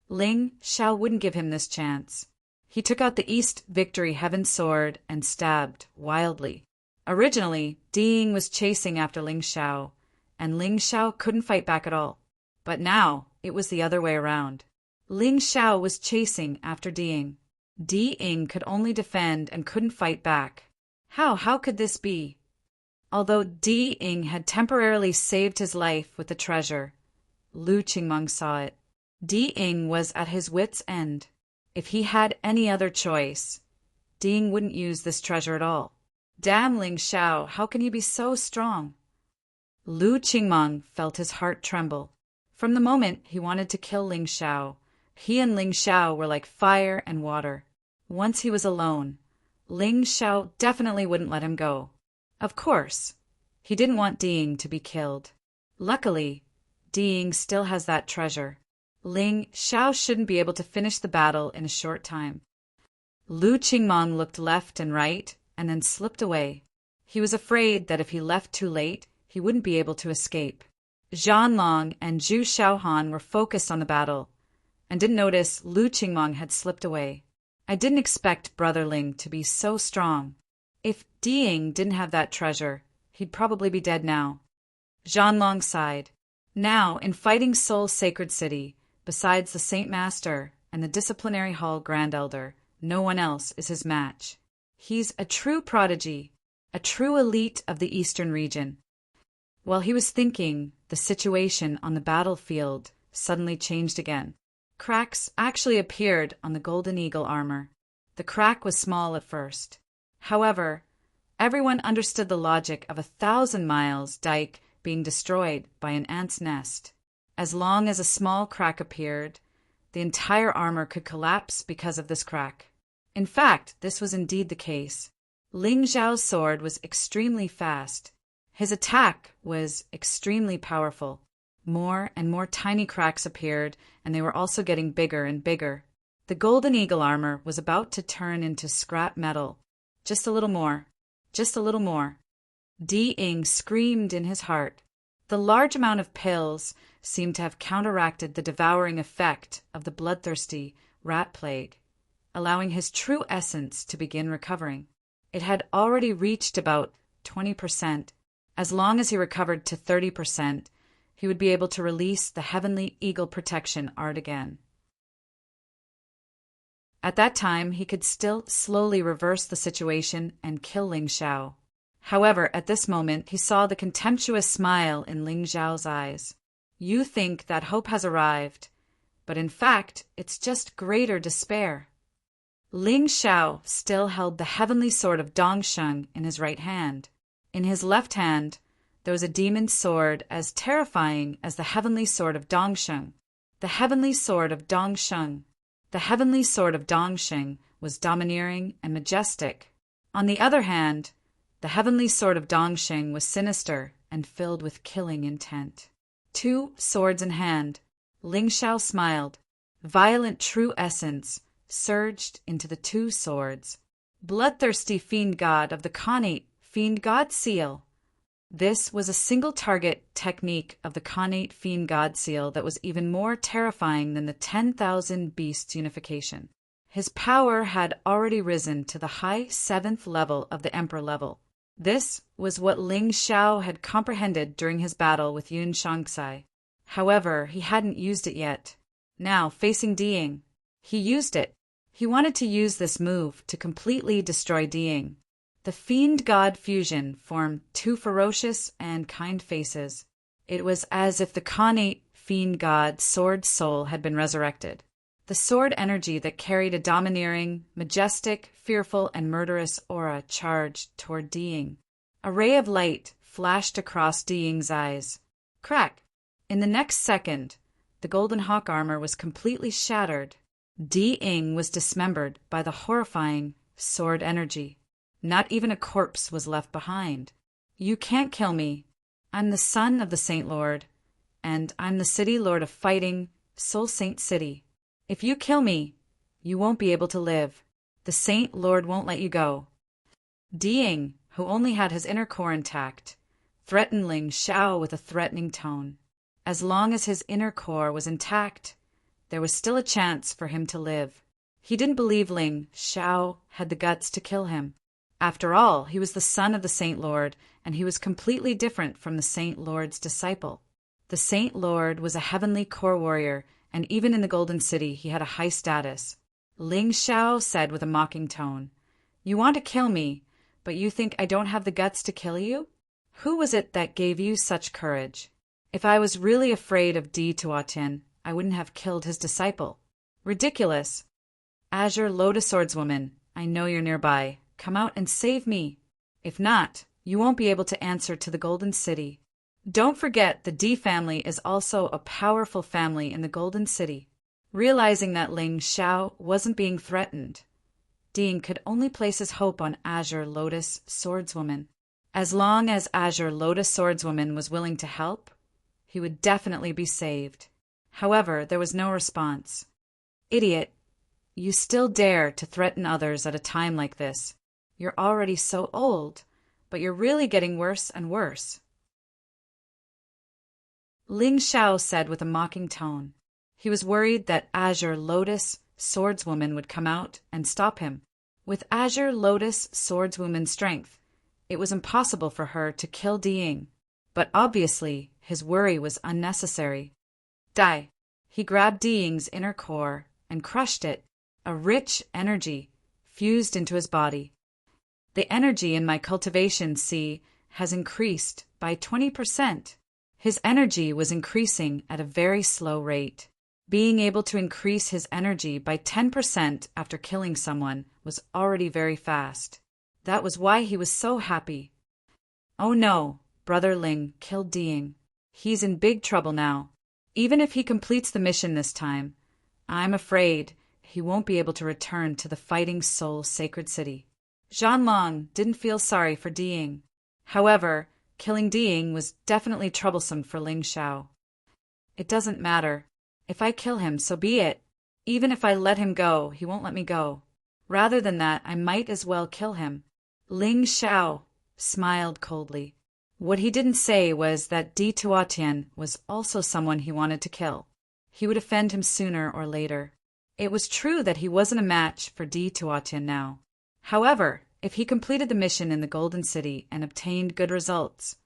Ling Xiao wouldn't give him this chance. He took out the East Victory Heaven Sword and stabbed wildly. Originally, Di-ying was chasing after Ling Xiao, and Ling Xiao couldn't fight back at all. But now, it was the other way around. Ling Xiao was chasing after Di-ying. Di-ying could only defend and couldn't fight back. How could this be? Although Di-ying had temporarily saved his life with the treasure, Lu Qingmeng saw it. Di-ying was at his wit's end. If he had any other choice, Di-ying wouldn't use this treasure at all. Damn Ling Xiao, how can you be so strong? Lu Qingmeng felt his heart tremble. From the moment he wanted to kill Ling Xiao, he and Ling Xiao were like fire and water. Once he was alone, Ling Xiao definitely wouldn't let him go. Of course, he didn't want Di-ying to be killed. Luckily, Di-ying still has that treasure. Ling Xiao shouldn't be able to finish the battle in a short time. Lu Qingmeng looked left and right and then slipped away. He was afraid that if he left too late, he wouldn't be able to escape. Zhanlong and Zhu Xiaohan were focused on the battle and didn't notice Lu Qingmeng had slipped away. I didn't expect Brother Ling to be so strong. If Di-ying didn't have that treasure, he'd probably be dead now. Zhanlong sighed. Now, in Fighting Soul's sacred city, besides the Saint Master and the Disciplinary Hall Grand Elder, no one else is his match. He's a true prodigy, a true elite of the Eastern region. While he was thinking, the situation on the battlefield suddenly changed again. Cracks actually appeared on the Golden Eagle armor. The crack was small at first. However, everyone understood the logic of 1,000 miles dike being destroyed by an ant's nest. As long as a small crack appeared, the entire armor could collapse because of this crack. In fact, this was indeed the case. Ling Xiao's sword was extremely fast. His attack was extremely powerful. More and more tiny cracks appeared, and they were also getting bigger and bigger. The Golden Eagle armor was about to turn into scrap metal. Just a little more. Just a little more. Di-ying screamed in his heart. The large amount of pills seemed to have counteracted the devouring effect of the bloodthirsty rat plague, allowing his true essence to begin recovering. It had already reached about 20%. As long as he recovered to 30%, he would be able to release the heavenly eagle protection art again. At that time, he could still slowly reverse the situation and kill Ling Xiao. However, at this moment, he saw the contemptuous smile in Ling Xiao's eyes. You think that hope has arrived, but in fact, it's just greater despair. Ling Xiao still held the heavenly sword of Dongsheng in his right hand. In his left hand, there was a demon's sword as terrifying as the heavenly sword of Dongsheng. The heavenly sword of Dongsheng. The heavenly sword of Dongsheng was domineering and majestic. On the other hand, the heavenly sword of Dongsheng was sinister and filled with killing intent. 2 swords in hand, Ling Xiao smiled. Violent true essence surged into the 2 swords. Bloodthirsty fiend god of the Khanate fiend god seal. This was a single-target technique of the Khanate Fiend God Seal that was even more terrifying than the 10,000 Beasts unification. His power had already risen to the high 7th level of the Emperor level. This was what Ling Xiao had comprehended during his battle with Yun Shangsai. However, he hadn't used it yet. Now, facing Diying, he used it. He wanted to use this move to completely destroy Diying. The Fiend God fusion formed 2 ferocious and kind faces. It was as if the Khanate Fiend God sword soul had been resurrected. The sword energy that carried a domineering, majestic, fearful, and murderous aura charged toward Diying. A ray of light flashed across Diying's eyes. Crack! In the next second, the Golden Hawk armor was completely shattered. Diying was dismembered by the horrifying sword energy. Not even a corpse was left behind. You can't kill me. I'm the son of the Saint Lord, and I'm the City Lord of Fighting, Soul Saint City. If you kill me, you won't be able to live. The Saint Lord won't let you go. Diying, who only had his inner core intact, threatened Ling Xiao with a threatening tone. As long as his inner core was intact, there was still a chance for him to live. He didn't believe Ling Xiao had the guts to kill him. After all, he was the son of the Saint Lord, and he was completely different from the Saint Lord's disciple. The Saint Lord was a heavenly core warrior, and even in the Golden City he had a high status. Ling Xiao said with a mocking tone, "You want to kill me, but you think I don't have the guts to kill you? Who was it that gave you such courage? If I was really afraid of Di Tuatian, I wouldn't have killed his disciple. Ridiculous! Azure Lotus Swordswoman, I know you're nearby. Come out and save me. If not, you won't be able to answer to the Golden City. Don't forget the Di family is also a powerful family in the Golden City." Realizing that Ling Xiao wasn't being threatened, Diying could only place his hope on Azure Lotus Swordswoman. As long as Azure Lotus Swordswoman was willing to help, he would definitely be saved. However, there was no response. "Idiot, you still dare to threaten others at a time like this. You're already so old, but you're really getting worse and worse," Ling Xiao said with a mocking tone. He was worried that Azure Lotus Swordswoman would come out and stop him. With Azure Lotus Swordswoman's strength, it was impossible for her to kill Diying, but obviously his worry was unnecessary. Die! He grabbed Diying's inner core and crushed it. A rich energy fused into his body. The energy in my cultivation sea has increased by 20%. His energy was increasing at a very slow rate. Being able to increase his energy by 10% after killing someone was already very fast. That was why he was so happy. Oh no, Brother Ling killed Diying. He's in big trouble now. Even if he completes the mission this time, I'm afraid he won't be able to return to the Fighting Soul Sacred City. Zhanlong didn't feel sorry for Diying. However, killing Diying was definitely troublesome for Ling Xiao. It doesn't matter. If I kill him, so be it. Even if I let him go, he won't let me go. Rather than that, I might as well kill him. Ling Xiao smiled coldly. What he didn't say was that Di Tuatian was also someone he wanted to kill. He would offend him sooner or later. It was true that he wasn't a match for Di Tuatian now. However, if he completed the mission in the Golden City and obtained good results,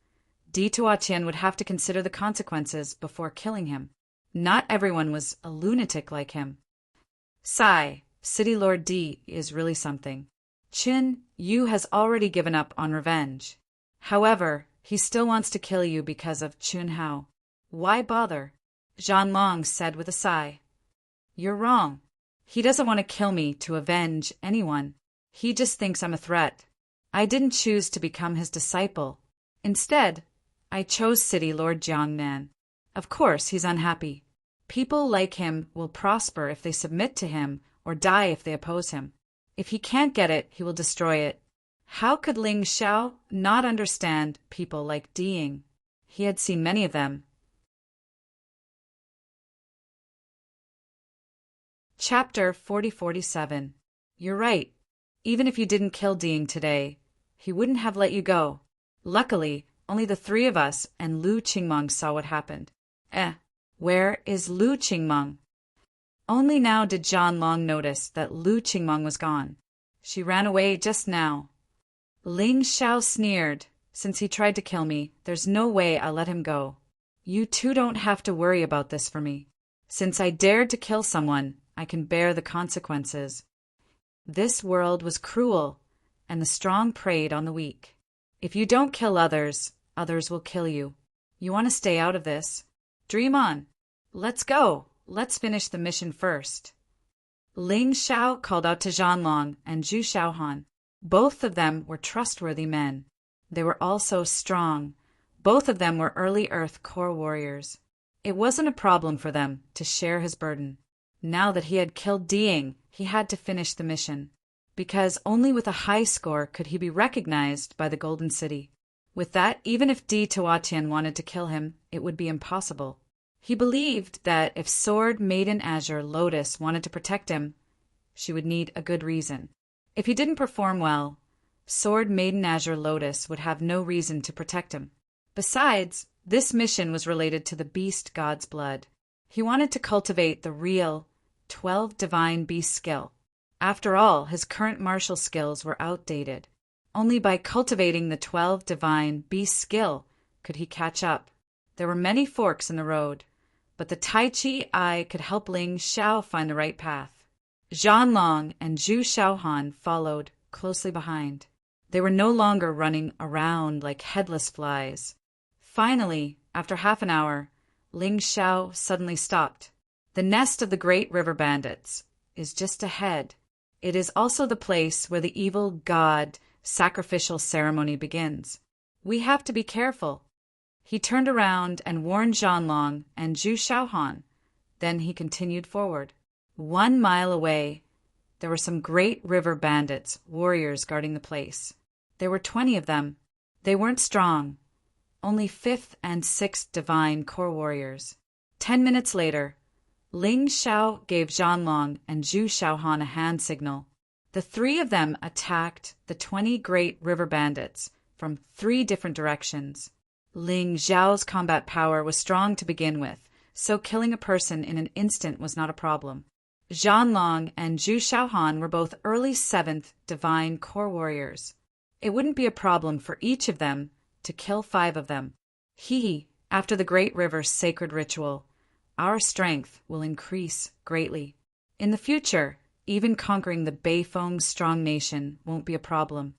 Tuatian would have to consider the consequences before killing him. Not everyone was a lunatic like him. Sigh, City Lord D is really something. Qin Yu has already given up on revenge. However, he still wants to kill you because of Chun Hao. Why bother? Zhan Long said with a sigh. You're wrong. He doesn't want to kill me to avenge anyone. He just thinks I'm a threat. I didn't choose to become his disciple. Instead, I chose City Lord Jiangnan. Of course, he's unhappy. People like him will prosper if they submit to him or die if they oppose him. If he can't get it, he will destroy it. How could Ling Xiao not understand people like Diying? He had seen many of them. Chapter 40-47. You're right. Even if you didn't kill Diying today, he wouldn't have let you go. Luckily, only the three of us and Lu Qingmeng saw what happened. Where is Lu Qingmeng? Only now did Zhan Long notice that Lu Qingmeng was gone. She ran away just now. Ling Xiao sneered. Since he tried to kill me, there's no way I'll let him go. You two don't have to worry about this for me. Since I dared to kill someone, I can bear the consequences. This world was cruel, and the strong preyed on the weak. If you don't kill others, others will kill you. You want to stay out of this? Dream on. Let's go. Let's finish the mission first. Ling Xiao called out to Zhan Long and Zhu Xiaohan. Both of them were trustworthy men. They were also strong. Both of them were early Earth core warriors. It wasn't a problem for them to share his burden. Now that he had killed Diying, he had to finish the mission. Because only with a high score could he be recognized by the Golden City. With that, even if Di Tuatian wanted to kill him, it would be impossible. He believed that if Sword Maiden Azure Lotus wanted to protect him, she would need a good reason. If he didn't perform well, Sword Maiden Azure Lotus would have no reason to protect him. Besides, this mission was related to the Beast God's blood. He wanted to cultivate the real 12 Divine Beast skill. After all, his current martial skills were outdated. Only by cultivating the 12 Divine Beast skill could he catch up. There were many forks in the road, but the Tai Chi Eye could help Ling Xiao find the right path. Zhan Long and Zhu Xiaohan followed closely behind. They were no longer running around like headless flies. Finally, after half an hour, Ling Xiao suddenly stopped. The nest of the great river bandits is just ahead. It is also the place where the evil god sacrificial ceremony begins. We have to be careful. He turned around and warned Zhan Long and Zhu Xiaohan. Then he continued forward. 1 mile away, there were some great river bandits, warriors guarding the place. There were 20 of them. They weren't strong. Only 5th and 6th divine core warriors. 10 minutes later, Ling Xiao gave Zhan Long and Zhu Xiaohan a hand signal. The 3 of them attacked the 20 great river bandits from 3 different directions. Ling Xiao's combat power was strong to begin with, so killing a person in an instant was not a problem. Zhan Long and Zhu Xiaohan were both early 7th divine core warriors. It wouldn't be a problem for each of them to kill 5 of them. After the Great River's sacred ritual, our strength will increase greatly. In the future, even conquering the Beifeng strong nation won't be a problem.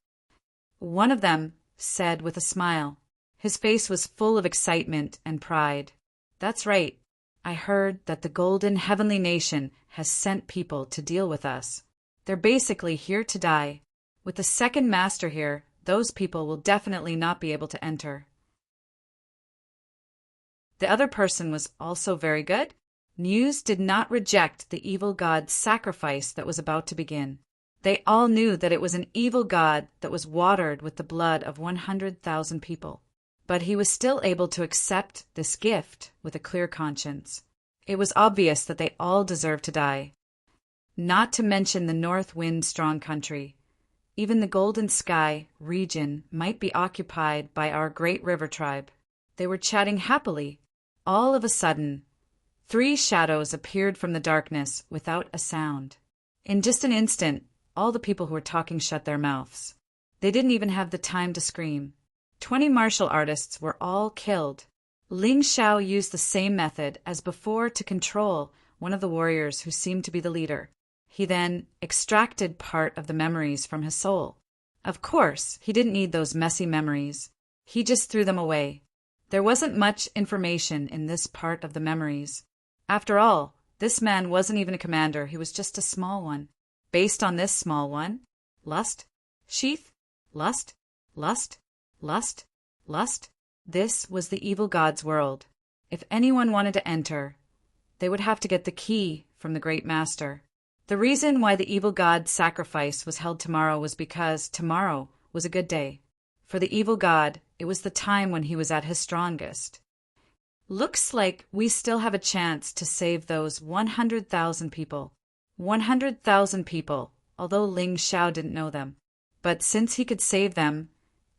One of them said with a smile. His face was full of excitement and pride. That's right. I heard that the Golden Heavenly Nation has sent people to deal with us. They're basically here to die. With the second master here, those people will definitely not be able to enter. The other person was also very good. News did not reject the evil god's sacrifice that was about to begin. They all knew that it was an evil god that was watered with the blood of 100,000 people. But he was still able to accept this gift with a clear conscience. It was obvious that they all deserved to die. Not to mention the North Wind strong country. Even the Golden Sky region might be occupied by our great river tribe. They were chatting happily. All of a sudden, 3 shadows appeared from the darkness without a sound. In just an instant, all the people who were talking shut their mouths. They didn't even have the time to scream. 20 martial artists were all killed. Ling Xiao used the same method as before to control one of the warriors who seemed to be the leader. He then extracted part of the memories from his soul. Of course, he didn't need those messy memories. He just threw them away. There wasn't much information in this part of the memories. After all, this man wasn't even a commander, he was just a small one. Based on this small one, lust, sheath, lust, lust, lust, lust. This was the evil god's world. If anyone wanted to enter, they would have to get the key from the great master. The reason why the evil god's sacrifice was held tomorrow was because tomorrow was a good day. For the evil god, it was the time when he was at his strongest. Looks like we still have a chance to save those 100,000 people. 100,000 people, although Ling Xiao didn't know them. But since he could save them,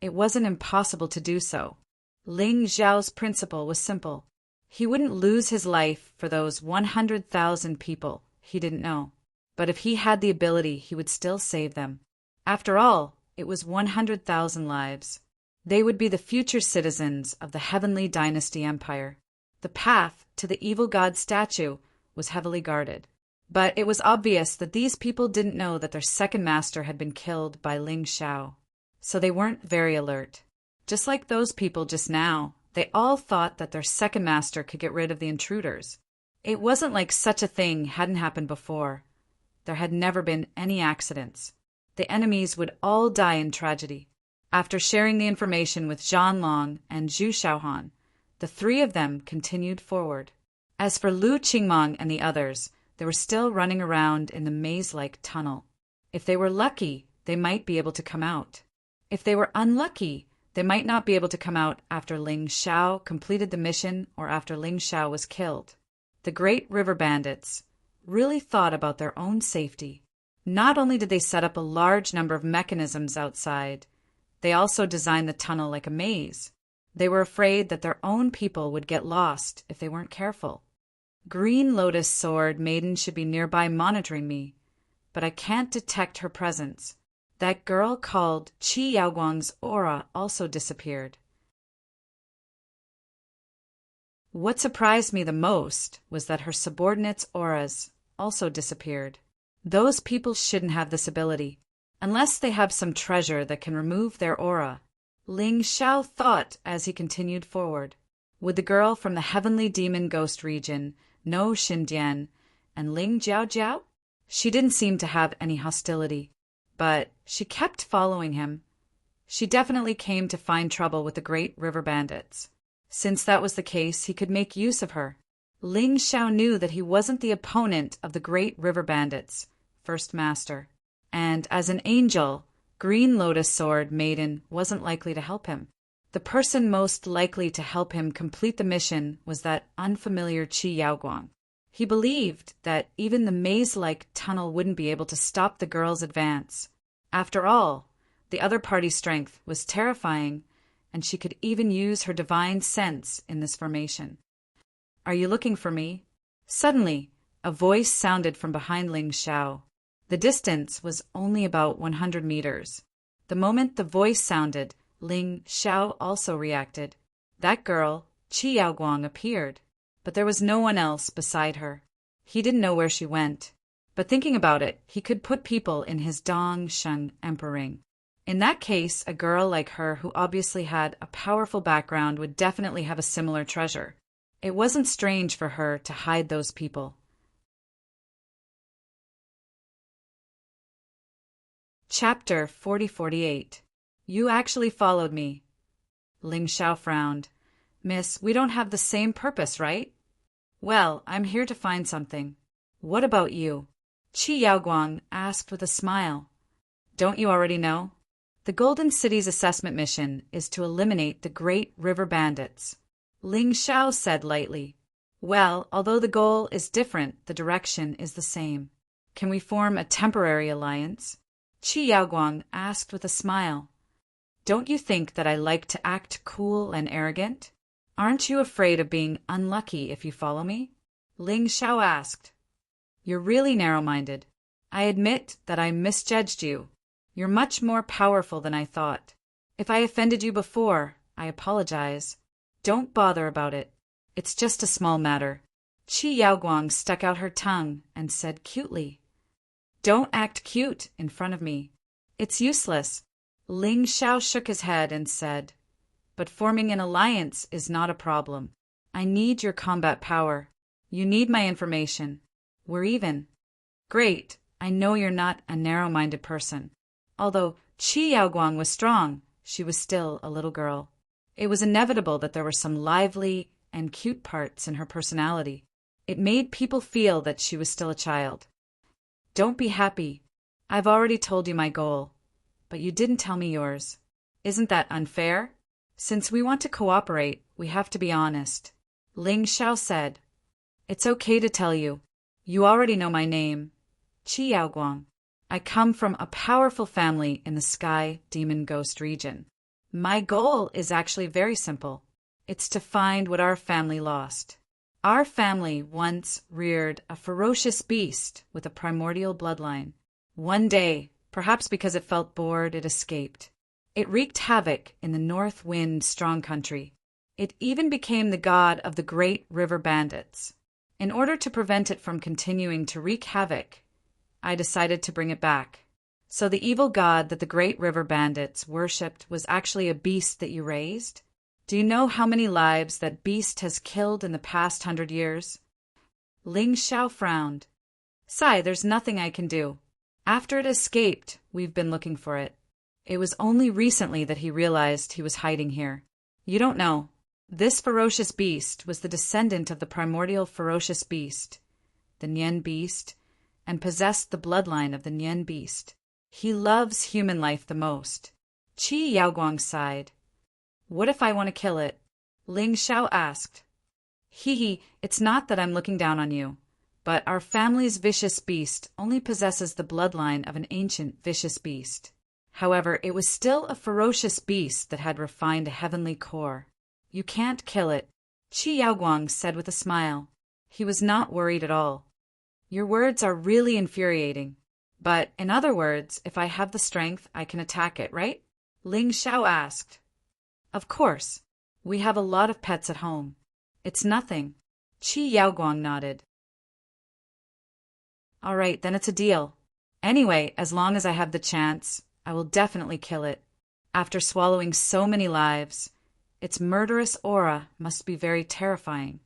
it wasn't impossible to do so. Ling Xiao's principle was simple. He wouldn't lose his life for those 100,000 people he didn't know. But if he had the ability, he would still save them. After all, it was 100,000 lives. They would be the future citizens of the Heavenly Dynasty Empire. The path to the evil god statue was heavily guarded. But it was obvious that these people didn't know that their second master had been killed by Ling Xiao. So they weren't very alert. Just like those people just now, they all thought that their second master could get rid of the intruders. It wasn't like such a thing hadn't happened before. There had never been any accidents. The enemies would all die in tragedy. After sharing the information with Zhan Long and Zhu Xiaohan, the three of them continued forward. As for Lu Qingmong and the others, they were still running around in the maze-like tunnel. If they were lucky, they might be able to come out. If they were unlucky, they might not be able to come out after Ling Xiao completed the mission or after Ling Xiao was killed. The Great River Bandits really thought about their own safety. Not only did they set up a large number of mechanisms outside, they also designed the tunnel like a maze. They were afraid that their own people would get lost if they weren't careful. Green Lotus Sword Maiden should be nearby monitoring me, but I can't detect her presence. That girl called Qi Yaoguang's aura also disappeared. What surprised me the most was that her subordinates' auras also disappeared. Those people shouldn't have this ability, unless they have some treasure that can remove their aura. Ling Xiao thought as he continued forward. Would the girl from the Heavenly Demon Ghost region know Xindian and Ling Jiaojiao? She didn't seem to have any hostility, but she kept following him. She definitely came to find trouble with the Great River Bandits. Since that was the case, he could make use of her. Ling Xiao knew that he wasn't the opponent of the Great River Bandits, First Master, and as an angel, Green Lotus Sword Maiden wasn't likely to help him. The person most likely to help him complete the mission was that unfamiliar Qi Yaoguang. He believed that even the maze-like tunnel wouldn't be able to stop the girl's advance. After all, the other party's strength was terrifying, and she could even use her divine sense in this formation. "Are you looking for me?" Suddenly, a voice sounded from behind Ling Xiao. The distance was only about 100 meters. The moment the voice sounded, Ling Xiao also reacted. That girl, Qi Yaoguang, appeared, but there was no one else beside her. He didn't know where she went, but thinking about it, he could put people in his Dong Sheng Emperor. In that case, a girl like her who obviously had a powerful background would definitely have a similar treasure. It wasn't strange for her to hide those people. Chapter 40-48. You actually followed me. Ling Xiao frowned. Miss, we don't have the same purpose, right? Well, I'm here to find something. What about you? Qi Yaoguang asked with a smile. Don't you already know? The Golden City's assessment mission is to eliminate the Great River Bandits. Ling Xiao said lightly. Well, although the goal is different, the direction is the same. Can we form a temporary alliance? Qi Yaoguang asked with a smile. Don't you think that I like to act cool and arrogant? Aren't you afraid of being unlucky if you follow me? Ling Xiao asked. You're really narrow-minded. I admit that I misjudged you. You're much more powerful than I thought. If I offended you before, I apologize. Don't bother about it. It's just a small matter. Qi Yaoguang stuck out her tongue and said cutely, "Don't act cute in front of me. It's useless." Ling Xiao shook his head and said, "But forming an alliance is not a problem. I need your combat power. You need my information. We're even." "Great. I know you're not a narrow-minded person." Although Qi Yaoguang was strong, she was still a little girl. It was inevitable that there were some lively and cute parts in her personality. It made people feel that she was still a child. "Don't be happy. I've already told you my goal, but you didn't tell me yours. Isn't that unfair? Since we want to cooperate, we have to be honest." Ling Xiao said, "It's okay to tell you. You already know my name, Qi Yaoguang. I come from a powerful family in the Sky Demon Ghost region. My goal is actually very simple. It's to find what our family lost. Our family once reared a ferocious beast with a primordial bloodline. One day, perhaps because it felt bored, it escaped. It wreaked havoc in the North Wind Strong Country. It even became the god of the Great River Bandits. In order to prevent it from continuing to wreak havoc, I decided to bring it back. So the evil god that the Great River Bandits worshipped was actually a beast that you raised? Do you know how many lives that beast has killed in the past 100 years?" Ling Xiao frowned. "Sai, there's nothing I can do. After it escaped, we've been looking for it. It was only recently that he realized he was hiding here. You don't know. This ferocious beast was the descendant of the primordial ferocious beast, the Nian beast, and possessed the bloodline of the Nian beast. He loves human life the most." Qi Yaoguang sighed. "What if I want to kill it?" Ling Xiao asked. Hee, it's not that I'm looking down on you, but our family's vicious beast only possesses the bloodline of an ancient vicious beast. However, it was still a ferocious beast that had refined a heavenly core. You can't kill it," Qi Yaoguang said with a smile. He was not worried at all. "Your words are really infuriating. But, in other words, if I have the strength, I can attack it, right?" Ling Xiao asked. "Of course. We have a lot of pets at home. It's nothing." Qi Yaoguang nodded. "All right, then it's a deal. Anyway, as long as I have the chance, I will definitely kill it. After swallowing so many lives, its murderous aura must be very terrifying."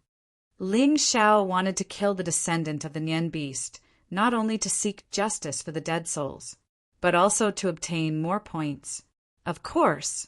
Ling Xiao wanted to kill the descendant of the Nian beast, not only to seek justice for the dead souls, but also to obtain more points. Of course,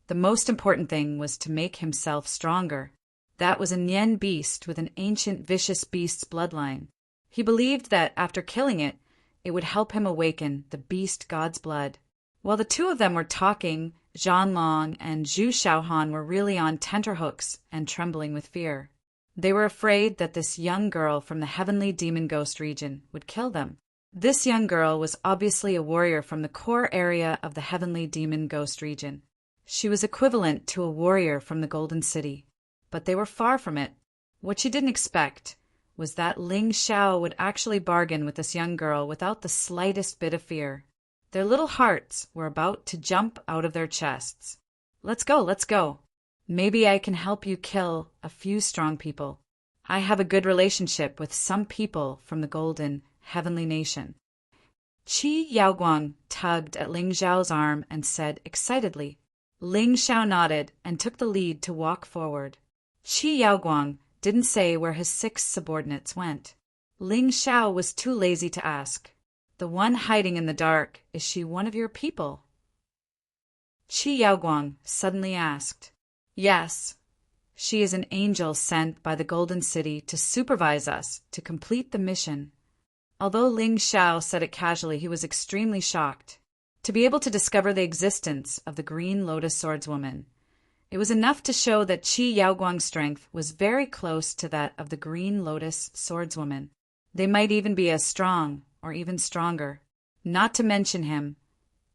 the most important thing was to make himself stronger. That was a Nian beast with an ancient vicious beast's bloodline. He believed that after killing it, it would help him awaken the beast god's blood. While the two of them were talking, Zhan Long and Zhu Xiaohan were really on tenterhooks and trembling with fear. They were afraid that this young girl from the heavenly demon ghost region would kill them. This young girl was obviously a warrior from the core area of the heavenly demon ghost region. She was equivalent to a warrior from the Golden City, but they were far from it. What she didn't expect was that Ling Xiao would actually bargain with this young girl without the slightest bit of fear. Their little hearts were about to jump out of their chests. Let's go, let's go. Maybe I can help you kill a few strong people. I have a good relationship with some people from the Golden Heavenly Nation." Qi Yaoguang tugged at Ling Xiao's arm and said excitedly. Ling Xiao nodded and took the lead to walk forward. Qi Yaoguang didn't say where his 6 subordinates went. Ling Xiao was too lazy to ask. "The one hiding in the dark, is she one of your people?" Qi Yaoguang suddenly asked. "Yes. She is an angel sent by the Golden City to supervise us to complete the mission." Although Ling Xiao said it casually, he was extremely shocked. To be able to discover the existence of the Green Lotus Swordswoman, it was enough to show that Qi Yaoguang's strength was very close to that of the Green Lotus Swordswoman. They might even be as strong, or even stronger. Not to mention him,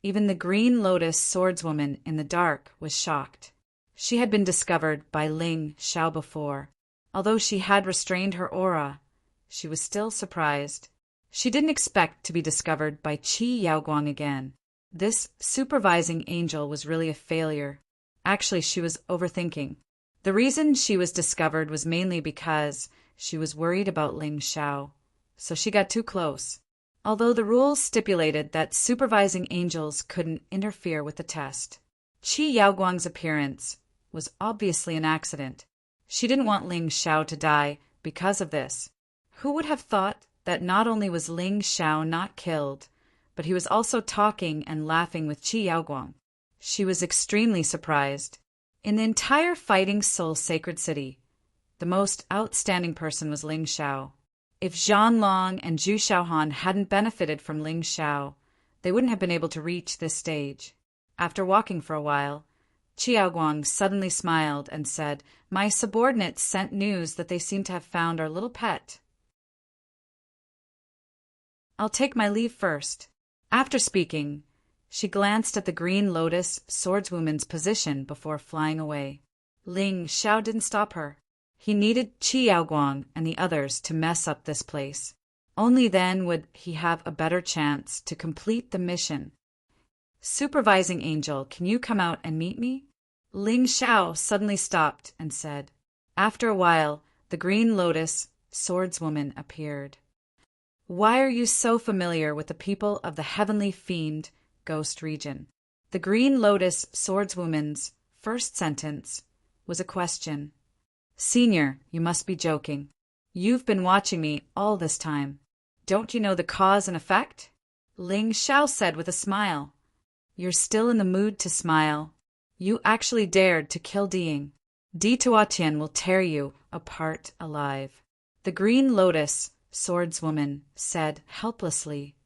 even the Green Lotus Swordswoman in the dark was shocked. She had been discovered by Ling Xiao before. Although she had restrained her aura, she was still surprised. She didn't expect to be discovered by Qi Yaoguang again. This supervising angel was really a failure. Actually, she was overthinking. The reason she was discovered was mainly because she was worried about Ling Xiao, so she got too close. Although the rules stipulated that supervising angels couldn't interfere with the test. Qi Yaoguang's appearance was obviously an accident. She didn't want Ling Xiao to die because of this. Who would have thought that not only was Ling Xiao not killed, but he was also talking and laughing with Qi Yaoguang? She was extremely surprised. In the entire Fighting Soul Sacred City, the most outstanding person was Ling Xiao. If Zhan Long and Zhu Xiaohan hadn't benefited from Ling Xiao, they wouldn't have been able to reach this stage. After walking for a while, Qi Yaoguang suddenly smiled and said, "My subordinates sent news that they seem to have found our little pet. I'll take my leave first." After speaking, she glanced at the Green Lotus swordswoman's position before flying away. Ling Xiao didn't stop her. He needed Qi Yaoguang and the others to mess up this place. Only then would he have a better chance to complete the mission. "Supervising angel, can you come out and meet me?" Ling Xiao suddenly stopped and said. After a while, the Green Lotus swordswoman appeared. "Why are you so familiar with the people of the Heavenly Fiend Ghost region?" The Green Lotus swordswoman's first sentence was a question. "Senior, you must be joking. You've been watching me all this time. Don't you know the cause and effect?" Ling Xiao said with a smile. "You're still in the mood to smile. You actually dared to kill Diying. Di Tuatian will tear you apart alive." The Green Lotus swordswoman said helplessly.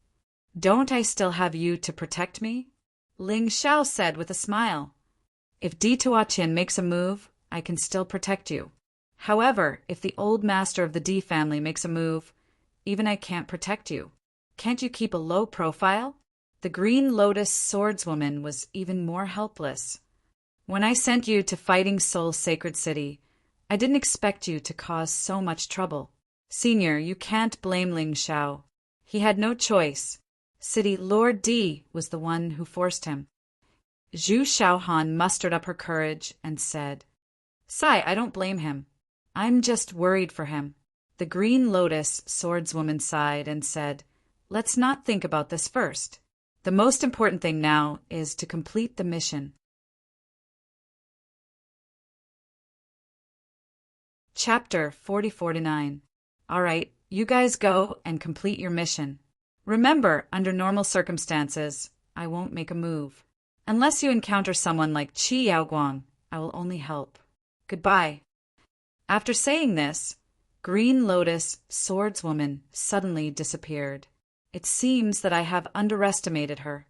"Don't I still have you to protect me?" Ling Xiao said with a smile. "If Di Tuatian makes a move, I can still protect you. However, if the old master of the Di family makes a move, even I can't protect you. Can't you keep a low profile?" The Green Lotus swordswoman was even more helpless. "When I sent you to Fighting Soul Sacred City, I didn't expect you to cause so much trouble. Senior, you can't blame Ling Xiao. He had no choice. City Lord Di was the one who forced him." Zhu Xiaohan mustered up her courage and said, "Sai, I don't blame him. I'm just worried for him." The Green Lotus swordswoman sighed and said, "Let's not think about this first. The most important thing now is to complete the mission." Chapter 4049. All right, you guys go and complete your mission. Remember, under normal circumstances, I won't make a move. Unless you encounter someone like Qi Yaoguang, I will only help. Goodbye. After saying this, Green Lotus swordswoman suddenly disappeared. It seems that I have underestimated her.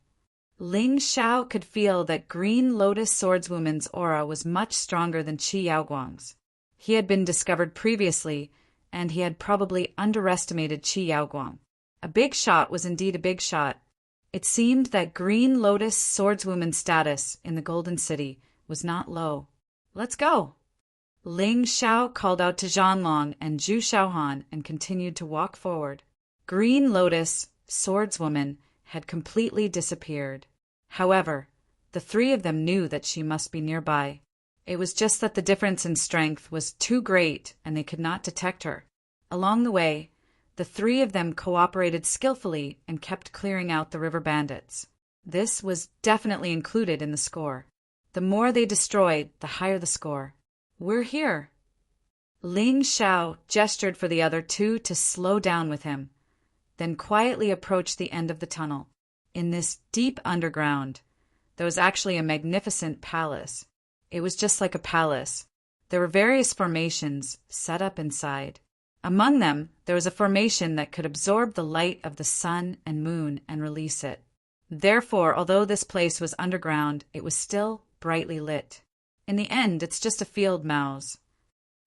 Ling Xiao could feel that Green Lotus swordswoman's aura was much stronger than Qi Yaoguang's. He had been discovered previously, and he had probably underestimated Qi Yaoguang. A big shot was indeed a big shot. It seemed that Green Lotus swordswoman's status in the Golden City was not low. "Let's go." Ling Xiao called out to Zhanlong and Zhu Xiaohan and continued to walk forward. Green Lotus swordswoman had completely disappeared. However, the three of them knew that she must be nearby. It was just that the difference in strength was too great and they could not detect her. Along the way, the three of them cooperated skillfully and kept clearing out the river bandits. This was definitely included in the score. The more they destroyed, the higher the score. "We're here." Ling Xiao gestured for the other two to slow down with him, then quietly approached the end of the tunnel. In this deep underground, there was actually a magnificent palace. It was just like a palace. There were various formations set up inside. Among them, there was a formation that could absorb the light of the sun and moon and release it. Therefore, although this place was underground, it was still brightly lit. In the end, it's just a field mouse.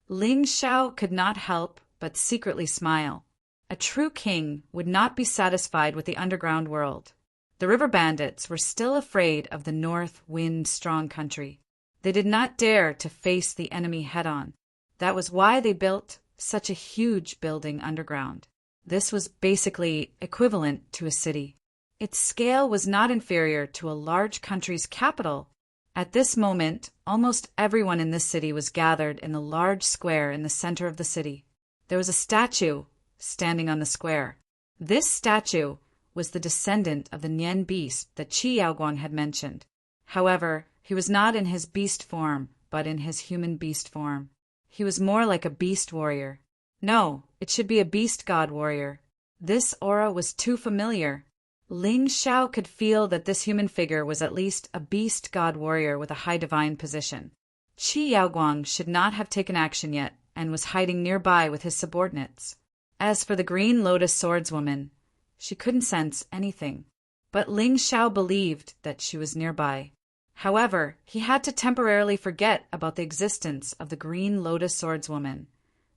Ling Xiao could not help but secretly smile. A true king would not be satisfied with the underground world. The river bandits were still afraid of the North Wind Strong Country. They did not dare to face the enemy head-on. That was why they built such a huge building underground. This was basically equivalent to a city. Its scale was not inferior to a large country's capital. At this moment, almost everyone in this city was gathered in the large square in the center of the city. There was a statue standing on the square. This statue was the descendant of the Nian beast that Qi Yaoguang had mentioned. However, he was not in his beast form, but in his human beast form. He was more like a beast warrior. No, it should be a beast god warrior. This aura was too familiar. Ling Xiao could feel that this human figure was at least a beast god warrior with a high divine position. Qi Yaoguang should not have taken action yet and was hiding nearby with his subordinates. As for the green lotus swordswoman, she couldn't sense anything, but Ling Xiao believed that she was nearby. However, he had to temporarily forget about the existence of the green lotus swordswoman,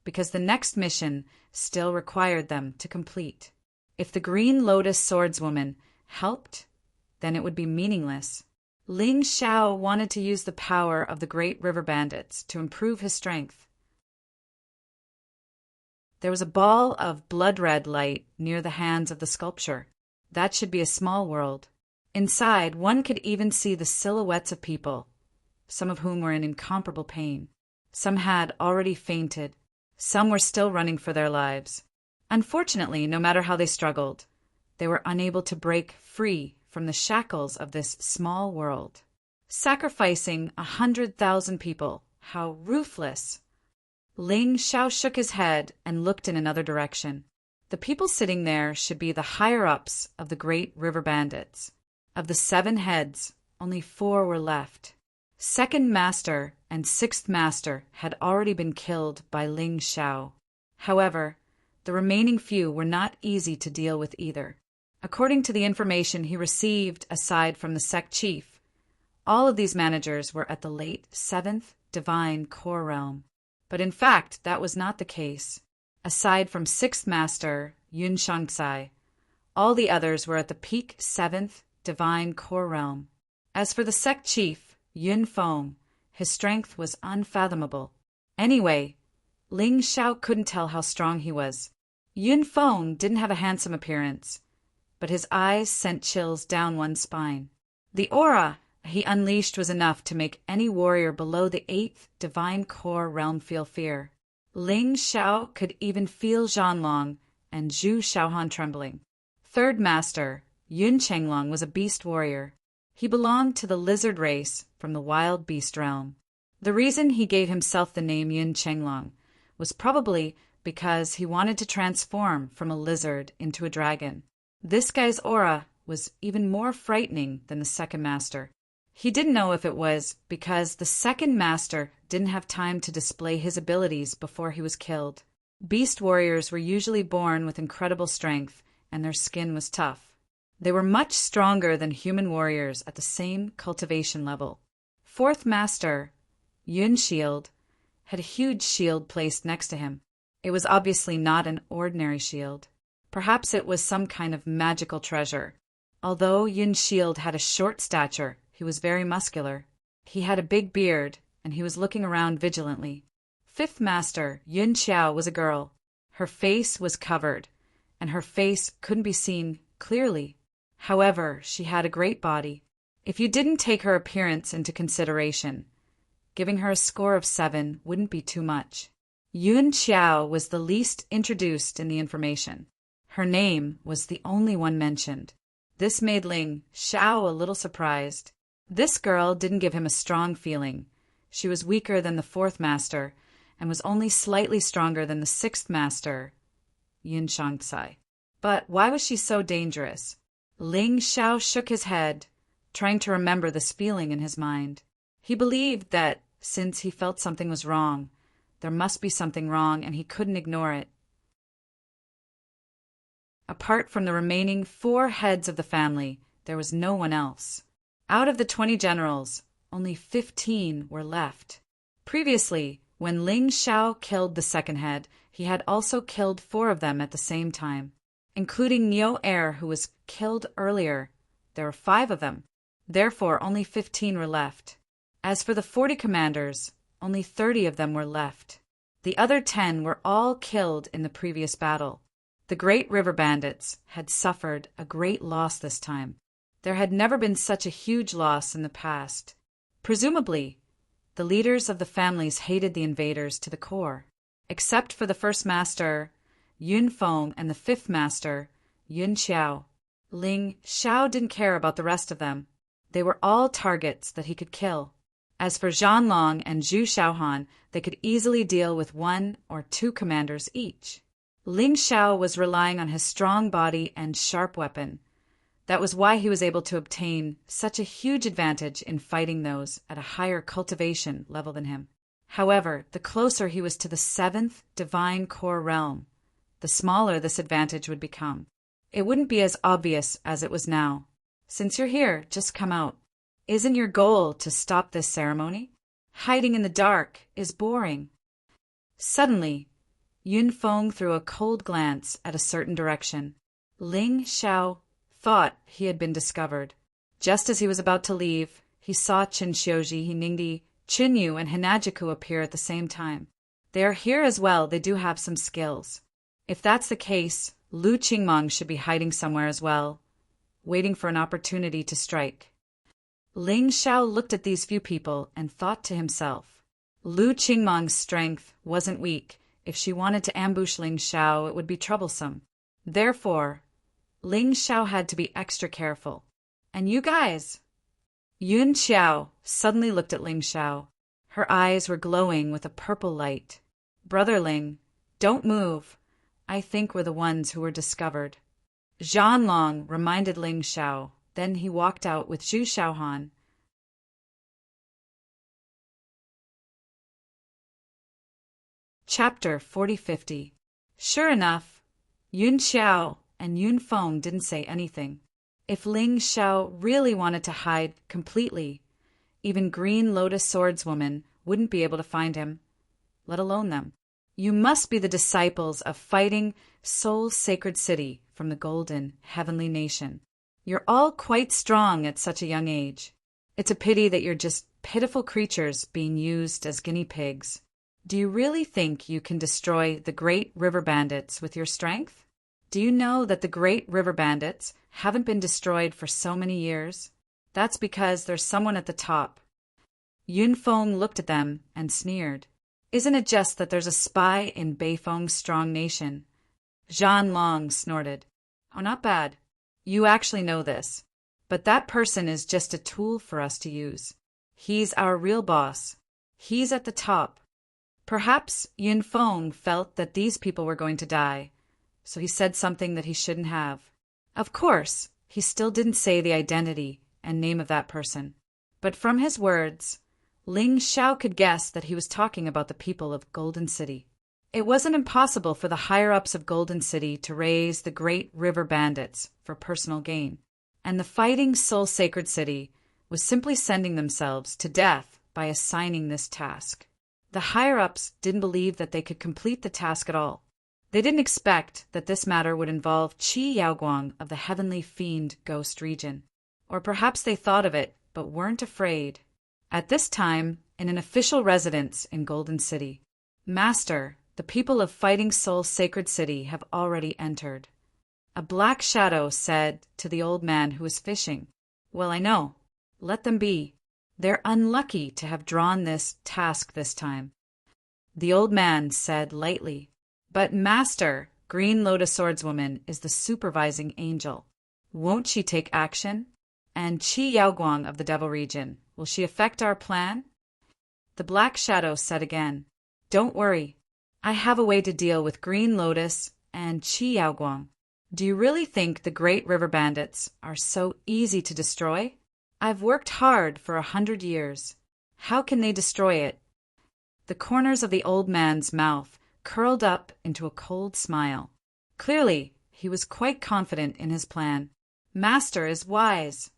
because the next mission still required them to complete. If the green lotus swordswoman helped, then it would be meaningless. Ling Xiao wanted to use the power of the great river bandits to improve his strength. There was a ball of blood-red light near the hands of the sculpture. That should be a small world. Inside, one could even see the silhouettes of people, some of whom were in incomparable pain. Some had already fainted. Some were still running for their lives. Unfortunately, no matter how they struggled, they were unable to break free from the shackles of this small world. Sacrificing 100,000 people, how ruthless! Ling Xiao shook his head and looked in another direction. The people sitting there should be the higher-ups of the great river bandits. Of the 7 heads, only 4 were left. Second Master and Sixth Master had already been killed by Ling Xiao. However, the remaining few were not easy to deal with either. According to the information he received aside from the sect chief, all of these managers were at the late 7th Divine Core Realm. But in fact, that was not the case. Aside from 6th Master Yun Shangsai, all the others were at the peak 7th Divine Core Realm. As for the sect chief, Yun Feng, his strength was unfathomable. Anyway, Ling Xiao couldn't tell how strong he was. Yun Feng didn't have a handsome appearance, but his eyes sent chills down one's spine. The aura he unleashed was enough to make any warrior below the 8th Divine Core Realm feel fear. Ling Xiao could even feel Zhanlong and Zhu Xiaohan trembling. Third Master Yun Chenglong was a beast warrior. He belonged to the lizard race from the wild beast realm. The reason he gave himself the name Yun Chenglong was probably because he wanted to transform from a lizard into a dragon. This guy's aura was even more frightening than the second master. He didn't know if it was because the second master didn't have time to display his abilities before he was killed. Beast warriors were usually born with incredible strength, and their skin was tough. They were much stronger than human warriors at the same cultivation level. Fourth master, Yun Shield, had a huge shield placed next to him. It was obviously not an ordinary shield. Perhaps it was some kind of magical treasure. Although Yun Shield had a short stature, he was very muscular. He had a big beard, and he was looking around vigilantly. Fifth master, Yun Xiao, was a girl. Her face was covered, and her face couldn't be seen clearly. However, she had a great body. If you didn't take her appearance into consideration, giving her a score of 7 wouldn't be too much. Yun Xiao was the least introduced in the information. Her name was the only one mentioned. This made Ling Xiao a little surprised. This girl didn't give him a strong feeling. She was weaker than the fourth master, and was only slightly stronger than the sixth master, Yun Shangsai. But why was she so dangerous? Ling Xiao shook his head, trying to remember this feeling in his mind. He believed that, since he felt something was wrong, there must be something wrong, and he couldn't ignore it. Apart from the remaining 4 heads of the family, there was no one else. Out of the 20 generals, only 15 were left. Previously, when Ling Xiao killed the second head, he had also killed 4 of them at the same time. Including Niu Air, who was killed earlier, there were 5 of them. Therefore, only 15 were left. As for the 40 commanders, only 30 of them were left. The other 10 were all killed in the previous battle. The The great river bandits had suffered a great loss this time. There had never been such a huge loss in the past. Presumably, the leaders of the families hated the invaders to the core, except for the first master, Yun Feng, and the fifth master, Yun Xiao. Ling Xiao didn't care about the rest of them. They were all targets that he could kill. As for Zhanlong and Zhu Xiaohan, they could easily deal with 1 or 2 commanders each. Ling Xiao was relying on his strong body and sharp weapon. That was why he was able to obtain such a huge advantage in fighting those at a higher cultivation level than him. However, the closer he was to the 7th divine core realm, the smaller this advantage would become. It wouldn't be as obvious as it was now. Since you're here, just come out. Isn't your goal to stop this ceremony? Hiding in the dark is boring. Suddenly, Yun Feng threw a cold glance at a certain direction. Ling Xiao thought he had been discovered. Just as he was about to leave, he saw Qin Xiuji, Ningdi, Qin Yu, and Hinajiku appear at the same time. They are here as well. They do have some skills. If that's the case, Lu Qingmong should be hiding somewhere as well, waiting for an opportunity to strike. Ling Xiao looked at these few people and thought to himself, Lu Qingmong's strength wasn't weak. If she wanted to ambush Ling Xiao, it would be troublesome. Therefore, Ling Xiao had to be extra careful. And you guys? Yun Xiao suddenly looked at Ling Xiao. Her eyes were glowing with a purple light. Brother Ling, don't move. I think we're the ones who were discovered. Zhanlong reminded Ling Xiao. Then he walked out with Zhu Xiaohan. Chapter 4050. Sure enough, Yun Xiao and Yun Feng didn't say anything. If Ling Xiao really wanted to hide completely, even Green Lotus Swordswoman wouldn't be able to find him, let alone them. You must be the disciples of Fighting Soul Sacred City from the Golden Heavenly Nation. You're all quite strong at such a young age. It's a pity that you're just pitiful creatures being used as guinea pigs. Do you really think you can destroy the Great River Bandits with your strength? Do you know that the Great River Bandits haven't been destroyed for so many years? That's because there's someone at the top. Yun Feng looked at them and sneered. Isn't it just that there's a spy in Beifeng's strong nation? Zhanlong snorted. Oh, not bad. You actually know this. But that person is just a tool for us to use. He's our real boss. He's at the top. Perhaps Yun Feng felt that these people were going to die, so he said something that he shouldn't have. Of course, he still didn't say the identity and name of that person. But from his words, Ling Xiao could guess that he was talking about the people of Golden City. It wasn't impossible for the higher-ups of Golden City to raise the Great River Bandits for personal gain, and the Fighting Soul Sacred City was simply sending themselves to death by assigning this task. The higher-ups didn't believe that they could complete the task at all. They didn't expect that this matter would involve Qi Yaoguang of the Heavenly Fiend Ghost region. Or perhaps they thought of it, but weren't afraid. At this time, in an official residence in Golden City, Master, the people of Fighting Soul Sacred City have already entered. A black shadow said to the old man who was fishing, Well, I know. Let them be. They're unlucky to have drawn this task this time. The old man said lightly, But Master, Green Lotus Swordswoman is the supervising angel. Won't she take action? And Qi Yaoguang of the Devil region, will she affect our plan? The black shadow said again, Don't worry. I have a way to deal with Green Lotus and Qi Yaoguang. Do you really think the Great River Bandits are so easy to destroy? I've worked hard for 100 years. How can they destroy it? The corners of the old man's mouth curled up into a cold smile. Clearly, he was quite confident in his plan. Master is wise.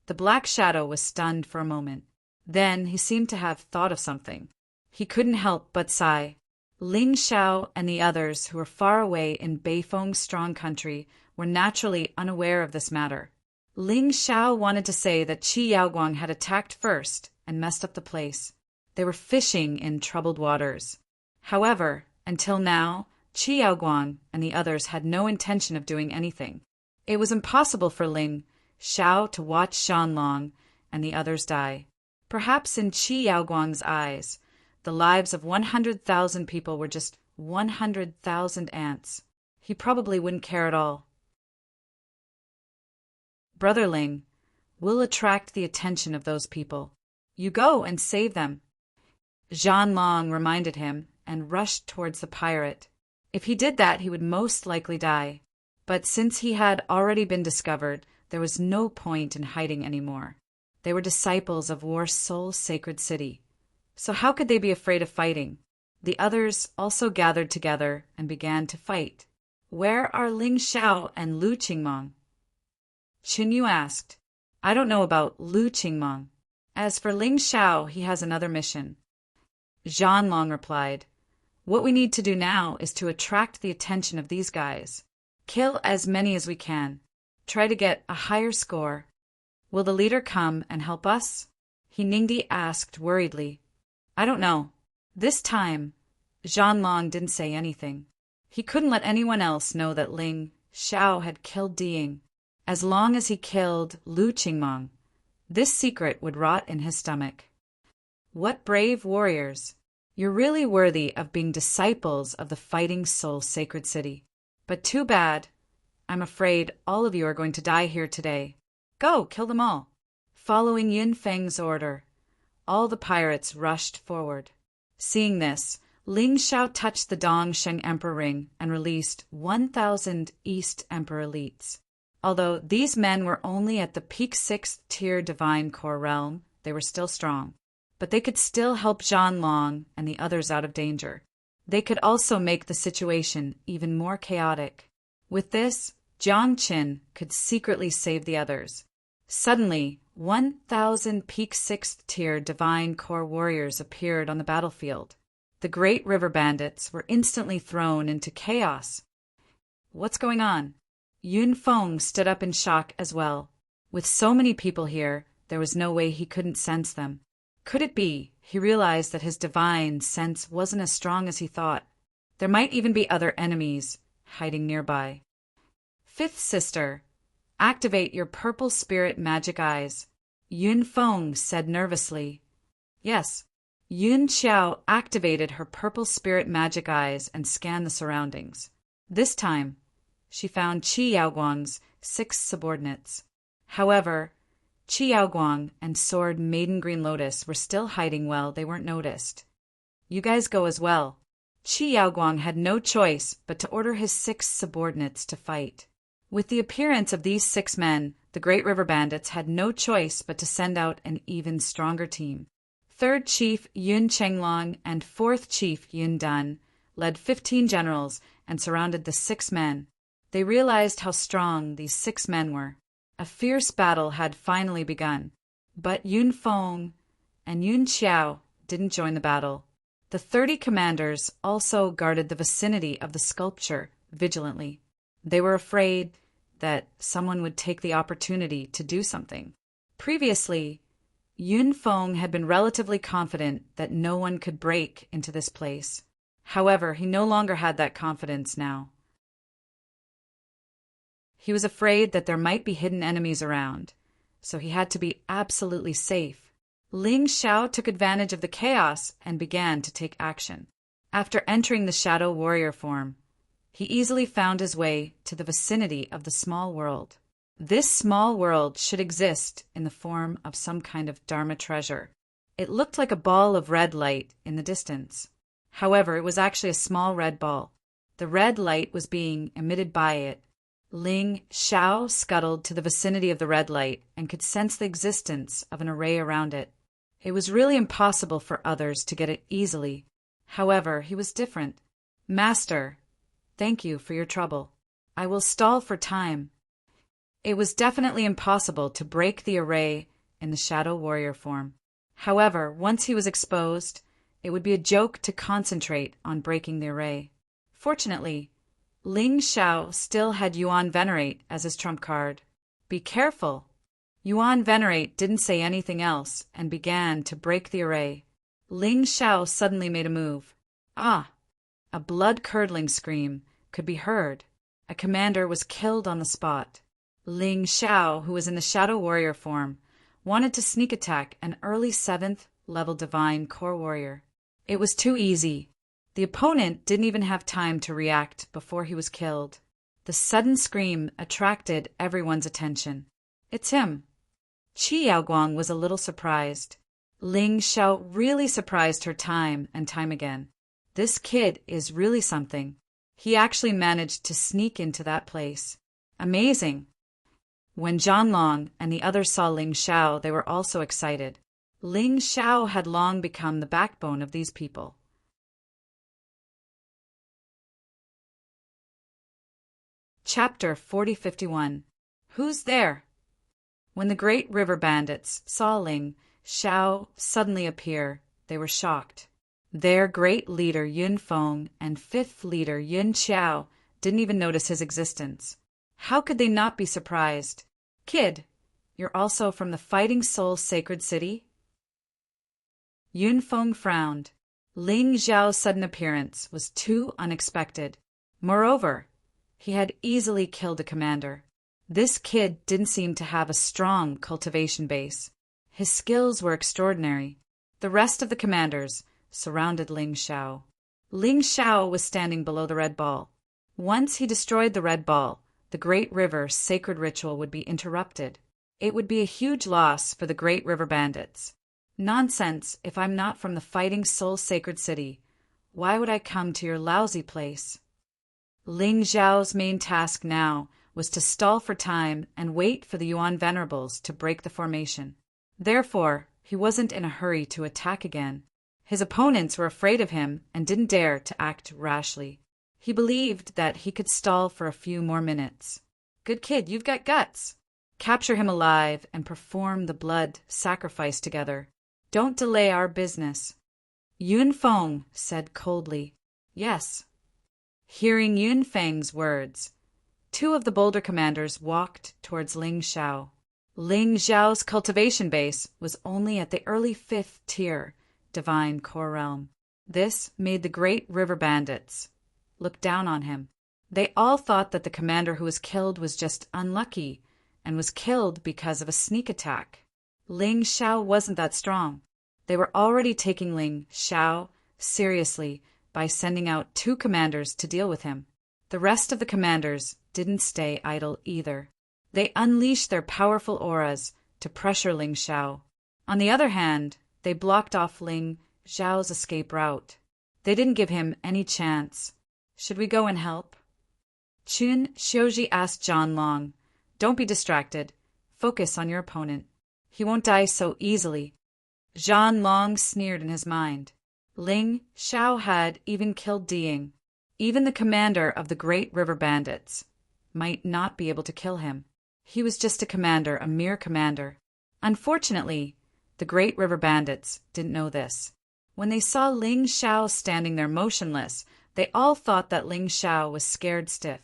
The black shadow was stunned for a moment. Then he seemed to have thought of something. He couldn't help but sigh. Ling Xiao and the others who were far away in Beifeng's strong country were naturally unaware of this matter. Ling Xiao wanted to say that Qi Yaoguang had attacked first and messed up the place. They were fishing in troubled waters. However, until now, Qi Yaoguang and the others had no intention of doing anything. It was impossible for Ling Xiao to watch Xianlong and the others die. Perhaps in Qi Yaoguang's eyes, the lives of 100,000 people were just 100,000 ants. He probably wouldn't care at all. Brother Ling, we'll attract the attention of those people. You go and save them. Xianlong reminded him and rushed towards the pirate. If he did that, he would most likely die. But since he had already been discovered, there was no point in hiding anymore. They were disciples of War's Soul Sacred City. So how could they be afraid of fighting? The others also gathered together and began to fight. Where are Ling Xiao and Lu Qingmong? Qin Yu asked. I don't know about Lu Qingmong. As for Ling Xiao, he has another mission. Xianlong replied, what we need to do now is to attract the attention of these guys. Kill as many as we can. Try to get a higher score. Will the leader come and help us? He Ningdi asked worriedly. I don't know. This time, Xianlong didn't say anything. He couldn't let anyone else know that Ling Xiao had killed Diying. As long as he killed Lu Qingmong, this secret would rot in his stomach. What brave warriors! You're really worthy of being disciples of the Fighting Soul Sacred City. But too bad. I'm afraid all of you are going to die here today. Go, kill them all. Following Yin Feng's order, all the pirates rushed forward. Seeing this, Ling Xiao touched the Dongsheng Emperor ring and released 1,000 East Emperor elites. Although these men were only at the peak 6th tier Divine Core realm, they were still strong. But they could still help Xianlong and the others out of danger. They could also make the situation even more chaotic. With this, Jiang Qin could secretly save the others. Suddenly, 1,000 peak 6th tier Divine Core warriors appeared on the battlefield. The Great River Bandits were instantly thrown into chaos. What's going on? Yun Feng stood up in shock as well. With so many people here, there was no way he couldn't sense them. Could it be he realized that his divine sense wasn't as strong as he thought? There might even be other enemies hiding nearby. Fifth sister, activate your purple spirit magic eyes, Yun Feng said nervously. Yes, Yun Xiao activated her purple spirit magic eyes and scanned the surroundings. This time, she found Qi Yaoguang's 6 subordinates. However, Qi Yaoguang and Sword Maiden Green Lotus were still hiding well they weren't noticed. You guys go as well. Qi Yaoguang had no choice but to order his 6 subordinates to fight. With the appearance of these 6 men, the Great River Bandits had no choice but to send out an even stronger team. 3rd Chief Yun Chenglong and 4th Chief Yun Dun led 15 generals and surrounded the 6 men. They realized how strong these 6 men were. A fierce battle had finally begun, but Yun Feng and Yun Xiao didn't join the battle. The 30 commanders also guarded the vicinity of the sculpture vigilantly. They were afraid that someone would take the opportunity to do something. Previously, Yun Feng had been relatively confident that no one could break into this place. However, he no longer had that confidence now. He was afraid that there might be hidden enemies around, so he had to be absolutely safe. Ling Xiao took advantage of the chaos and began to take action. After entering the Shadow Warrior form, he easily found his way to the vicinity of the small world. This small world should exist in the form of some kind of Dharma treasure. It looked like a ball of red light in the distance. However, it was actually a small red ball. The red light was being emitted by it. Ling Xiao scuttled to the vicinity of the red light and could sense the existence of an array around it. It was really impossible for others to get it easily. However, he was different. Master, thank you for your trouble. I will stall for time. It was definitely impossible to break the array in the Shadow Warrior form. However, once he was exposed, it would be a joke to concentrate on breaking the array. Fortunately, Ling Xiao still had Yuan Venerate as his trump card. Be careful! Yuan Venerate didn't say anything else and began to break the array. Ling Xiao suddenly made a move. Ah! A blood-curdling scream could be heard. A commander was killed on the spot. Ling Xiao, who was in the Shadow Warrior form, wanted to sneak attack an early 7th level Divine Core Warrior. It was too easy. The opponent didn't even have time to react before he was killed. The sudden scream attracted everyone's attention. It's him. Qi Yaoguang was a little surprised. Ling Xiao really surprised her time and time again. This kid is really something. He actually managed to sneak into that place. Amazing. When Zhanlong and the others saw Ling Xiao, they were also excited. Ling Xiao had long become the backbone of these people. Chapter 4051. Who's there? When the Great River Bandits saw Ling Xiao suddenly appear, they were shocked. Their great leader Yun Feng and 5th leader Yun Qiao didn't even notice his existence. How could they not be surprised? Kid, you're also from the Fighting Soul Sacred City? Yun Feng frowned. Ling Xiao's sudden appearance was too unexpected. Moreover, he had easily killed a commander. This kid didn't seem to have a strong cultivation base. His skills were extraordinary. The rest of the commanders surrounded Ling Xiao. Ling Xiao was standing below the red ball. Once he destroyed the red ball, the Great River sacred ritual would be interrupted. It would be a huge loss for the Great River Bandits. Nonsense, if I'm not from the Fighting Soul Sacred City. Why would I come to your lousy place? Ling Xiao's main task now was to stall for time and wait for the Yuan Venerables to break the formation. Therefore, he wasn't in a hurry to attack again. His opponents were afraid of him and didn't dare to act rashly. He believed that he could stall for a few more minutes. Good kid, you've got guts. Capture him alive and perform the blood sacrifice together. Don't delay our business. Yun Feng said coldly, Yes. Hearing Yun Feng's words, 2 of the bolder commanders walked towards Ling Xiao. Ling Xiao's cultivation base was only at the early 5th tier, Divine Core Realm. This made the Great River Bandits look down on him. They all thought that the commander who was killed was just unlucky and was killed because of a sneak attack. Ling Xiao wasn't that strong. They were already taking Ling Xiao seriously by sending out 2 commanders to deal with him. The rest of the commanders didn't stay idle either. They unleashed their powerful auras to pressure Ling Xiao. On the other hand, they blocked off Ling Xiao's escape route. They didn't give him any chance. Should we go and help? Chun Xiuji asked Zhanlong. Don't be distracted. Focus on your opponent. He won't die so easily. Zhanlong sneered in his mind. Ling Xiao had even killed Diying. Even the commander of the Great River Bandits might not be able to kill him. He was just a commander, a mere commander. Unfortunately, the Great River Bandits didn't know this. When they saw Ling Xiao standing there motionless, they all thought that Ling Xiao was scared stiff.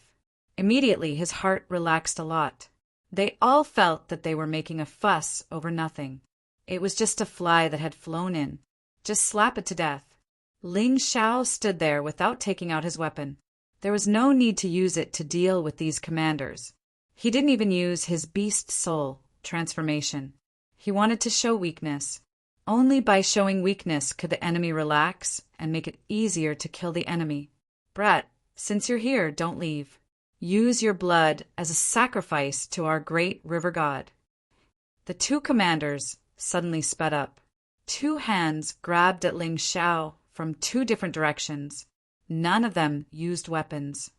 Immediately, his heart relaxed a lot. They all felt that they were making a fuss over nothing. It was just a fly that had flown in. Just slap it to death. Ling Xiao stood there without taking out his weapon. There was no need to use it to deal with these commanders. He didn't even use his beast soul transformation. He wanted to show weakness. Only by showing weakness could the enemy relax and make it easier to kill the enemy. Brat, since you're here, don't leave. Use your blood as a sacrifice to our great river god. The 2 commanders suddenly sped up. 2 hands grabbed at Ling Xiao from 2 different directions. None of them used weapons.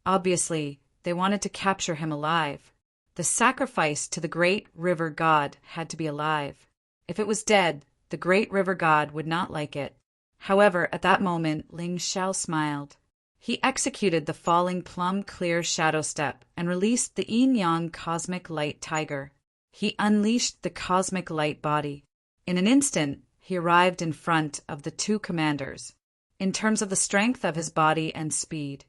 Obviously, they wanted to capture him alive. The sacrifice to the great river god had to be alive. If it was dead, the great river god would not like it. However, at that moment, Ling Xiao smiled. He executed the falling plum-clear shadow step and released the yin-yang cosmic light tiger. He unleashed the cosmic light body. In an instant, he arrived in front of the 2 commanders. In terms of the strength of his body and speed,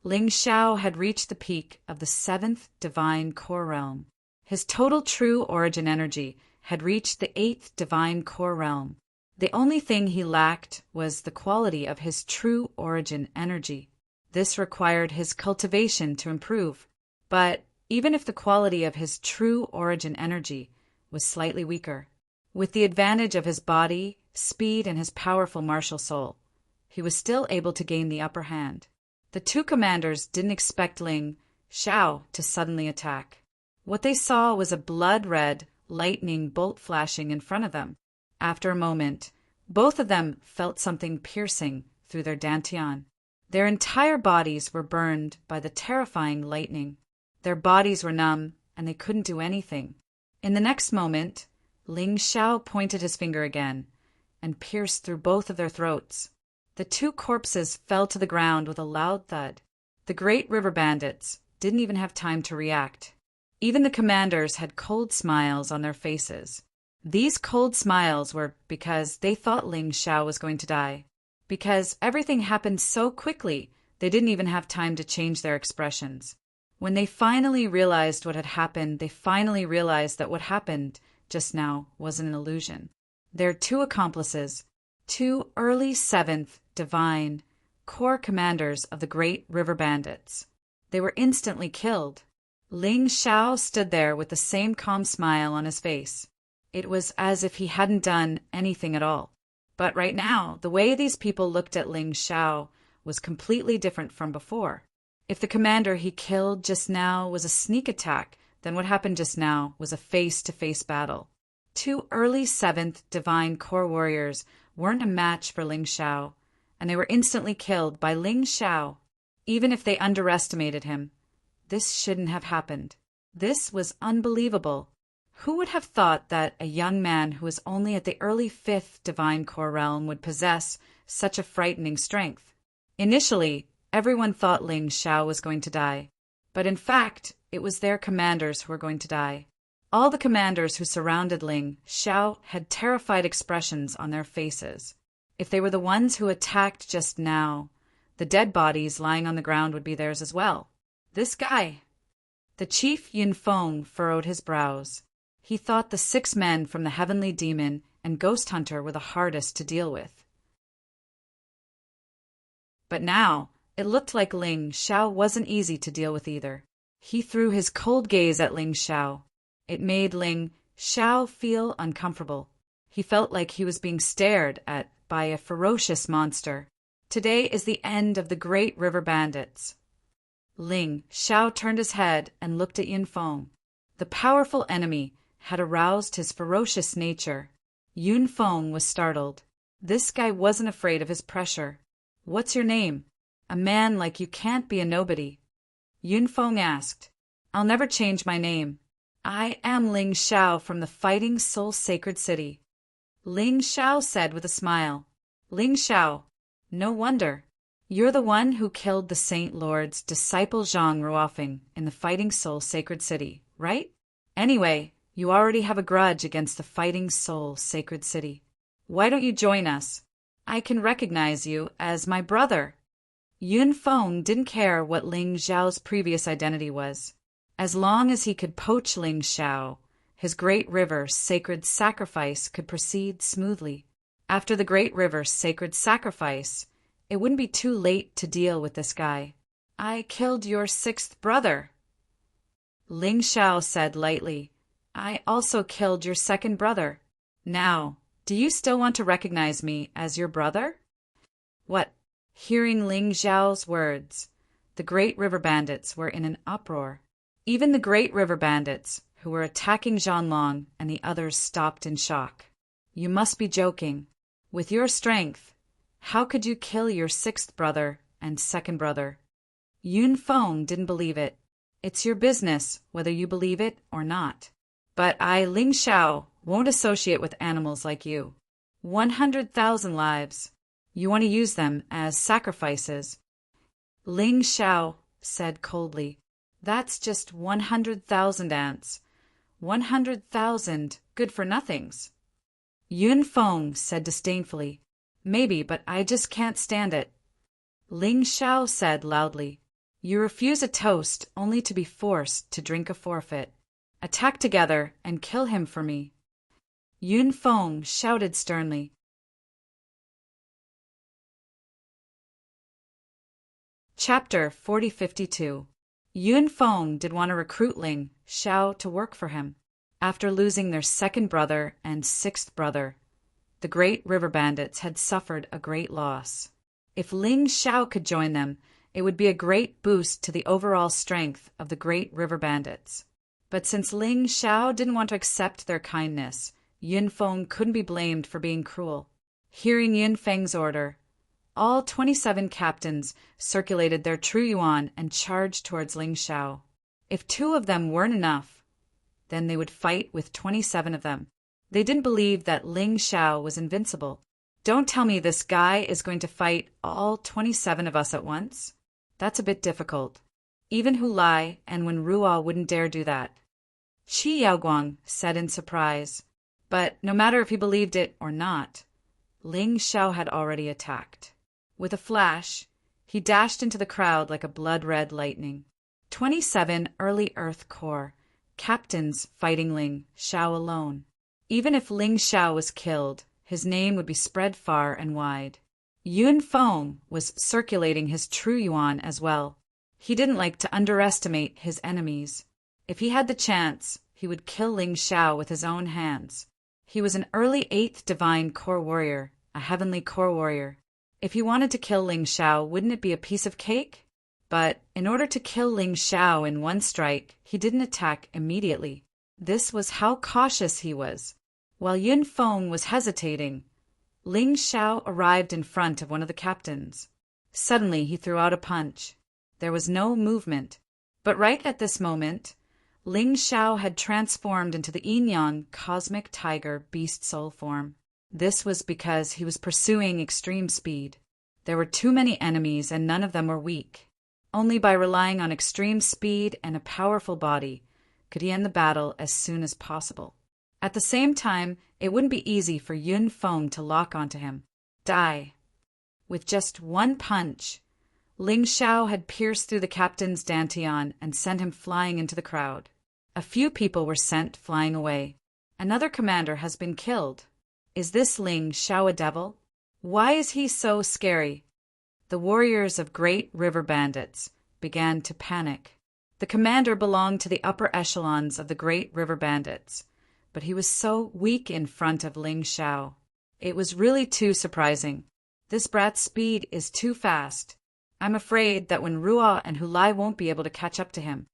Ling Xiao had reached the peak of the 7th Divine Core Realm. His total true origin energy had reached the 8th Divine Core Realm. The only thing he lacked was the quality of his true origin energy. This required his cultivation to improve. But even if the quality of his true origin energy was slightly weaker, with the advantage of his body, speed, and his powerful martial soul, he was still able to gain the upper hand. The two commanders didn't expect Ling Xiao to suddenly attack. What they saw was a blood-red, lightning bolt flashing in front of them. After a moment, both of them felt something piercing through their dantian. Their entire bodies were burned by the terrifying lightning. Their bodies were numb, and they couldn't do anything. In the next moment, Ling Xiao pointed his finger again and pierced through both of their throats. The two corpses fell to the ground with a loud thud. The great river bandits didn't even have time to react. Even the commanders had cold smiles on their faces. These cold smiles were because they thought Ling Xiao was going to die. Because everything happened so quickly, they didn't even have time to change their expressions. When they finally realized what had happened, they finally realized that what happened just now wasn't an illusion. Their two accomplices, two early 7th Divine Corps commanders of the Great River Bandits. They were instantly killed. Ling Xiao stood there with the same calm smile on his face. It was as if he hadn't done anything at all. But right now, the way these people looked at Ling Xiao was completely different from before. If the commander he killed just now was a sneak attack, then what happened just now was a face-to-face battle. Two early 7th Divine Corps warriors weren't a match for Ling Xiao, and they were instantly killed by Ling Xiao. Even if they underestimated him, this shouldn't have happened. This was unbelievable. Who would have thought that a young man who was only at the early 5th Divine Corps realm would possess such a frightening strength? Initially, everyone thought Ling Xiao was going to die, but in fact, it was their commanders who were going to die. All the commanders who surrounded Ling Xiao had terrified expressions on their faces. If they were the ones who attacked just now, the dead bodies lying on the ground would be theirs as well. This guy. The chief Yunfeng furrowed his brows. He thought the 6 men from the Heavenly Demon and Ghost Hunter were the hardest to deal with. But now, it looked like Ling Xiao wasn't easy to deal with either. He threw his cold gaze at Ling Xiao. It made Ling Xiao feel uncomfortable. He felt like he was being stared at by a ferocious monster. Today is the end of the Great River Bandits. Ling Xiao turned his head and looked at Yunfeng. The powerful enemy had aroused his ferocious nature. Yunfeng was startled. This guy wasn't afraid of his pressure. "What's your name? A man like you can't be a nobody." Yunfeng asked. "I'll never change my name. I am Ling Xiao from the Fighting Soul Sacred City." Ling Xiao said with a smile. "Ling Xiao, no wonder. You're the one who killed the Saint Lord's disciple Zhang Ruofeng in the Fighting Soul Sacred City, right? Anyway, you already have a grudge against the Fighting Soul Sacred City. Why don't you join us? I can recognize you as my brother." Yunfeng didn't care what Ling Xiao's previous identity was. As long as he could poach Ling Xiao, his Great River sacred sacrifice could proceed smoothly. After the Great River sacred sacrifice, it wouldn't be too late to deal with this guy. "I killed your 6th brother." Ling Xiao said lightly. "I also killed your 2nd brother. Now, do you still want to recognize me as your brother?" What? Hearing Ling Xiao's words, the Great River Bandits were in an uproar. Even the Great River Bandits, who were attacking Zhanlong, and the others stopped in shock. "You must be joking. With your strength, how could you kill your 6th brother and 2nd brother?" Yunfeng didn't believe it. "It's your business, whether you believe it or not. But I, Ling Xiao, won't associate with animals like you. 100,000 lives. You want to use them as sacrifices." Ling Xiao said coldly. "That's just 100,000 ants. 100,000 good-for-nothings." Yunfeng said disdainfully. "Maybe, but I just can't stand it." Ling Xiao said loudly. "You refuse a toast only to be forced to drink a forfeit. Attack together and kill him for me." Yunfeng shouted sternly. Chapter 4052. Yun Feng did want to recruit Ling Xiao to work for him. After losing their second brother and sixth brother, the Great River Bandits had suffered a great loss. If Ling Xiao could join them, it would be a great boost to the overall strength of the Great River Bandits. But since Ling Xiao didn't want to accept their kindness, Yun Feng couldn't be blamed for being cruel. Hearing Yun Feng's order, all 27 captains circulated their true yuan and charged towards Ling Xiao. If 2 of them weren't enough, then they would fight with 27 of them. They didn't believe that Ling Xiao was invincible. Don't tell me this guy is going to fight all 27 of us at once. That's a bit difficult. Even Hu Lai and Wen Ruo wouldn't dare do that. Qi Yaoguang said in surprise. But no matter if he believed it or not, Ling Xiao had already attacked. With a flash, he dashed into the crowd like a blood-red lightning. 27 early Earth Corps captains fighting Ling Xiao alone. Even if Ling Xiao was killed, his name would be spread far and wide. Yun Feng was circulating his true yuan as well. He didn't like to underestimate his enemies. If he had the chance, he would kill Ling Xiao with his own hands. He was an early 8th Divine Core Warrior, a Heavenly Core Warrior. If he wanted to kill Ling Xiao, wouldn't it be a piece of cake? But in order to kill Ling Xiao in one strike, he didn't attack immediately. This was how cautious he was. While Yun Feng was hesitating, Ling Xiao arrived in front of one of the captains. Suddenly he threw out a punch. There was no movement. But right at this moment, Ling Xiao had transformed into the yin-yang cosmic tiger beast soul form. This was because he was pursuing extreme speed. There were too many enemies and none of them were weak. Only by relying on extreme speed and a powerful body could he end the battle as soon as possible. At the same time, it wouldn't be easy for Yun Feng to lock onto him. Die. With just one punch, Ling Xiao had pierced through the captain's dantian and sent him flying into the crowd. A few people were sent flying away. Another commander has been killed. Is this Ling Xiao a devil? Why is he so scary? The warriors of Great River Bandits began to panic. The commander belonged to the upper echelons of the Great River Bandits, but he was so weak in front of Ling Xiao. It was really too surprising. This brat's speed is too fast. I'm afraid that Wen Ruo and Hu Lai won't be able to catch up to him.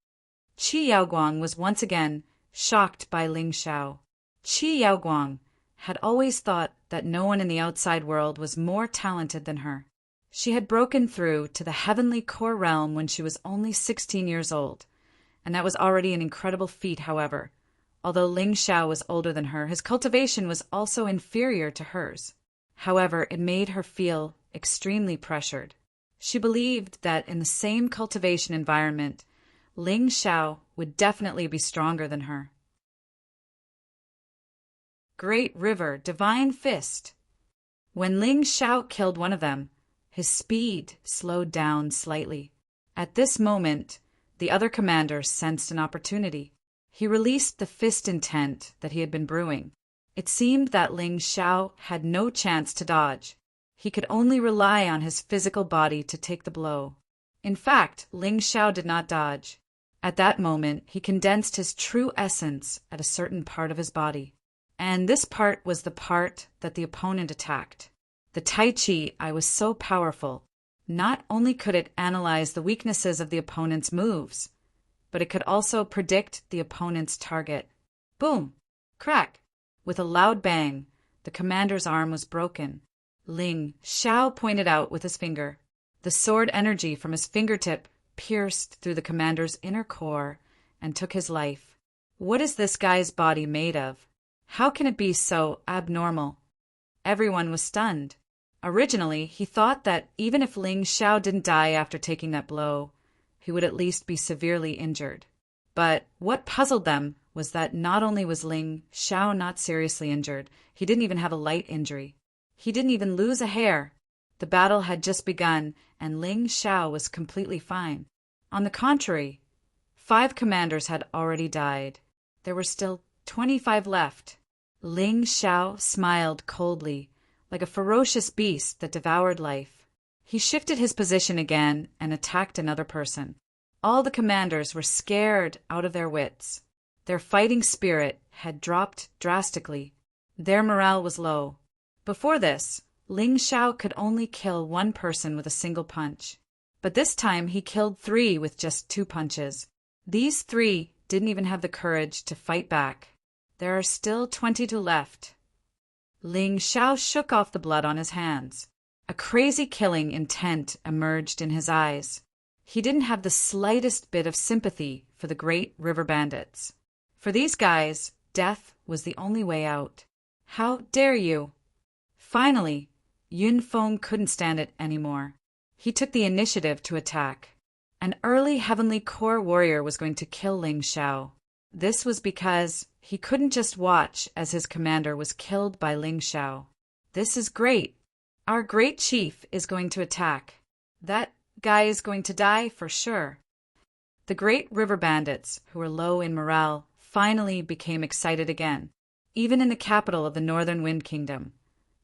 Qi Yaoguang was once again shocked by Ling Xiao. Qi Yaoguang had always thought that no one in the outside world was more talented than her. She had broken through to the heavenly core realm when she was only 16 years old, and that was already an incredible feat, however. Although Ling Xiao was older than her, his cultivation was also inferior to hers. However, it made her feel extremely pressured. She believed that in the same cultivation environment, Ling Xiao would definitely be stronger than her. Great River Divine Fist. When Ling Xiao killed one of them, his speed slowed down slightly. At this moment, the other commander sensed an opportunity. He released the fist intent that he had been brewing. It seemed that Ling Xiao had no chance to dodge. He could only rely on his physical body to take the blow. In fact, Ling Xiao did not dodge. At that moment, he condensed his true essence at a certain part of his body. And this part was the part that the opponent attacked. The Tai Chi I was so powerful. Not only could it analyze the weaknesses of the opponent's moves, but it could also predict the opponent's target. Boom! Crack! With a loud bang, the commander's arm was broken. Ling Xiao pointed out with his finger. The sword energy from his fingertip pierced through the commander's inner core and took his life. What is this guy's body made of? How can it be so abnormal? Everyone was stunned. Originally, he thought that even if Ling Xiao didn't die after taking that blow, he would at least be severely injured. But what puzzled them was that not only was Ling Xiao not seriously injured, he didn't even have a light injury. He didn't even lose a hair. The battle had just begun, and Ling Xiao was completely fine. On the contrary, 5 commanders had already died. There were still 25 left. Ling Xiao smiled coldly, like a ferocious beast that devoured life. He shifted his position again and attacked another person. All the commanders were scared out of their wits. Their fighting spirit had dropped drastically. Their morale was low. Before this, Ling Xiao could only kill one person with a single punch. But this time he killed 3 with just 2 punches. These 3 didn't even have the courage to fight back. There are still 22 left. Ling Xiao shook off the blood on his hands. A crazy killing intent emerged in his eyes. He didn't have the slightest bit of sympathy for the great river bandits. For these guys, death was the only way out. How dare you? Finally, Yun Feng couldn't stand it anymore. He took the initiative to attack. An early Heavenly Core warrior was going to kill Ling Xiao. This was because he couldn't just watch as his commander was killed by Ling Xiao. This is great. Our great chief is going to attack. That guy is going to die for sure. The great river bandits, who were low in morale, finally became excited again. Even in the capital of the Northern Wind Kingdom,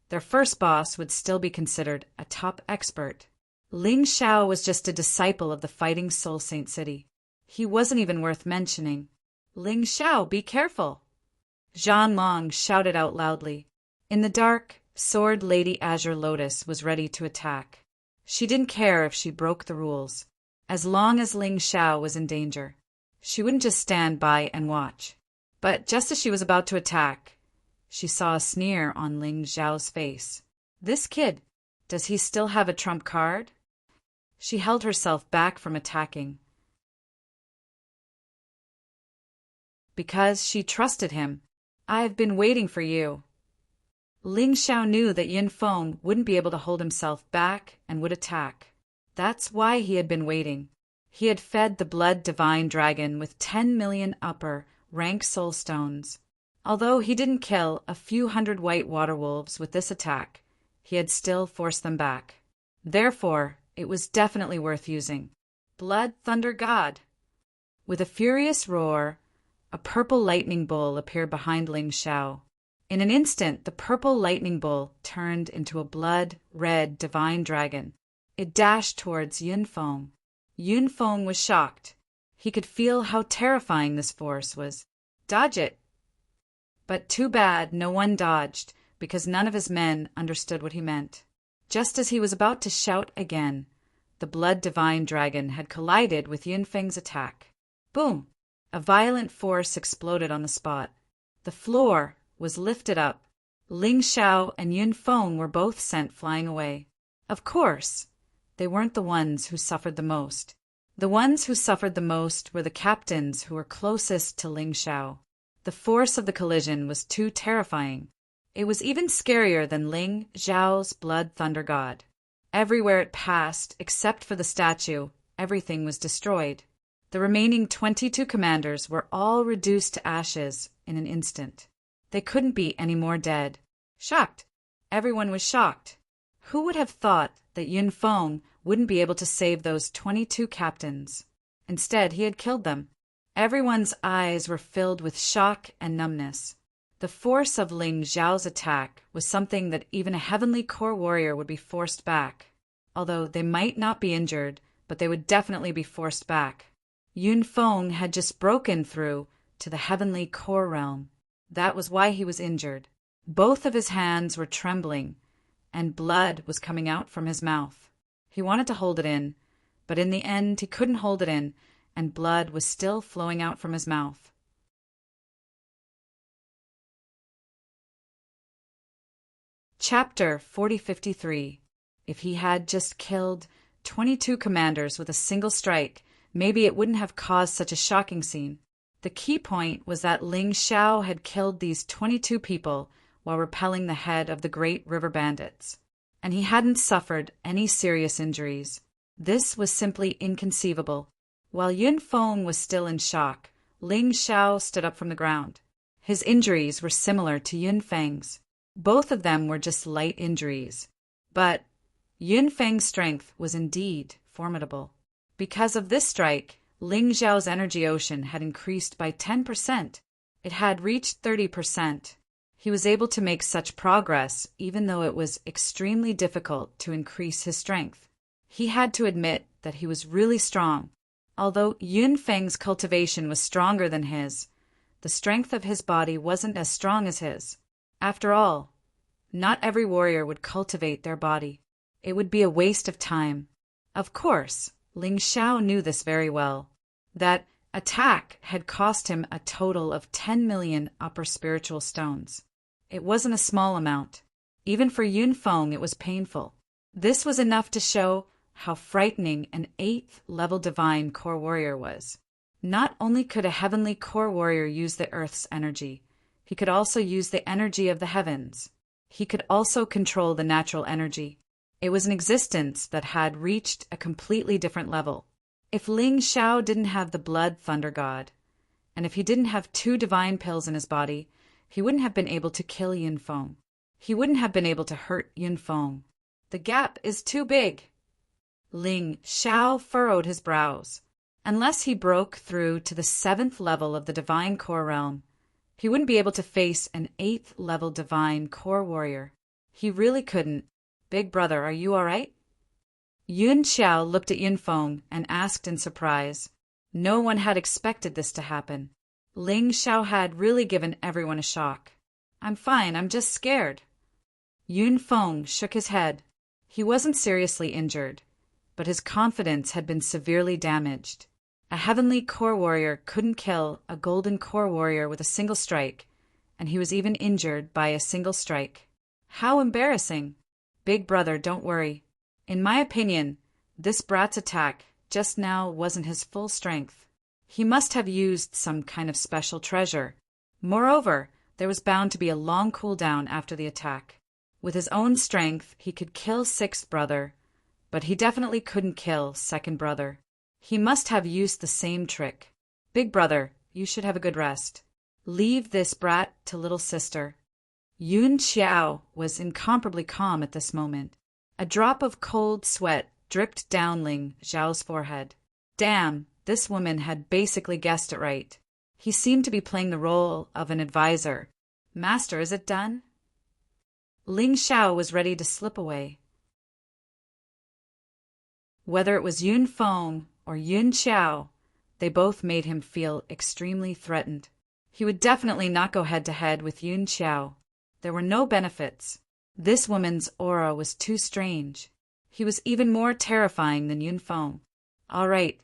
their first boss would still be considered a top expert. Ling Xiao was just a disciple of the Fighting Soul Saint City. He wasn't even worth mentioning. Ling Xiao, be careful! Zhan Long shouted out loudly. In the dark, Sword Lady Azure Lotus was ready to attack. She didn't care if she broke the rules. As long as Ling Xiao was in danger, she wouldn't just stand by and watch. But just as she was about to attack, she saw a sneer on Ling Xiao's face. This kid, does he still have a trump card? She held herself back from attacking. Because she trusted him. I've been waiting for you. Ling Xiao knew that Yun Feng wouldn't be able to hold himself back and would attack. That's why he had been waiting. He had fed the Blood Divine Dragon with 10 million upper rank soul stones. Although he didn't kill a few hundred white water wolves with this attack, he had still forced them back. Therefore, it was definitely worth using. Blood Thunder God! With a furious roar, a purple lightning bull appeared behind Ling Xiao. In an instant, the purple lightning bull turned into a blood-red divine dragon. It dashed towards Yun Feng. Yun Feng was shocked. He could feel how terrifying this force was. Dodge it! But too bad no one dodged, because none of his men understood what he meant. Just as he was about to shout again, the blood divine dragon had collided with Yun Feng's attack. Boom! A violent force exploded on the spot. The floor was lifted up. Ling Xiao and Yun Feng were both sent flying away. Of course, they weren't the ones who suffered the most. The ones who suffered the most were the captains who were closest to Ling Xiao. The force of the collision was too terrifying. It was even scarier than Ling Xiao's Blood Thunder God. Everywhere it passed, except for the statue, everything was destroyed. The remaining 22 commanders were all reduced to ashes in an instant. They couldn't be any more dead. Shocked. Everyone was shocked. Who would have thought that Yun Feng wouldn't be able to save those 22 captains? Instead, he had killed them. Everyone's eyes were filled with shock and numbness. The force of Ling Xiao's attack was something that even a Heavenly Core warrior would be forced back. Although they might not be injured, but they would definitely be forced back. Yun Feng had just broken through to the Heavenly Core realm. That was why he was injured. Both of his hands were trembling, and blood was coming out from his mouth. He wanted to hold it in, but in the end he couldn't hold it in, and blood was still flowing out from his mouth. Chapter 4053. If he had just killed 22 commanders with a single strike, maybe it wouldn't have caused such a shocking scene. The key point was that Ling Xiao had killed these 22 people while repelling the head of the great river bandits, and he hadn't suffered any serious injuries. This was simply inconceivable. While Yun Feng was still in shock, Ling Xiao stood up from the ground. His injuries were similar to Yun Feng's. Both of them were just light injuries. But Yun Feng's strength was indeed formidable. Because of this strike, Ling Xiao's energy ocean had increased by 10%. It had reached 30%. He was able to make such progress even though it was extremely difficult to increase his strength. He had to admit that he was really strong. Although Yun Feng's cultivation was stronger than his, the strength of his body wasn't as strong as his. After all, not every warrior would cultivate their body. It would be a waste of time. Of course, Ling Xiao knew this very well. That attack had cost him a total of 10 million upper spiritual stones. It wasn't a small amount. Even for Yun Feng, it was painful. This was enough to show how frightening an 8th level divine core warrior was. Not only could a heavenly core warrior use the earth's energy, he could also use the energy of the heavens. He could also control the natural energy. It was an existence that had reached a completely different level. If Ling Xiao didn't have the blood thunder god, and if he didn't have 2 divine pills in his body, he wouldn't have been able to kill Yun Feng. He wouldn't have been able to hurt Yun Feng. The gap is too big. Ling Xiao furrowed his brows. Unless he broke through to the 7th level of the divine core realm, he wouldn't be able to face an 8th level divine core warrior. He really couldn't. Big brother, are you all right? Yun Xiao looked at Yun Feng and asked in surprise. No one had expected this to happen. Ling Xiao had really given everyone a shock. I'm fine, I'm just scared. Yun Feng shook his head. He wasn't seriously injured, but his confidence had been severely damaged. A heavenly core warrior couldn't kill a golden core warrior with a single strike, and he was even injured by a single strike. How embarrassing! Big brother, don't worry. In my opinion, this brat's attack just now wasn't his full strength. He must have used some kind of special treasure. Moreover, there was bound to be a long cooldown after the attack. With his own strength, he could kill 6th brother, but he definitely couldn't kill 2nd brother. He must have used the same trick. Big brother, you should have a good rest. Leave this brat to little sister. Yun Xiao was incomparably calm at this moment. A drop of cold sweat dripped down Ling Xiao's forehead. Damn, this woman had basically guessed it right. He seemed to be playing the role of an advisor. Master, is it done? Ling Xiao was ready to slip away. Whether it was Yun Feng or Yun Xiao, they both made him feel extremely threatened. He would definitely not go head-to-head with Yun Xiao. There were no benefits. This woman's aura was too strange. He was even more terrifying than Yun Feng. All right,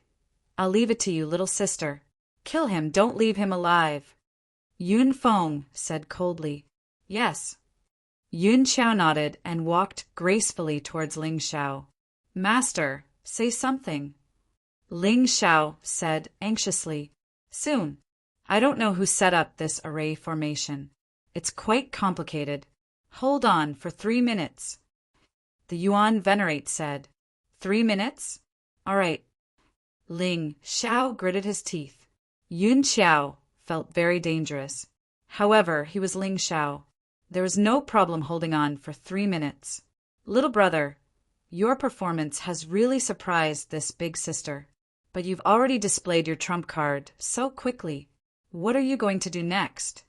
I'll leave it to you, little sister. Kill him, don't leave him alive. Yun Feng said coldly. Yes. Yun Xiao nodded and walked gracefully towards Ling Xiao. Master, say something. Ling Xiao said anxiously. Soon. I don't know who set up this array formation. It's quite complicated. Hold on for 3 minutes. The Yuan Venerate said. 3 minutes? All right. Ling Xiao gritted his teeth. Yun Xiao felt very dangerous. However, he was Ling Xiao. There was no problem holding on for 3 minutes. Little brother, your performance has really surprised this big sister. But you've already displayed your trump card so quickly. What are you going to do next?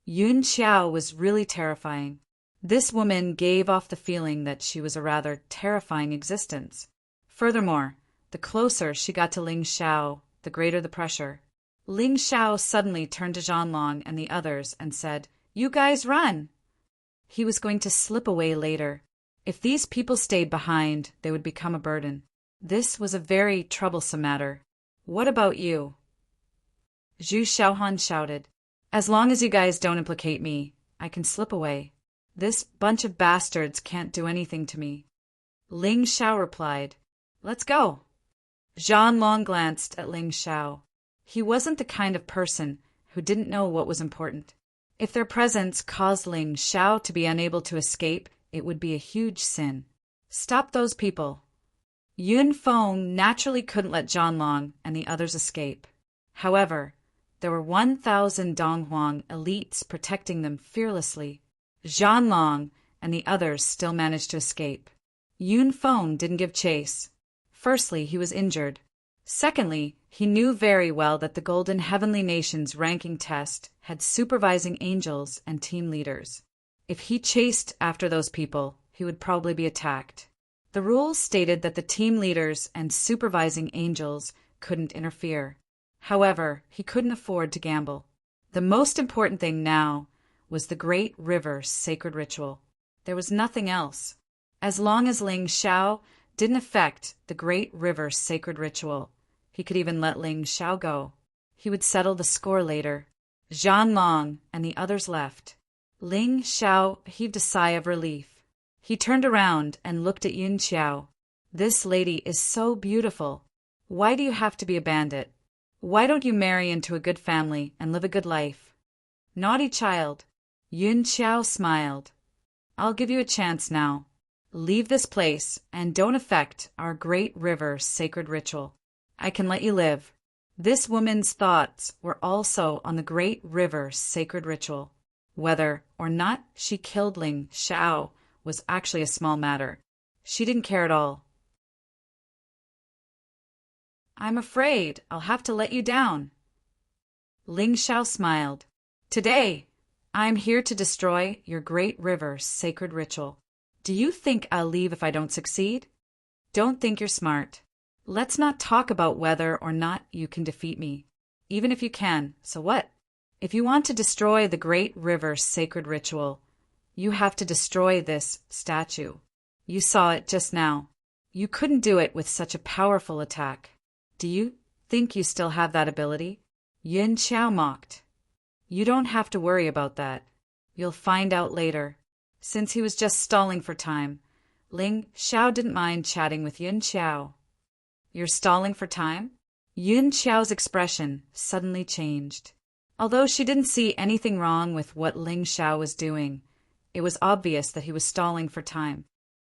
Yun Xiao was really terrifying. This woman gave off the feeling that she was a rather terrifying existence. Furthermore, the closer she got to Ling Xiao, the greater the pressure. Ling Xiao suddenly turned to Zhanlong and the others and said, You guys run! He was going to slip away later. If these people stayed behind, they would become a burden. This was a very troublesome matter. What about you? Zhu Xiaohan shouted. As long as you guys don't implicate me, I can slip away. This bunch of bastards can't do anything to me. Ling Xiao replied, Let's go. Zhanlong glanced at Ling Xiao. He wasn't the kind of person who didn't know what was important. If their presence caused Ling Xiao to be unable to escape, it would be a huge sin. Stop those people. Yun Feng naturally couldn't let Zhanlong and the others escape. However, there were 1,000 Donghuang elites protecting them fearlessly. Zhanlong and the others still managed to escape. Yun Feng didn't give chase. Firstly, he was injured. Secondly, he knew very well that the Golden Heavenly Nations ranking test had supervising angels and team leaders. If he chased after those people, he would probably be attacked. The rules stated that the team leaders and supervising angels couldn't interfere. However, he couldn't afford to gamble. The most important thing now was the Great River's sacred ritual. There was nothing else. As long as Ling Xiao didn't affect the Great River's sacred ritual, he could even let Ling Xiao go. He would settle the score later. Zhang Long and the others left. Ling Xiao heaved a sigh of relief. He turned around and looked at Yun Xiao. This lady is so beautiful. Why do you have to be a bandit? Why don't you marry into a good family and live a good life? Naughty child. Yun Xiao smiled. I'll give you a chance now. Leave this place and don't affect our Great River's sacred ritual. I can let you live. This woman's thoughts were also on the Great River's sacred ritual. Whether or not she killed Ling Xiao was actually a small matter. She didn't care at all. I'm afraid I'll have to let you down. Ling Xiao smiled. Today, I'm here to destroy your Great River's sacred ritual. Do you think I'll leave if I don't succeed? Don't think you're smart. Let's not talk about whether or not you can defeat me. Even if you can, so what? If you want to destroy the Great River's sacred ritual, you have to destroy this statue. You saw it just now. You couldn't do it with such a powerful attack. Do you think you still have that ability? Yun Xiao mocked. You don't have to worry about that. You'll find out later. Since he was just stalling for time, Ling Xiao didn't mind chatting with Yun Xiao. You're stalling for time? Yun Xiao's expression suddenly changed. Although she didn't see anything wrong with what Ling Xiao was doing, it was obvious that he was stalling for time.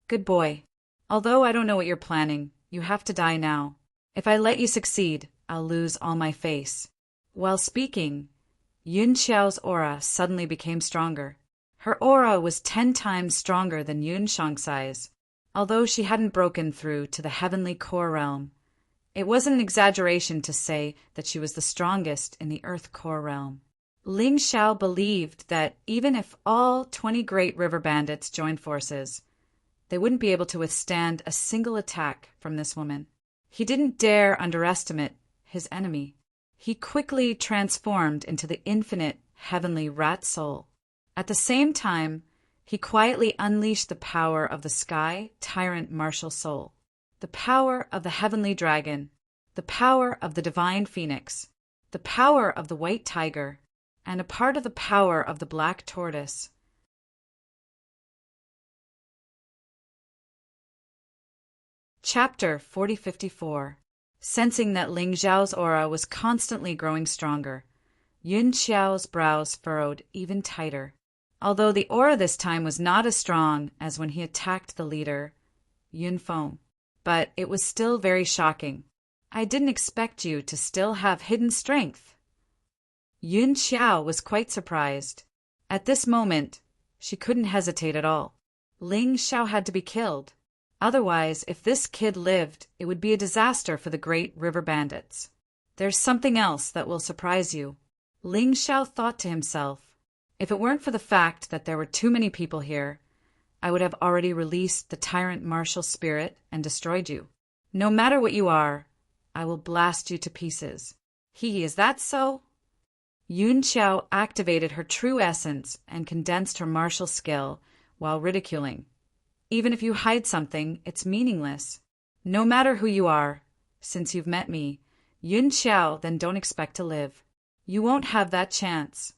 Good boy. Although I don't know what you're planning, you have to die now. If I let you succeed, I'll lose all my face. While speaking, Yun Xiao's aura suddenly became stronger. Her aura was 10 times stronger than Yun Shangxai's. Although she hadn't broken through to the heavenly core realm, it wasn't an exaggeration to say that she was the strongest in the earth core realm. Ling Xiao believed that even if all 20 Great River bandits joined forces, they wouldn't be able to withstand a single attack from this woman. He didn't dare underestimate his enemy. He quickly transformed into the infinite heavenly rat soul. At the same time, he quietly unleashed the power of the sky tyrant martial soul, the power of the heavenly dragon, the power of the divine phoenix, the power of the white tiger, and a part of the power of the black tortoise. Chapter 4054. Sensing that Ling Xiao's aura was constantly growing stronger, Yun Xiao's brows furrowed even tighter. Although the aura this time was not as strong as when he attacked the leader, Yun Feng, but it was still very shocking. I didn't expect you to still have hidden strength. Yun Xiao was quite surprised. At this moment, she couldn't hesitate at all. Ling Xiao had to be killed. Otherwise, if this kid lived, it would be a disaster for the Great River Bandits. There's something else that will surprise you. Ling Xiao thought to himself. If it weren't for the fact that there were too many people here, I would have already released the tyrant martial spirit and destroyed you. No matter what you are, I will blast you to pieces. Is that so? Yun Xiao activated her true essence and condensed her martial skill while ridiculing. Even if you hide something, it's meaningless. No matter who you are, since you've met me, Yun Xiao, then don't expect to live. You won't have that chance.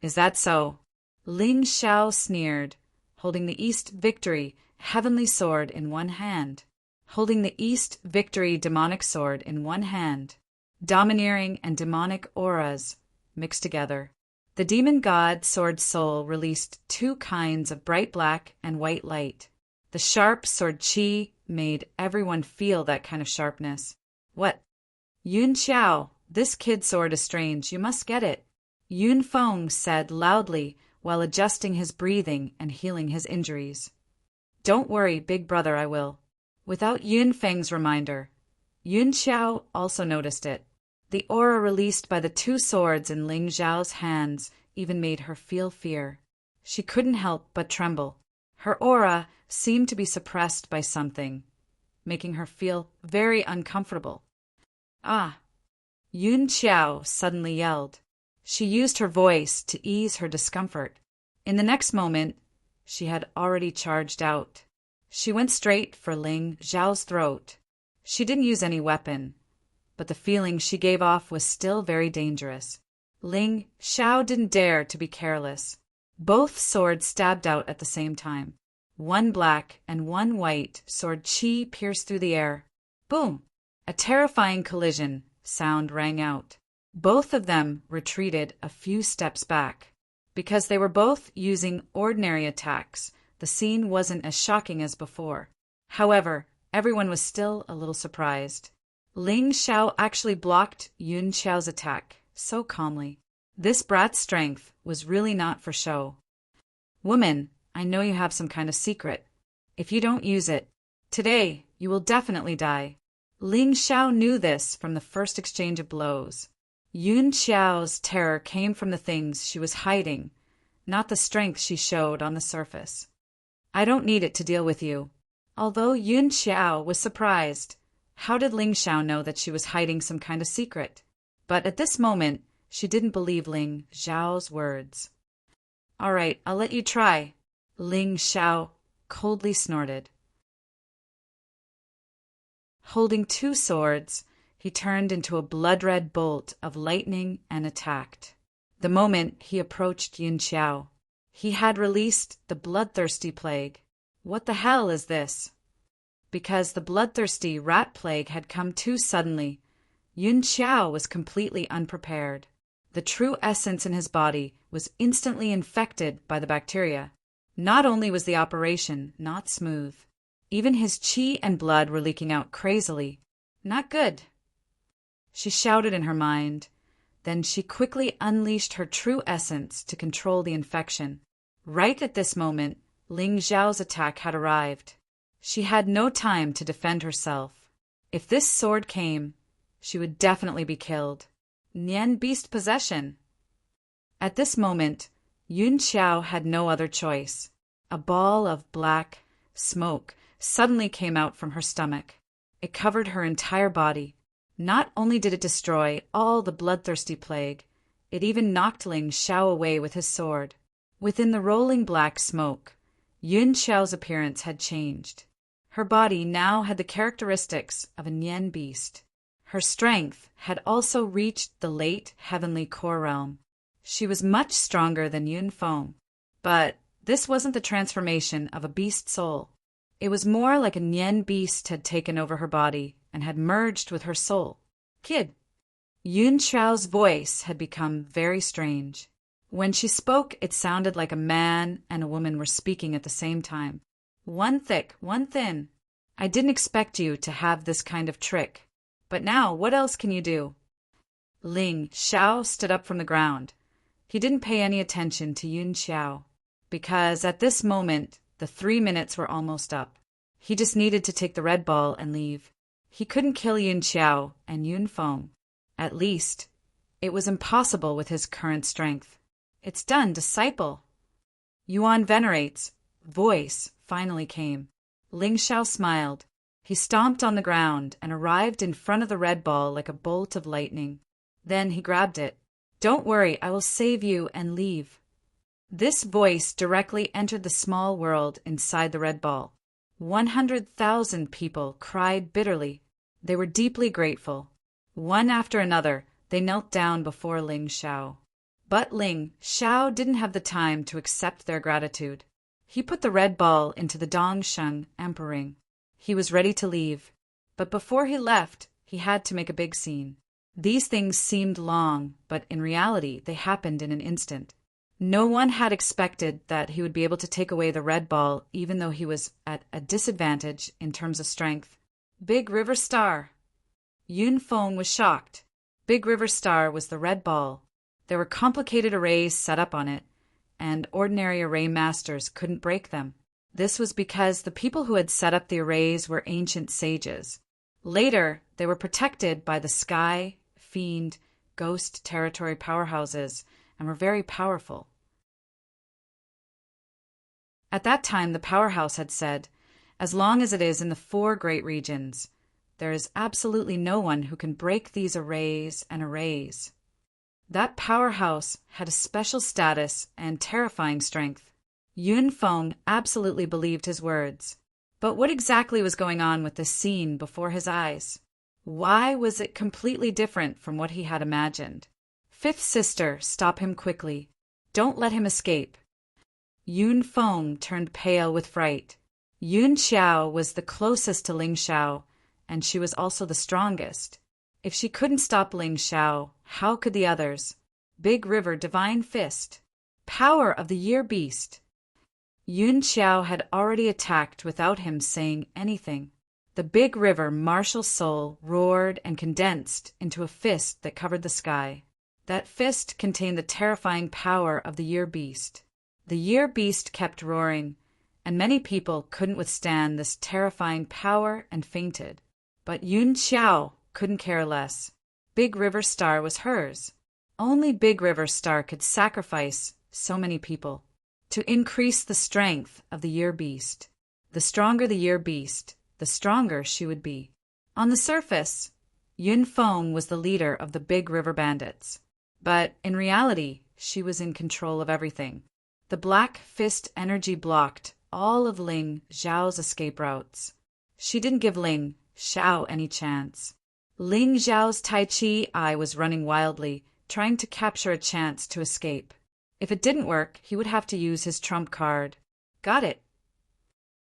Is that so? Ling Xiao sneered, holding the East Victory heavenly sword in one hand. Holding the East Victory demonic sword in one hand. Domineering and demonic auras mixed together. The demon god sword soul released 2 kinds of bright black and white light. The sharp sword chi made everyone feel that kind of sharpness. What? Yun Xiao, this kid sword is strange. You must get it. Yun Feng said loudly while adjusting his breathing and healing his injuries. Don't worry, big brother, I will. Without Yun Feng's reminder, Yun Xiao also noticed it. The aura released by the 2 swords in Ling Xiao's hands even made her feel fear. She couldn't help but tremble. Her aura seemed to be suppressed by something, making her feel very uncomfortable. "Ah!" Yun Xiao suddenly yelled. She used her voice to ease her discomfort. In the next moment, she had already charged out. She went straight for Ling Xiao's throat. She didn't use any weapon, but the feeling she gave off was still very dangerous. Ling Xiao didn't dare to be careless. Both swords stabbed out at the same time. One black and one white sword chi pierced through the air. Boom! A terrifying collision sound rang out. Both of them retreated a few steps back. Because they were both using ordinary attacks, the scene wasn't as shocking as before. However, everyone was still a little surprised. Ling Xiao actually blocked Yun Xiao's attack so calmly. This brat's strength was really not for show. "Woman, I know you have some kind of secret. If you don't use it, today you will definitely die." Ling Xiao knew this from the first exchange of blows. Yun Xiao's terror came from the things she was hiding, not the strength she showed on the surface. "I don't need it to deal with you." Although Yun Xiao was surprised, how did Ling Xiao know that she was hiding some kind of secret? But at this moment, she didn't believe Ling Xiao's words. "All right, I'll let you try." Ling Xiao coldly snorted. Holding two swords, he turned into a blood-red bolt of lightning and attacked. The moment he approached Yun Xiao, he had released the bloodthirsty plague. What the hell is this? Because the bloodthirsty rat plague had come too suddenly, Yun Xiao was completely unprepared. The true essence in his body was instantly infected by the bacteria. Not only was the operation not smooth, even his qi and blood were leaking out crazily. Not good. She shouted in her mind. Then she quickly unleashed her true essence to control the infection. Right at this moment, Ling Xiao's attack had arrived. She had no time to defend herself. If this sword came, she would definitely be killed. Nian beast possession. At this moment, Yun Xiao had no other choice. A ball of black smoke suddenly came out from her stomach. It covered her entire body. Not only did it destroy all the bloodthirsty plague, it even knocked Ling Xiao away with his sword. Within the rolling black smoke, Yun Xiao's appearance had changed. Her body now had the characteristics of a Nian beast. Her strength had also reached the late heavenly core realm. She was much stronger than Yun Feng, but this wasn't the transformation of a beast soul. It was more like a Nian beast had taken over her body and had merged with her soul. "Kid." Yun Xiao's voice had become very strange. When she spoke, it sounded like a man and a woman were speaking at the same time. "One thick, one thin. I didn't expect you to have this kind of trick. But now, what else can you do?" Ling Xiao stood up from the ground. He didn't pay any attention to Yun Xiao, because at this moment, the 3 minutes were almost up. He just needed to take the red ball and leave. He couldn't kill Yun Xiao and Yun Feng. At least, it was impossible with his current strength. "It's done, disciple." Yuan venerates. Voice finally came. Ling Xiao smiled. He stomped on the ground and arrived in front of the red ball like a bolt of lightning. Then he grabbed it. "Don't worry, I will save you and leave." This voice directly entered the small world inside the red ball. 100,000 people cried bitterly. They were deeply grateful. One after another, they knelt down before Ling Xiao. But Ling Xiao didn't have the time to accept their gratitude. He put the red ball into the Dongsheng Emperor ring. He was ready to leave. But before he left, he had to make a big scene. These things seemed long, but in reality, they happened in an instant. No one had expected that he would be able to take away the red ball even though he was at a disadvantage in terms of strength. Big River Star. Yun Feng was shocked. Big River Star was the red ball. There were complicated arrays set up on it, and ordinary array masters couldn't break them. This was because the people who had set up the arrays were ancient sages. Later, they were protected by the Sky, Fiend, Ghost territory powerhouses and were very powerful. At that time, the powerhouse had said, "As long as it is in the 4 great regions, there is absolutely no one who can break these arrays and arrays." That powerhouse had a special status and terrifying strength. Yun Feng absolutely believed his words. But what exactly was going on with this scene before his eyes? Why was it completely different from what he had imagined? Fifth sister, stop him quickly. Don't let him escape. Yun Feng turned pale with fright. Yun Xiao was the closest to Ling Xiao, and she was also the strongest. If she couldn't stop Ling Xiao, how could the others? Big River Divine Fist. Power of the Year Beast. Yun Xiao had already attacked without him saying anything. The Big River Martial Soul roared and condensed into a fist that covered the sky. That fist contained the terrifying power of the Year Beast. The Year Beast kept roaring, and many people couldn't withstand this terrifying power and fainted. But Yun Xiao couldn't care less. Big River Star was hers. Only Big River Star could sacrifice so many people to increase the strength of the Year Beast. The stronger the Year Beast, the stronger she would be. On the surface, Yun Feng was the leader of the Big River Bandits. But in reality, she was in control of everything. The Black Fist energy blocked all of Ling Xiao's escape routes. She didn't give Ling Xiao any chance. Ling Xiao's Tai Chi eye was running wildly, trying to capture a chance to escape. If it didn't work, he would have to use his trump card. Got it.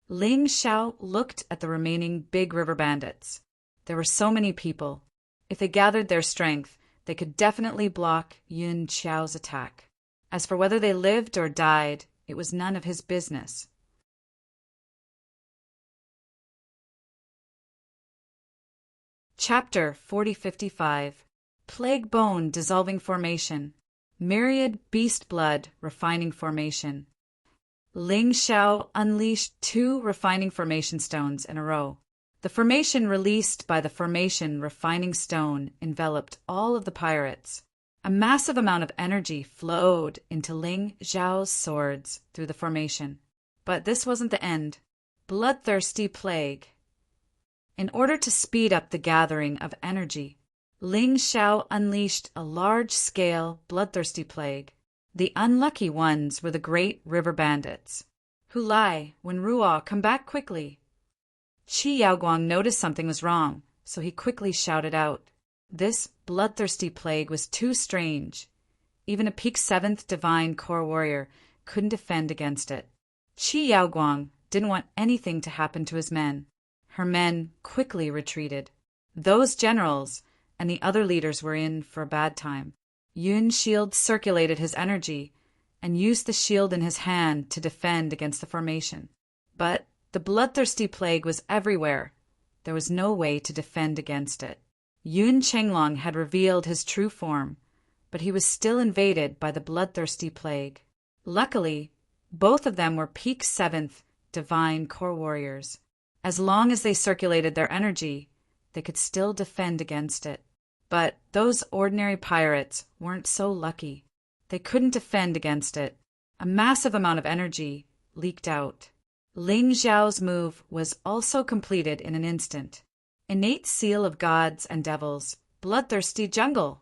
Ling Xiao looked at the remaining Big River Bandits. There were so many people. If they gathered their strength, they could definitely block Yun Xiao's attack. As for whether they lived or died, it was none of his business. Chapter 4055. Plague Bone Dissolving Formation. Myriad Beast Blood Refining Formation. Ling Xiao unleashed 2 refining formation stones in a row. The formation released by the formation refining stone enveloped all of the pirates. A massive amount of energy flowed into Ling Xiao's swords through the formation. But this wasn't the end. Bloodthirsty Plague. In order to speed up the gathering of energy, Ling Xiao unleashed a large-scale bloodthirsty plague. The unlucky ones were the Great River Bandits. Hulai, Wen Ruo, come back quickly. Qi Yaoguang noticed something was wrong, so he quickly shouted out. This bloodthirsty plague was too strange. Even a peak 7th Divine Core Warrior couldn't defend against it. Qi Yaoguang didn't want anything to happen to his men. Her men quickly retreated. Those generals and the other leaders were in for a bad time. Yun Shield circulated his energy and used the shield in his hand to defend against the formation. But the bloodthirsty plague was everywhere. There was no way to defend against it. Yun Chenglong had revealed his true form, but he was still invaded by the bloodthirsty plague. Luckily, both of them were peak 7th Divine Core Warriors. As long as they circulated their energy, they could still defend against it. But those ordinary pirates weren't so lucky. They couldn't defend against it. A massive amount of energy leaked out. Ling Xiao's move was also completed in an instant. Innate Seal of Gods and Devils, Bloodthirsty Jungle.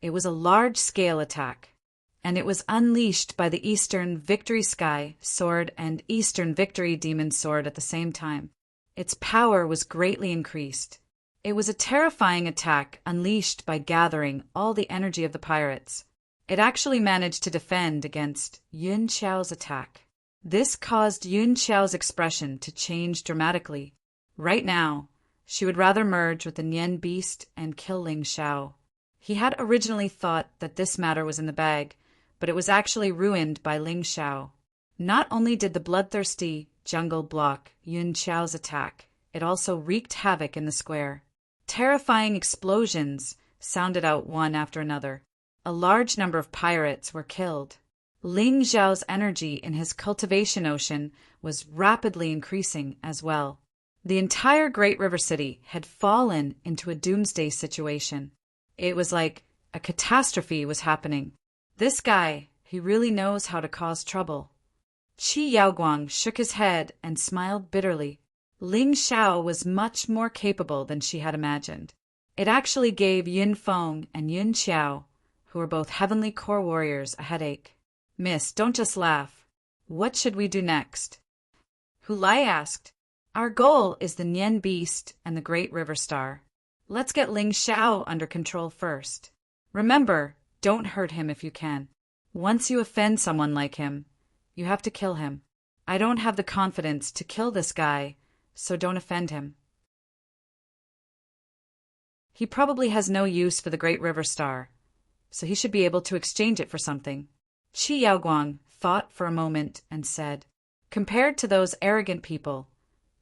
It was a large-scale attack, and it was unleashed by the Eastern Victory Sky Sword and Eastern Victory Demon Sword at the same time. Its power was greatly increased. It was a terrifying attack unleashed by gathering all the energy of the pirates. It actually managed to defend against Yun Xiao's attack. This caused Yun Xiao's expression to change dramatically. Right now, she would rather merge with the Nian beast and kill Ling Xiao. He had originally thought that this matter was in the bag, but it was actually ruined by Ling Xiao. Not only did the bloodthirsty jungle block Yun Xiao's attack, it also wreaked havoc in the square. Terrifying explosions sounded out one after another. A large number of pirates were killed. Ling Xiao's energy in his cultivation ocean was rapidly increasing as well. The entire Great River City had fallen into a doomsday situation. It was like a catastrophe was happening. This guy, he really knows how to cause trouble. Qi Yaoguang shook his head and smiled bitterly. Ling Xiao was much more capable than she had imagined. It actually gave Yun Feng and Yun Xiao, who were both heavenly core warriors, a headache. Miss, don't just laugh. What should we do next? Hu Lai asked. Our goal is the Nian Beast and the Great River Star. Let's get Ling Xiao under control first. Remember, don't hurt him if you can. Once you offend someone like him, you have to kill him. I don't have the confidence to kill this guy, so don't offend him. He probably has no use for the Great River Star, so he should be able to exchange it for something. Qi Yaoguang thought for a moment and said, compared to those arrogant people,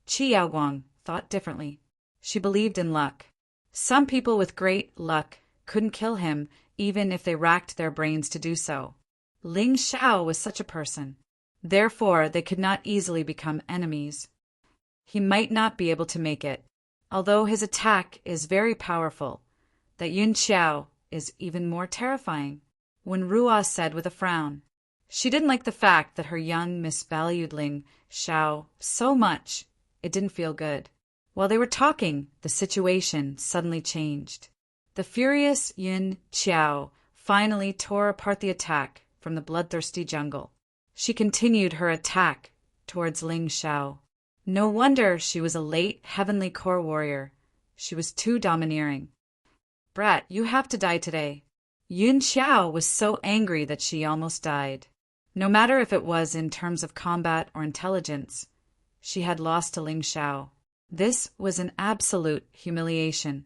Qi Yaoguang thought differently. She believed in luck. Some people with great luck couldn't kill him even if they racked their brains to do so. Ling Xiao was such a person. Therefore, they could not easily become enemies. He might not be able to make it, although his attack is very powerful. That Yun Xiao is even more terrifying. When Ruo said with a frown, she didn't like the fact that her young misvalued Ling Xiao so much, it didn't feel good. While they were talking, the situation suddenly changed. The furious Yun Xiao finally tore apart the attack from the bloodthirsty jungle. She continued her attack towards Ling Xiao. No wonder she was a late heavenly core warrior. She was too domineering. Brat, you have to die today. Yun Xiao was so angry that she almost died. No matter if it was in terms of combat or intelligence, she had lost to Ling Xiao. This was an absolute humiliation.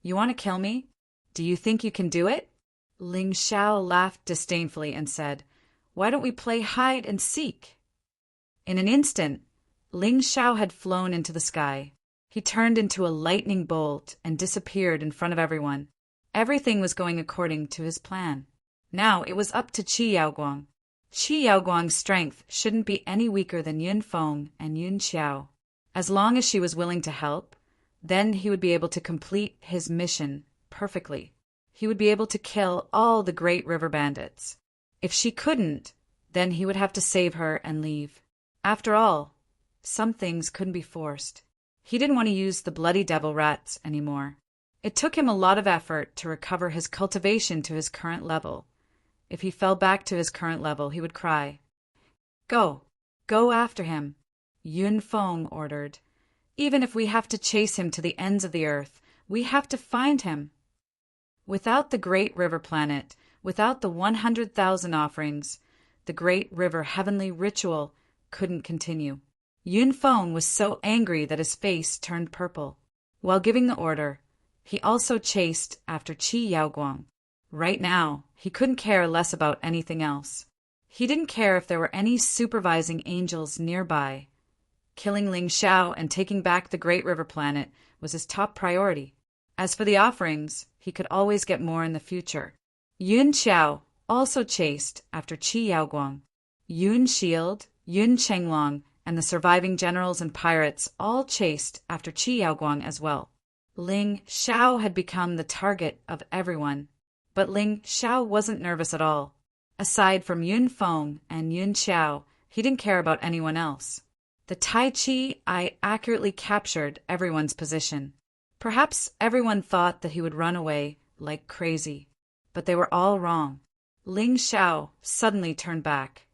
You want to kill me? Do you think you can do it? Ling Xiao laughed disdainfully and said, why don't we play hide and seek? In an instant, Ling Xiao had flown into the sky. He turned into a lightning bolt and disappeared in front of everyone. Everything was going according to his plan. Now it was up to Qi Yaoguang. Qi Yaoguang's strength shouldn't be any weaker than Yun Feng and Yun Xiao. As long as she was willing to help, then he would be able to complete his mission perfectly. He would be able to kill all the Great River bandits. If she couldn't, then he would have to save her and leave. After all, some things couldn't be forced. He didn't want to use the bloody devil rats anymore. It took him a lot of effort to recover his cultivation to his current level. If he fell back to his current level, he would cry. Go after him, Yun Feng ordered. Even if we have to chase him to the ends of the earth, we have to find him. Without the Great River Planet, without the 100,000 offerings, the Great River Heavenly Ritual couldn't continue. Yun Feng was so angry that his face turned purple. While giving the order, he also chased after Qi Yaoguang. Right now, he couldn't care less about anything else. He didn't care if there were any supervising angels nearby. Killing Ling Xiao and taking back the Great River Planet was his top priority. As for the offerings, he could always get more in the future. Yun Xiao also chased after Qi Yaoguang. Yun Shield, Yun Chenglong, and the surviving generals and pirates all chased after Qi Yaoguang as well. Ling Xiao had become the target of everyone, but Ling Xiao wasn't nervous at all. Aside from Yun Feng and Yun Xiao, he didn't care about anyone else. The Tai Chi Eye accurately captured everyone's position. Perhaps everyone thought that he would run away like crazy, but they were all wrong. Ling Xiao suddenly turned back.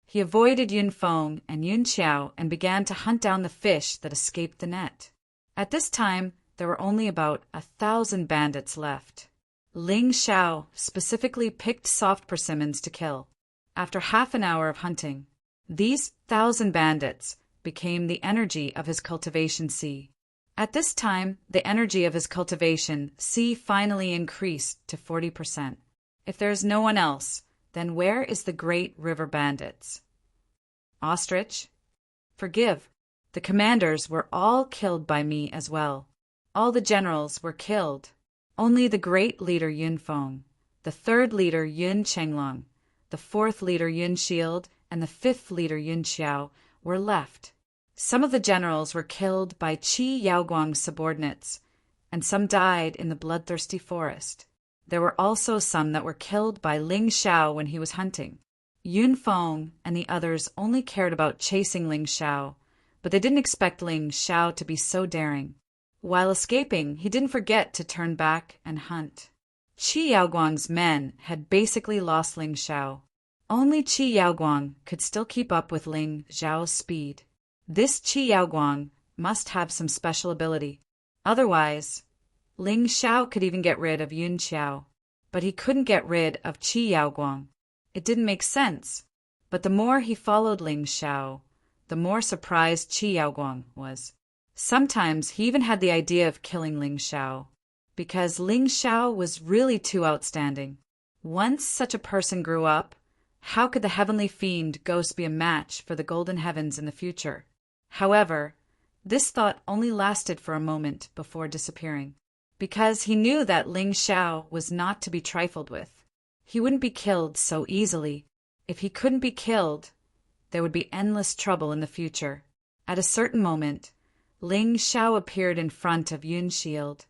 He avoided Yun Feng and Yun Xiao and began to hunt down the fish that escaped the net. At this time, there were only about 1,000 bandits left. Ling Xiao specifically picked soft persimmons to kill. After half an hour of hunting, these 1,000 bandits became the energy of his cultivation sea. At this time, the energy of his cultivation sea finally increased to 40%. If there is no one else, then where is the Great River Bandits? Ostrich? Forgive. The commanders were all killed by me as well. All the generals were killed. Only the great leader Yun Feng, the third leader Yun Chenglong, the fourth leader Yun Shield, and the fifth leader Yun Xiao were left. Some of the generals were killed by Qi Yaoguang's subordinates, and some died in the bloodthirsty forest. There were also some that were killed by Ling Xiao when he was hunting. Yun Feng and the others only cared about chasing Ling Xiao, but they didn't expect Ling Xiao to be so daring. While escaping, he didn't forget to turn back and hunt. Qi Yaoguang's men had basically lost Ling Xiao. Only Qi Yaoguang could still keep up with Ling Xiao's speed. This Qi Yaoguang must have some special ability. Otherwise, Ling Xiao could even get rid of Yun Xiao, but he couldn't get rid of Qi Yaoguang. It didn't make sense, but the more he followed Ling Xiao, the more surprised Qi Yaoguang was. Sometimes he even had the idea of killing Ling Xiao, because Ling Xiao was really too outstanding. Once such a person grew up, how could the heavenly fiend ghost be a match for the golden heavens in the future? However, this thought only lasted for a moment before disappearing, because he knew that Ling Xiao was not to be trifled with. He wouldn't be killed so easily. If he couldn't be killed, there would be endless trouble in the future. At a certain moment, Ling Xiao appeared in front of Yun's shield.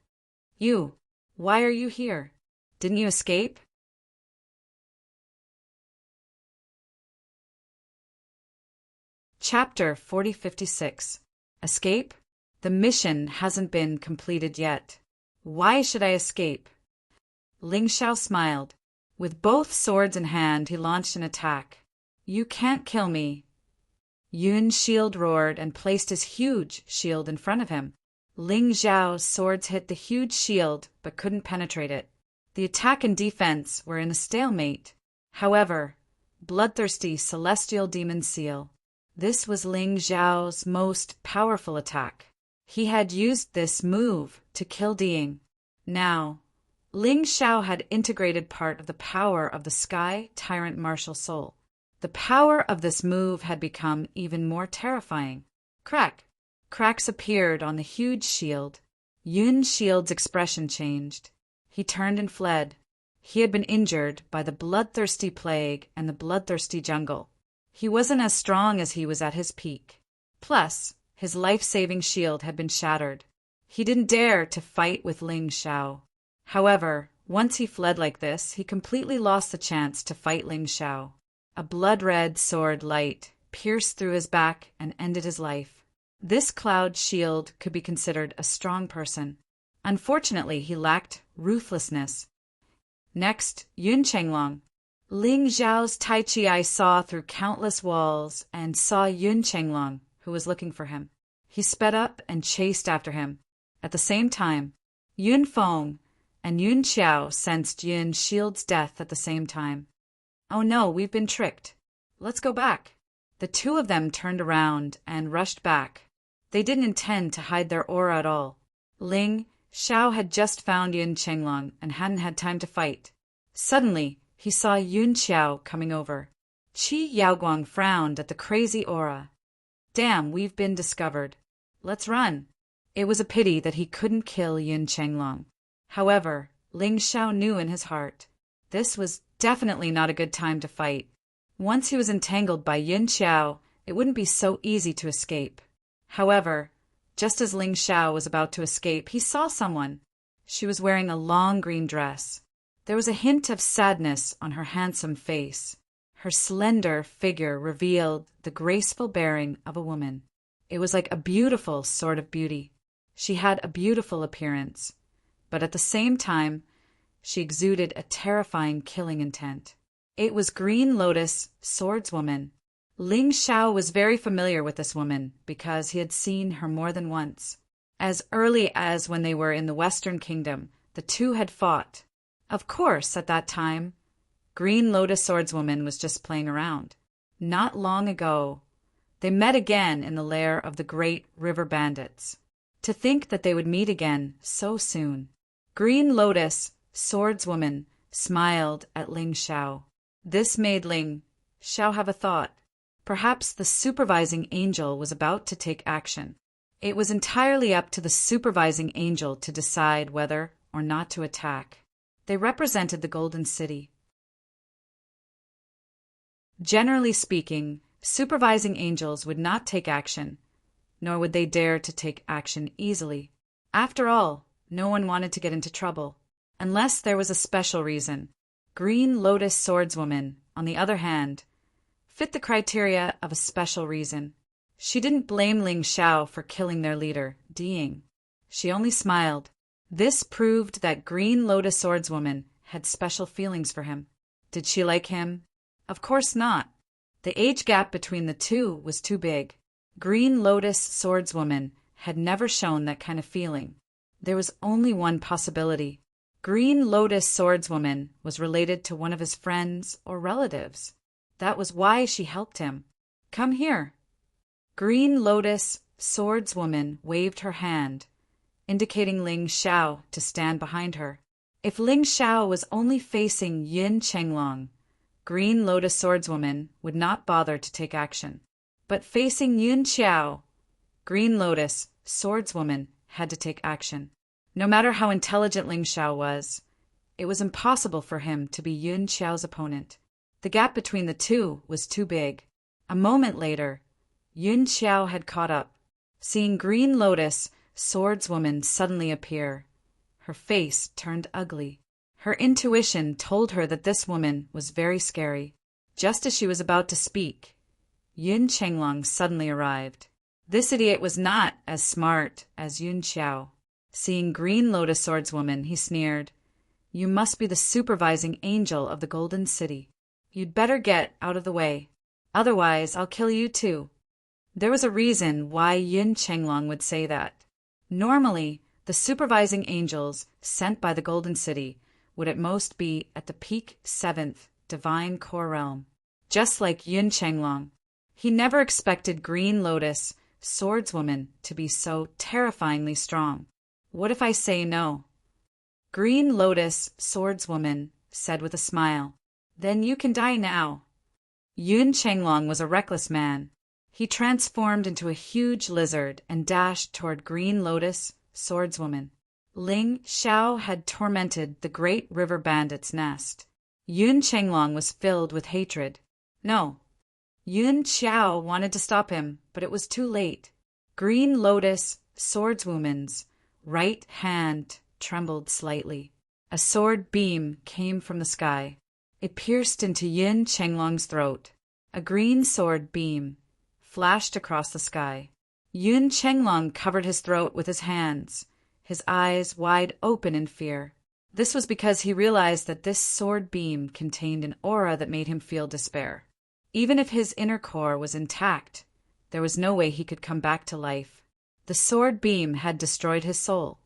"You, why are you here? Didn't you escape?" Chapter 4056. Escape? The mission hasn't been completed yet. Why should I escape? Ling Xiao smiled. With both swords in hand, he launched an attack. "You can't kill me." Yun's shield roared and placed his huge shield in front of him. Ling Xiao's swords hit the huge shield but couldn't penetrate it. The attack and defense were in a stalemate. However, bloodthirsty celestial demon seal. This was Ling Xiao's most powerful attack. He had used this move to kill Ding. Now, Ling Xiao had integrated part of the power of the Sky Tyrant martial soul. The power of this move had become even more terrifying. Crack! Cracks appeared on the huge shield. Yun's shield's expression changed. He turned and fled. He had been injured by the bloodthirsty plague and the bloodthirsty jungle. He wasn't as strong as he was at his peak. Plus, his life-saving shield had been shattered. He didn't dare to fight with Ling Xiao. However, once he fled like this, he completely lost the chance to fight Ling Xiao. A blood-red sword light pierced through his back and ended his life. This cloud shield could be considered a strong person. Unfortunately, he lacked ruthlessness. Next, Yun Chenglong. Ling Xiao's Tai Chi eye saw through countless walls and saw Yun Chenglong, who was looking for him. He sped up and chased after him. At the same time, Yun Feng and Yun Xiao sensed Yun's shield's death at the same time. "Oh no, we've been tricked. Let's go back." The two of them turned around and rushed back. They didn't intend to hide their aura at all. Ling Xiao had just found Yun Chenglong and hadn't had time to fight. Suddenly, he saw Yun Xiao coming over. Qi Yaoguang frowned at the crazy aura. "Damn, we've been discovered. Let's run." It was a pity that he couldn't kill Yun Chenglong. However, Ling Xiao knew in his heart, this was definitely not a good time to fight. Once he was entangled by Yun Xiao, it wouldn't be so easy to escape. However, just as Ling Xiao was about to escape, he saw someone. She was wearing a long green dress. There was a hint of sadness on her handsome face. Her slender figure revealed the graceful bearing of a woman. It was like a beautiful sort of beauty. She had a beautiful appearance, but at the same time, she exuded a terrifying killing intent. It was Green Lotus, swordswoman. Ling Xiao was very familiar with this woman because he had seen her more than once. As early as when they were in the Western Kingdom, the two had fought. Of course, at that time, Green Lotus swordswoman was just playing around. Not long ago, they met again in the lair of the great river bandits. To think that they would meet again so soon. Green Lotus, swordswoman, smiled at Ling Xiao. This made Ling Xiao have a thought. Perhaps the supervising angel was about to take action. It was entirely up to the supervising angel to decide whether or not to attack. They represented the Golden City. Generally speaking, supervising angels would not take action, nor would they dare to take action easily. After all, no one wanted to get into trouble, unless there was a special reason. Green Lotus swordswoman, on the other hand, fit the criteria of a special reason. She didn't blame Ling Xiao for killing their leader, Diying. She only smiled. This proved that Green Lotus Swordswoman had special feelings for him. Did she like him? Of course not. The age gap between the two was too big. Green Lotus Swordswoman had never shown that kind of feeling. There was only one possibility. Green Lotus Swordswoman was related to one of his friends or relatives. That was why she helped him. Come here. Green Lotus Swordswoman waved her hand, indicating Ling Xiao to stand behind her. If Ling Xiao was only facing Yin Chenglong, Green Lotus Swordswoman would not bother to take action. But facing Yun Xiao, Green Lotus Swordswoman had to take action. No matter how intelligent Ling Xiao was, it was impossible for him to be Yun Xiao's opponent. The gap between the two was too big. A moment later, Yun Xiao had caught up. Seeing Green Lotus Swordswoman suddenly appear, her face turned ugly. Her intuition told her that this woman was very scary. Just as she was about to speak, Yun Chenglong suddenly arrived. This idiot was not as smart as Yun Xiao. Seeing Green Lotus Swordswoman, he sneered, "You must be the supervising angel of the Golden City. You'd better get out of the way. Otherwise, I'll kill you too." There was a reason why Yun Chenglong would say that. Normally, the supervising angels sent by the Golden City would at most be at the peak 7th divine core realm, just like Yun Chenglong. He never expected Green Lotus Swordswoman to be so terrifyingly strong. What if I say no? Green Lotus Swordswoman said with a smile. Then you can die now. Yun Chenglong was a reckless man. He transformed into a huge lizard and dashed toward Green Lotus Swordswoman. Ling Xiao had tormented the great river bandit's nest. Yun Chenglong was filled with hatred. No. Yun Xiao wanted to stop him, but it was too late. Green Lotus Swordswoman's right hand trembled slightly. A sword beam came from the sky. It pierced into Yun Chenglong's throat. A green sword beam flashed across the sky. Yun Chenglong covered his throat with his hands, his eyes wide open in fear. This was because he realized that this sword beam contained an aura that made him feel despair. Even if his inner core was intact, there was no way he could come back to life. The sword beam had destroyed his soul.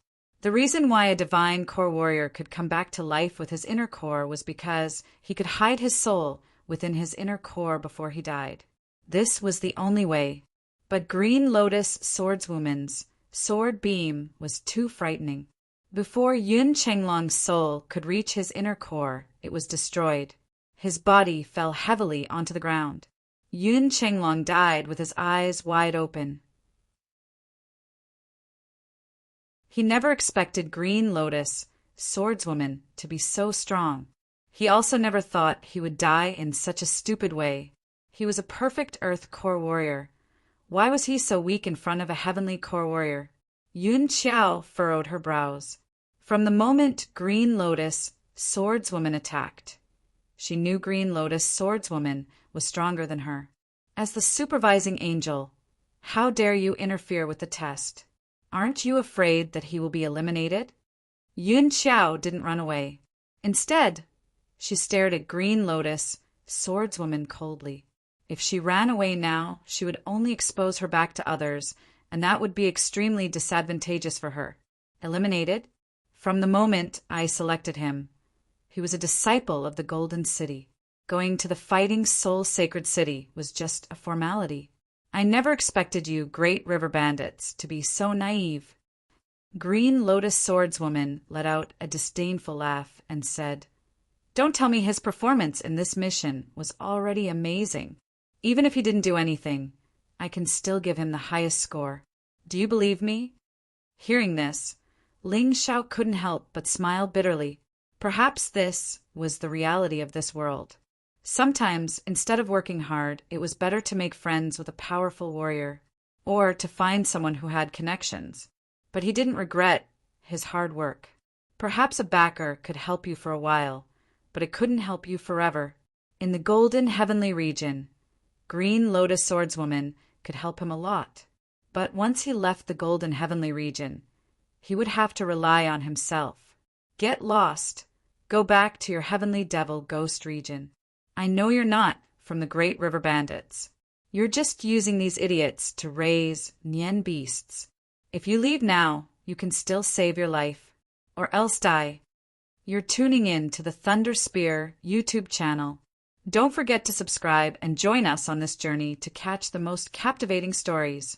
The reason why a divine core warrior could come back to life with his inner core was because he could hide his soul within his inner core before he died. This was the only way. But Green Lotus Swordswoman's sword beam was too frightening. Before Yun Chenglong's soul could reach his inner core, it was destroyed. His body fell heavily onto the ground. Yun Chenglong died with his eyes wide open. He never expected Green Lotus Swordswoman to be so strong. He also never thought he would die in such a stupid way. He was a perfect Earth core warrior. Why was he so weak in front of a heavenly core warrior? Yun Xiao furrowed her brows. From the moment Green Lotus Swordswoman attacked, she knew Green Lotus Swordswoman was stronger than her. As the supervising angel, how dare you interfere with the test? Aren't you afraid that he will be eliminated? Yun Xiao didn't run away. Instead, she stared at Green Lotus Swordswoman coldly. If she ran away now, she would only expose her back to others, and that would be extremely disadvantageous for her. Eliminated? From the moment I selected him, he was a disciple of the Golden City. Going to the Fighting Soul Sacred City was just a formality. I never expected you great river bandits to be so naive. Green Lotus Swordswoman let out a disdainful laugh and said, "Don't tell me his performance in this mission was already amazing. Even if he didn't do anything, I can still give him the highest score. Do you believe me?" Hearing this, Ling Xiao couldn't help but smile bitterly. Perhaps this was the reality of this world. Sometimes, instead of working hard, it was better to make friends with a powerful warrior, or to find someone who had connections. But he didn't regret his hard work. Perhaps a backer could help you for a while, but it couldn't help you forever. In the golden heavenly region, Green Lotus Swordswoman could help him a lot. But once he left the golden heavenly region, he would have to rely on himself. Get lost. Go back to your heavenly devil ghost region. I know you're not from the Great River Bandits. You're just using these idiots to raise Nien beasts. If you leave now, you can still save your life, or else die. You're tuning in to the Thunder Spear YouTube channel. Don't forget to subscribe and join us on this journey to catch the most captivating stories.